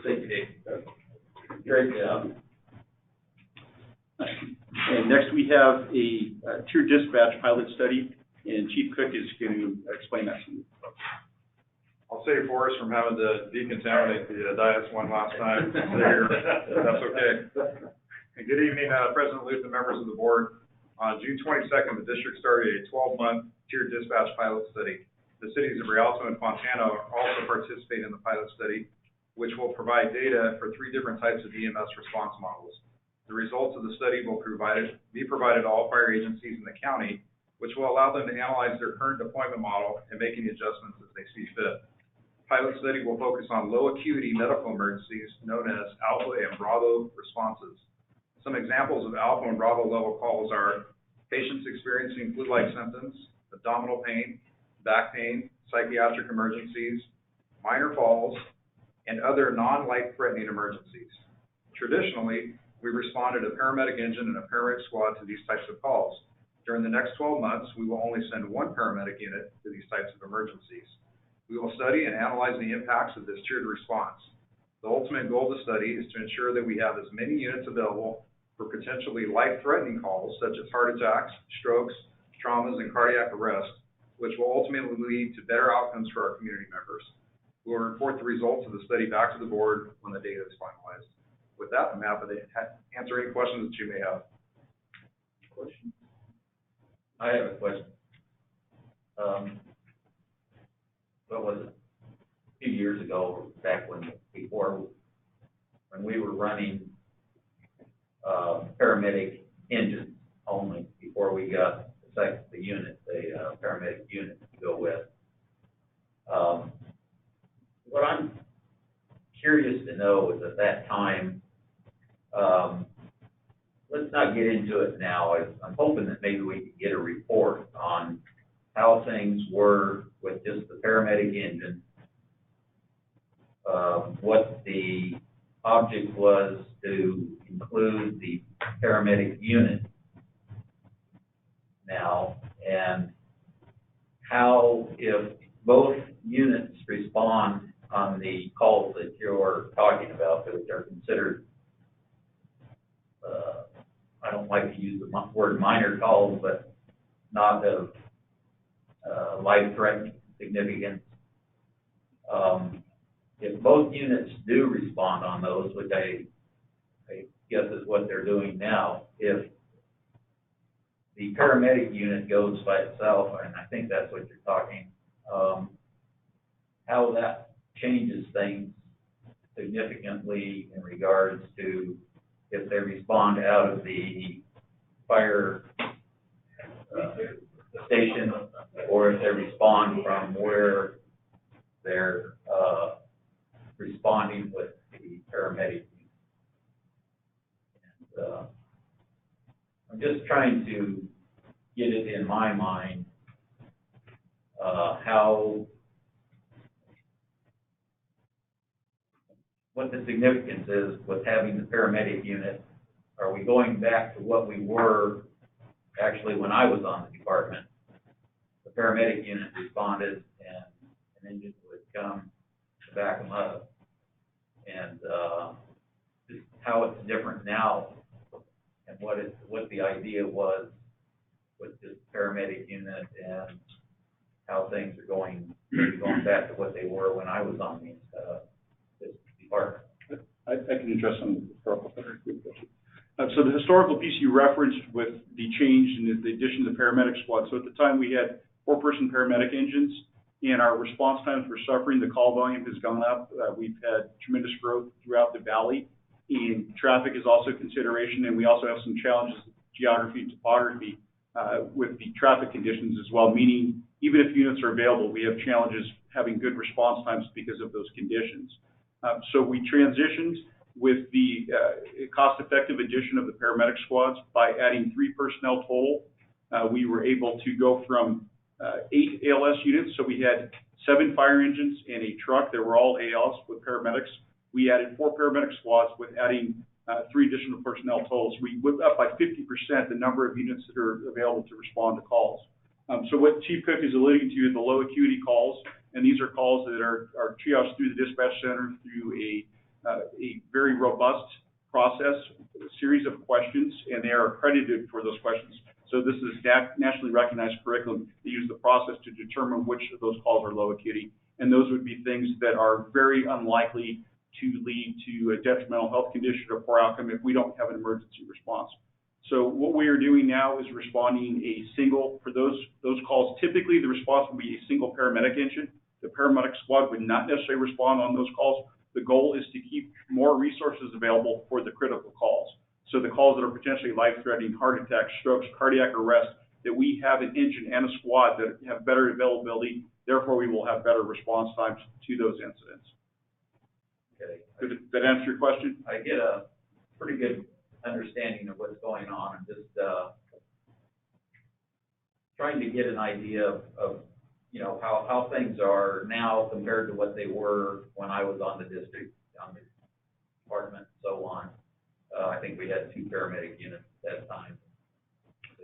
Thank you, Dave. Great job. And next we have a tier dispatch pilot study, and Chief Cook is going to explain that to you. I'll save Forrest from having to decontaminate the dais one last time. That's okay. And good evening, President Luth and members of the board. On June 22nd, the district started a 12-month tiered dispatch pilot study. The cities of Rialto and Fontana also participate in the pilot study, which will provide data for 3 different types of EMS response models. The results of the study will be provided to all fire agencies in the county, which will allow them to analyze their current deployment model and make any adjustments as they see fit. Pilot study will focus on low acuity medical emergencies known as Alpha and Bravo responses. Some examples of Alpha and Bravo level calls are patients experiencing flu-like symptoms, abdominal pain, back pain, psychiatric emergencies, minor falls, and other non-life-threatening emergencies. Traditionally, we responded a paramedic engine and a paramedic squad to these types of calls. During the next 12 months, we will only send 1 paramedic unit to these types of emergencies. We will study and analyze the impacts of this tiered response. The ultimate goal of the study is to ensure that we have as many units available for potentially life-threatening calls such as heart attacks, strokes, traumas, and cardiac arrest, which will ultimately lead to better outcomes for our community members. We will report the results of the study back to the board when the data is finalized. With that, I'm happy to answer any questions that you may have. Questions? I have a question. What was it? A few years ago, back when we were running paramedic engines only before we got the paramedic unit to go with. What I'm curious to know is at that time, let's not get into it now. I'm hoping that maybe we could get a report on how things were with just the paramedic engine, what the object was to include the paramedic unit now, and how, if both units respond on the calls that you're talking about, which are considered, I don't like to use the word minor calls, but not of life-threatening significance. If both units do respond on those, which I guess is what they're doing now, if the paramedic unit goes by itself, and I think that's what you're talking, how that changes things significantly in regards to if they respond out of the fire station, or if they respond from where they're responding with the paramedic. And, I'm just trying to get it in my mind what the significance is with having the paramedic unit. Are we going back to what we were actually when I was on the department? The paramedic unit responded and an engine would come to back them up. And just how it's different now and what the idea was with this paramedic unit and how things are going back to what they were when I was on this department. I can address some of the historical things. So the historical piece you referenced with the change and the addition of the paramedic squad. So at the time we had 4-person paramedic engines, and our response times were suffering. The call volume has gone up. We've had tremendous growth throughout the valley, and traffic is also a consideration. And we also have some challenges, geography and topography, with the traffic conditions as well, meaning even if units are available, we have challenges having good response times because of those conditions. So we transitioned with the cost-effective addition of the paramedic squads by adding 3 personnel total. We were able to go from 8 ALS units, so we had 7 fire engines and a truck that were all ALS with paramedics. We added 4 paramedic squads with adding 3 additional personnel totals. We whipped up by 50% the number of units that are available to respond to calls. So what Chief Cook is alluding to is the low acuity calls, and these are calls that are triaged through the dispatch center through a very robust process, a series of questions, and they are accredited for those questions. So this is nationally recognized curriculum. They use the process to determine which of those calls are low acuity, and those would be things that are very unlikely to lead to a detrimental health condition or poor outcome if we don't have an emergency response. So what we are doing now is responding a single, for those calls, typically the response will be a single paramedic engine. The paramedic squad would not necessarily respond on those calls. The goal is to keep more resources available for the critical calls. So the calls that are potentially life-threatening, heart attacks, strokes, cardiac arrest, that we have an engine and a squad that have better availability. Therefore, we will have better response times to those incidents. Okay. Did that answer your question? I get a pretty good understanding of what's going on. I'm just trying to get an idea of you know, how things are now compared to what they were when I was on the district, on the department, and so on. I think we had 2 paramedic units at that time.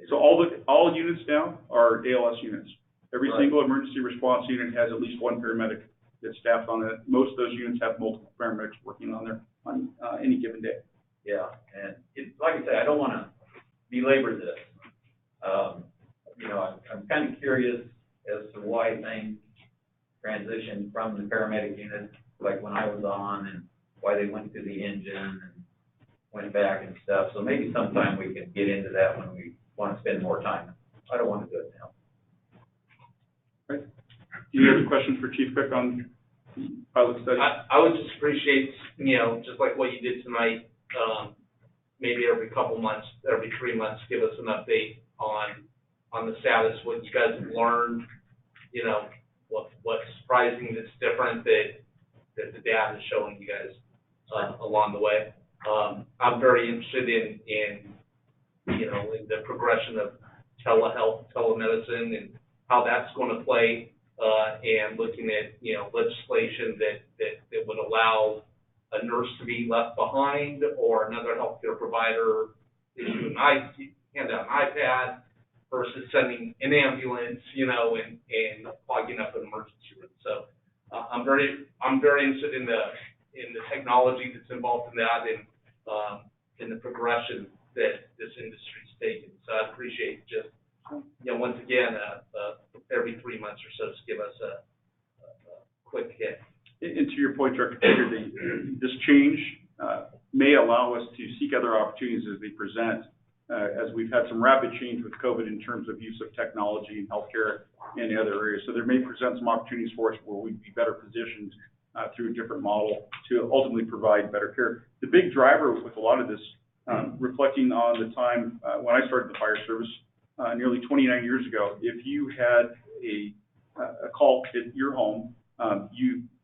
So all units now are ALS units. Every Right. single emergency response unit has at least 1 paramedic that's staffed on it. Most of those units have multiple paramedics working on there on any given day. Yeah, and like I say, I don't want to belabor this. You know, I'm kind of curious as to why things transitioned from the paramedic unit, like when I was on, and why they went to the engine and went back and stuff. So maybe sometime we can get into that when we want to spend more time. I don't want to do it now. Right. Do you have questions for Chief Cook on the pilot study? I would just appreciate, you know, just like what you did tonight, maybe every couple months, every 3 months, give us an update on the status, what you guys have learned, you know, what's surprising that's different that the data is showing you guys along the way. I'm very interested in you know, in the progression of telehealth, telemedicine, and how that's going to play, and looking at, you know, legislation that would allow a nurse to be left behind or another healthcare provider issue hand out an iPad versus sending an ambulance, you know, and clogging up an emergency room. So I'm very interested in the technology that's involved in that, and in the progression that this industry's taken. So I appreciate just, you know, once again, every 3 months or so, just give us a quick hit. And to your point, Director Baker, this change may allow us to seek other opportunities as they present, as we've had some rapid change with COVID in terms of use of technology in healthcare and the other areas. So there may present some opportunities for us where we'd be better positioned through a different model to ultimately provide better care. The big driver with a lot of this, reflecting on the time when I started the fire service nearly 29 years ago, if you had a call at your home,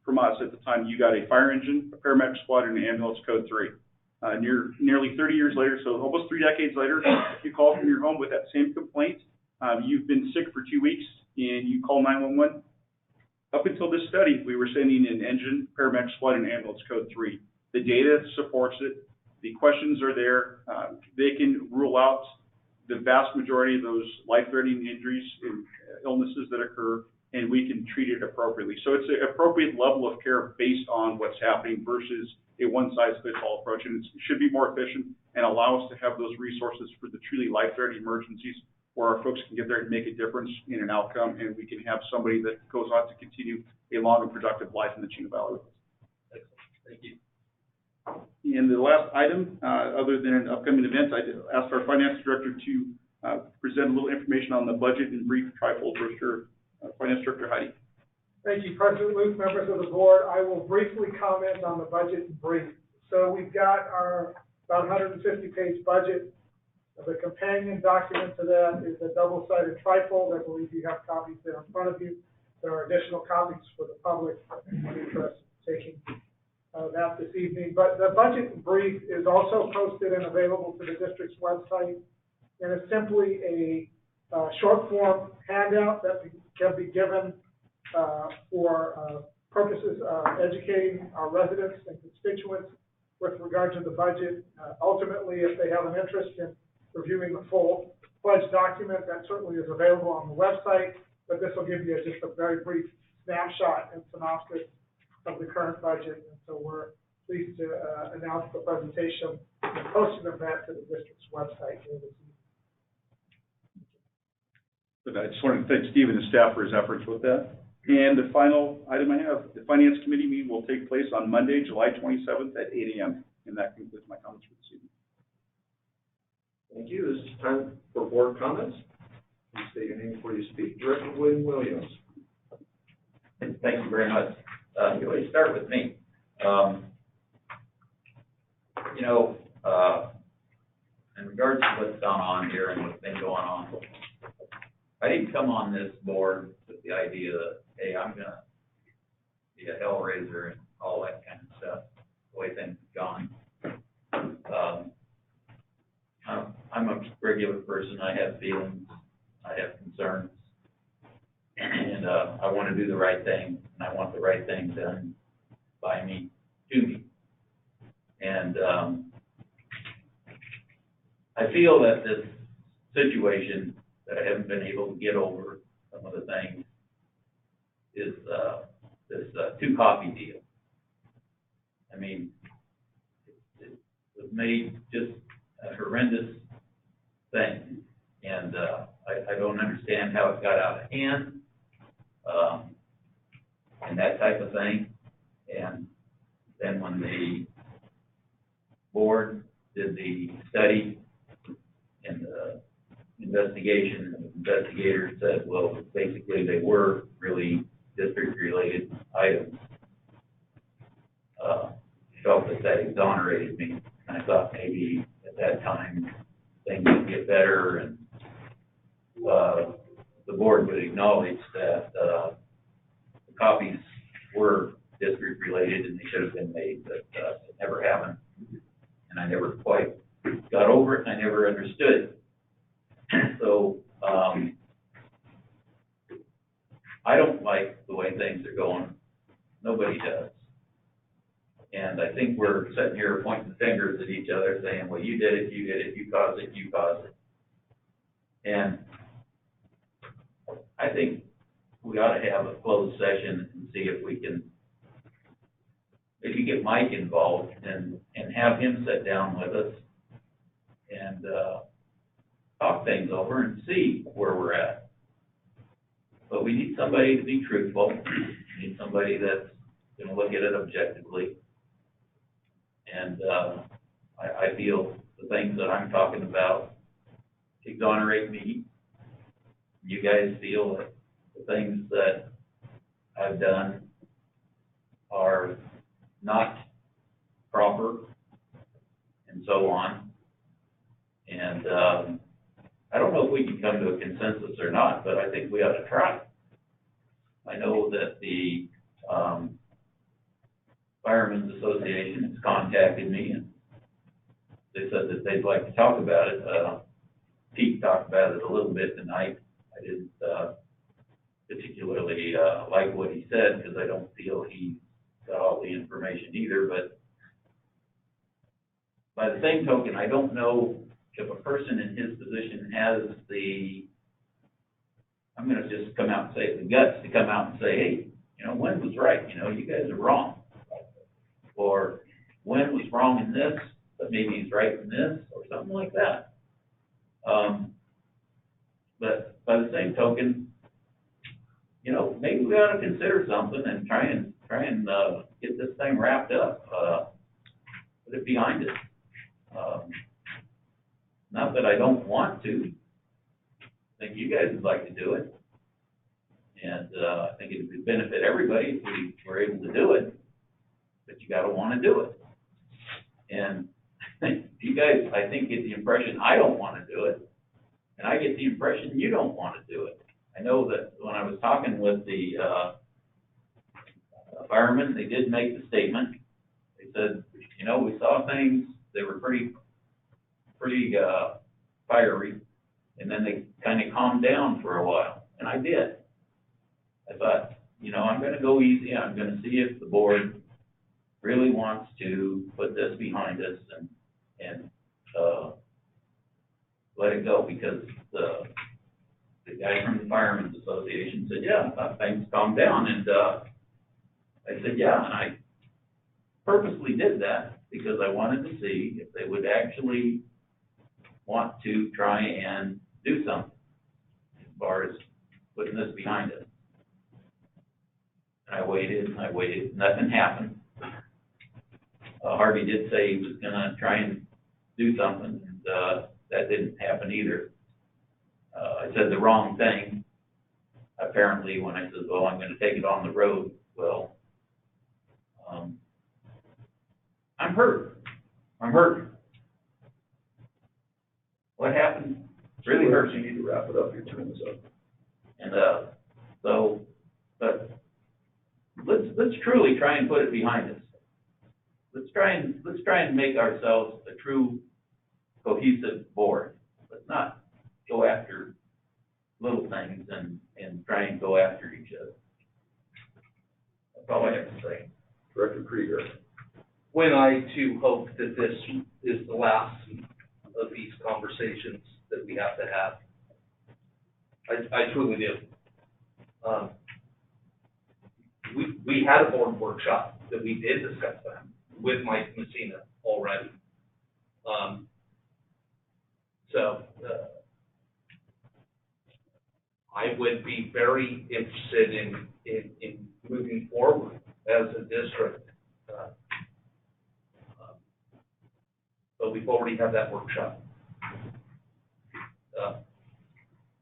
from us at the time, you got a fire engine, a paramedic squad, and an ambulance code 3. Nearly 30 years later, so almost 3 decades later, if you call from your home with that same complaint, you've been sick for 2 weeks, and you call 911. Up until this study, we were sending an engine, paramedic squad, and ambulance code 3. The data supports it. The questions are there. They can rule out the vast majority of those life-threatening injuries and illnesses that occur, and we can treat it appropriately. So it's an appropriate level of care based on what's happening versus a one-size-fits-all approach. And it should be more efficient and allow us to have those resources for the truly life-threatening emergencies where our folks can get there and make a difference in an outcome, and we can have somebody that goes on to continue a long and productive life in the Chino Valley with us. Thank you. And the last item, other than an upcoming event, I asked our finance director to present a little information on the budget in brief, trifold brochure. Finance Director Heidi. Thank you, President Luke, members of the board. I will briefly comment on the budget in brief. So we've got our about 150-page budget. The companion document to that is a double-sided trifold. I believe you have copies there in front of you. There are additional copies for the public interested in taking that this evening. But the budget in brief is also posted and available to the district's website, and it's simply a short form handout that can be given for purposes of educating our residents and constituents with regard to the budget. Ultimately, if they have an interest in reviewing the full budget document, that certainly is available on the website, but this will give you just a very brief snapshot and synopsis of the current budget. And so we're pleased to announce the presentation and posting of that to the district's website here this evening. But I just wanted to thank Steve and his staff for his efforts with that. And the final item I have, the Finance Committee meeting will take place on Monday, July 27th at 8 a.m. And that concludes my comments for this evening. Thank you. This is time for board comments. Please state your name before you speak. Director William Williams. Thank you very much. You always start with me. In regards to what's gone on here and what's been going on, I didn't come on this board with the idea that, hey, I'm going to be a hellraiser and all that kind of stuff, the way things have gone. I'm a regular person. I have feelings. I have concerns. And I want to do the right thing, and I want the right thing done by me, to me. And I feel that this situation that I haven't been able to get over some of the things is this two-copy deal. I mean, it was made just a horrendous thing, and I don't understand how it got out of hand, and that type of thing. And then when the board did the study and the investigation, the investigators said, well, basically they were really district-related items. Felt that exonerated me, and I thought maybe at that time things would get better, and the board would acknowledge that the copies were district-related and they should have been made, but it never happened, and I never quite got over it, and I never understood it. So I don't like the way things are going. Nobody does. And I think we're sitting here pointing fingers at each other saying, well, you did it, you caused it, you caused it. And I think we ought to have a closed session and see if we can maybe get Mike involved and have him sit down with us and talk things over and see where we're at. But we need somebody to be truthful. We need somebody that's going to look at it objectively. And I feel the things that I'm talking about exonerate me. You guys feel that the things that I've done are not proper, and so on. And I don't know if we can come to a consensus or not, but I think we ought to try. I know that the Firemen's Association has contacted me, and they said that they'd like to talk about it. Pete talked about it a little bit tonight. I didn't particularly like what he said because I don't feel he got all the information either, but by the same token, I don't know if a person in his position has the, I'm going to just come out and say it, the guts to come out and say, hey, Wynn was right, you guys are wrong. Or Wynn was wrong in this, but maybe he's right in this, or something like that. But by the same token, maybe we ought to consider something and try and get this thing wrapped up, put it behind us. Not that I don't want to. I think you guys would like to do it. And I think it would benefit everybody if we were able to do it. But you got to want to do it. And you guys, I think, get the impression I don't want to do it. And I get the impression you don't want to do it. I know that when I was talking with the firemen, they did make the statement. They said, we saw things, they were pretty fiery, and then they kind of calmed down for a while, and I did. I thought, I'm going to go easy. I'm going to see if the board really wants to put this behind us and let it go, because the guy from the Firemen's Association said, yeah, things calmed down, and I said, yeah, and I purposely did that because I wanted to see if they would actually want to try and do something as far as putting this behind us. And I waited, nothing happened. Harvey did say he was gonna try and do something, and that didn't happen either. I said the wrong thing, apparently, when I said, well, I'm gonna take it on the road. Well, I'm hurt. What happened really hurts. You need to wrap it up, your time is up. And so, but let's truly try and put it behind us. Let's try and make ourselves a true cohesive board. Let's not go after little things and try and go after each other. That's all I have to say. Director Krieger. When I too hope that this is the last of these conversations that we have to have. I truly do. We had a board workshop that we did discuss that with Mike Messina already. I would be very interested in moving forward as a district. But we've already had that workshop.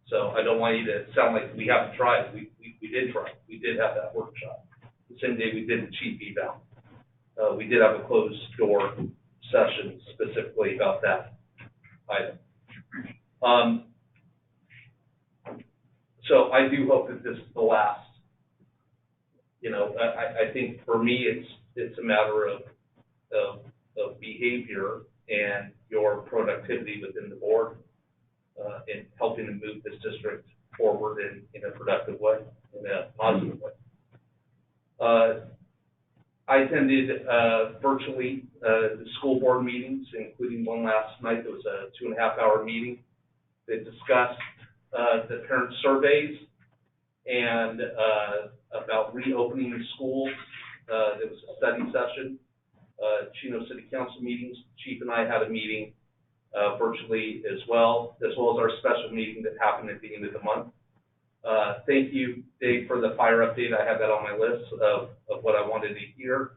So I don't want you to sound like we haven't tried. We did try. We did have that workshop. The same day we did the chief eval. We did have a closed door session specifically about that item. So I do hope that this is the last. You know, I think for me it's a matter of behavior and your productivity within the board in helping to move this district forward in a productive way, in a positive way. I attended virtually the school board meetings, including one last night. There was a 2.5-hour meeting that discussed the parent surveys and about reopening the schools. There was a study session. Chino City Council meetings. Chief and I had a meeting virtually as well as our special meeting that happened at the end of the month. Thank you, Dave, for the fire update. I had that on my list of what I wanted to hear.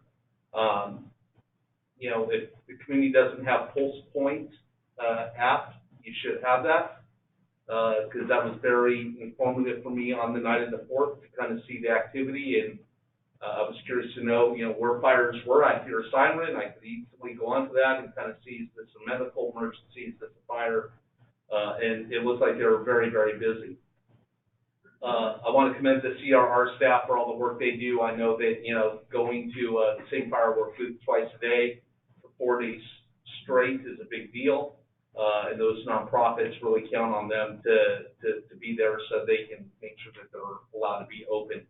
You know, if the community doesn't have Pulse Point app, you should have that, because that was very informative for me on the night of the 4th to kind of see the activity. And I was curious to know, you know, where fires were. I hear a siren. I could easily go onto that and kind of see if there's a medical emergency, if there's a fire. And it looks like they were very, very busy. I want to commend the CRR staff for all the work they do. I know that, you know, going to the same firework booth twice a day for 4 days straight is a big deal. And those nonprofits really count on them to be there so they can make sure that they're allowed to be open.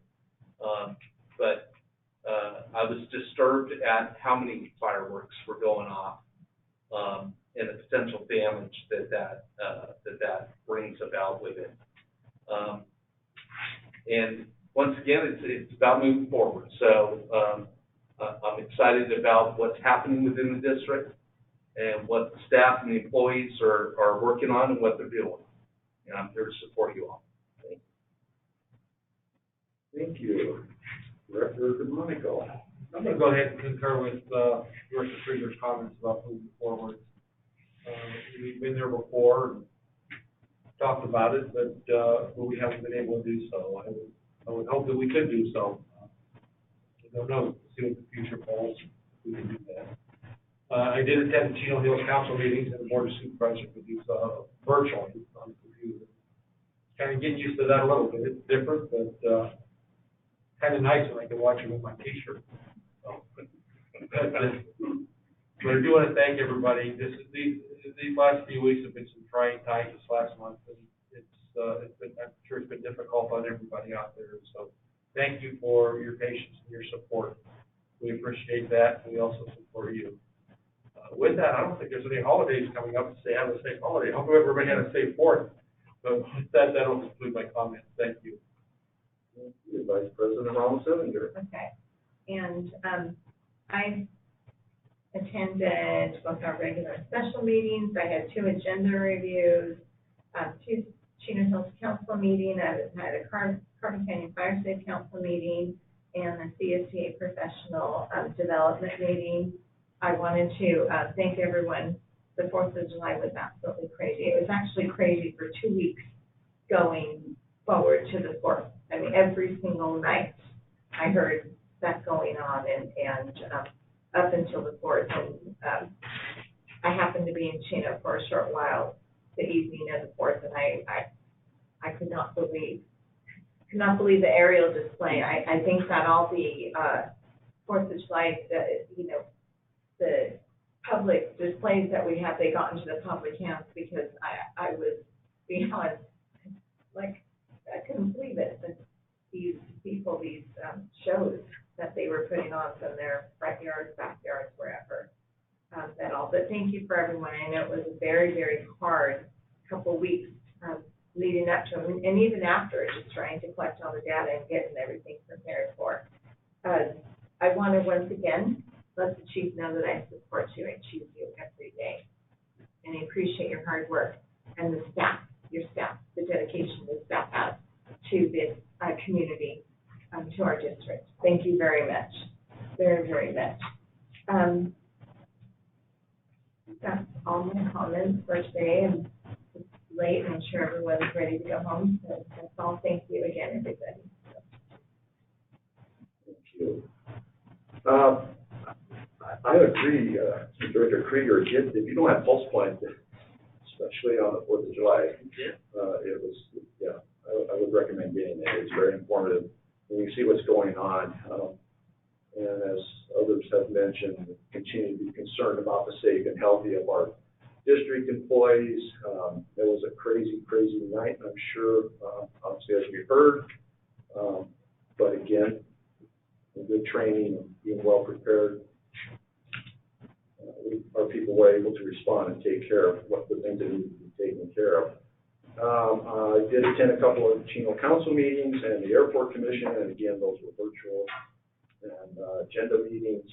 But I was disturbed at how many fireworks were going off and the potential damage that brings about with it. And once again, it's about moving forward. So I'm excited about what's happening within the district and what the staff and the employees are working on and what they're doing. And I'm here to support you all. Thank you. Director Monaco. I'm going to go ahead and concur with Director Krieger's comments about moving forward. We've been there before and talked about it, but we haven't been able to do so. I would hope that we could do so. I don't know, see what the future holds. We can do that. I did attend the Chino Hills Council meetings and the Board of Supervisors meetings virtually on the computer. Kind of getting used to that a little bit. It's different, but kind of nice when I can watch it with my T-shirt. So, but I do want to thank everybody. These last few weeks have been some trying times. This last month, and it's been, I'm sure it's been difficult on everybody out there. So thank you for your patience and your support. We appreciate that. We also support you. with that, I don't think there's any holidays coming up to say have a safe holiday. Hope everybody had a safe Fourth. But with that, that'll conclude my comments. Thank you. Thank you, Vice President Ron Sillinger. Okay. And, I attended both our regular and special meetings. I had 2 agenda reviews, 2 Chino Hills Council meeting. I had a Carbon Canyon Fire Safe Council meeting and the CSTA Professional Development meeting. I wanted to thank everyone. The 4th of July was absolutely crazy. It was actually crazy for 2 weeks going forward to the 4th. I mean, every single night I heard stuff going on and up until the 4th. And I happened to be in Chino for a short while the evening of the 4th, and I could not believe the aerial display. I think that all the 4th of July, the public displays that we have, they got into the public hands because I was beyond, like, I couldn't believe it. That these people, these shows that they were putting on from their front yards, backyards, wherever, that all. But thank you for everyone. I know it was a very, very hard couple weeks leading up to it, and even after, just trying to collect all the data and getting everything prepared for. I want to once again let the chief know that I support you and choose you every day. And I appreciate your hard work and the staff, your staff, the dedication the staff has to this community, to our district. Thank you very much. Very, very much. That's all my comments for today. And it's late, and I'm sure everyone's ready to go home. So that's all. Thank you again, everybody. Thank you. I agree, Director Krieger, if you don't have pulse points, especially on the 4th of July, I would recommend getting it. It's very informative when you see what's going on. And as others have mentioned, continue to be concerned about the safety and healthy of our district employees. It was a crazy, crazy night, and I'm sure, obviously, as we heard, but again, good training and being well prepared, our people were able to respond and take care of what the things that needed to be taken care of. I did attend a couple of Chino Council meetings and the Airport Commission, and again, those were virtual, and agenda meetings.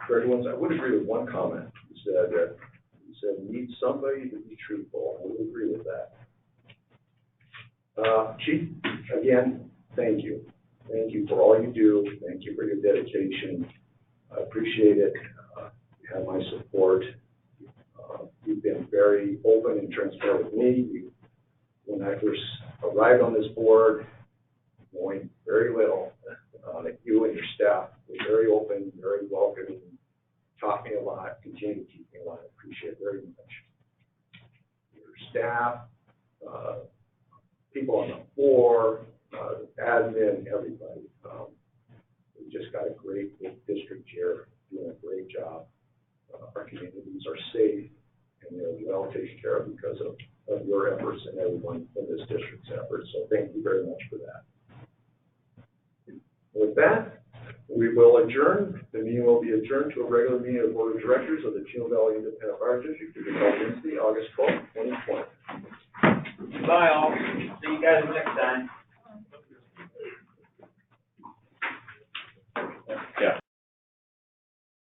For everyone's, I would agree with one comment. He said, need somebody to be truthful. I would agree with that. Chief, again, thank you. Thank you for all you do. Thank you for your dedication. I appreciate it. You have my support. You've been very open and transparent with me. When I first arrived on this board, knowing very little, you and your staff were very open, very welcoming, taught me a lot, continue to teach me a lot. I appreciate it very much. Your staff, people on the floor, admin, everybody. We just got a great district chair doing a great job. Our communities are safe and they're well taken care of because of your efforts and everyone in this district's efforts. So thank you very much for that. With that, we will adjourn. The meeting will be adjourned to a regular meeting of the Board of Directors of the Chino Valley Independent Fire District to be held Wednesday, August 12th, 2020. Bye all. See you guys next time.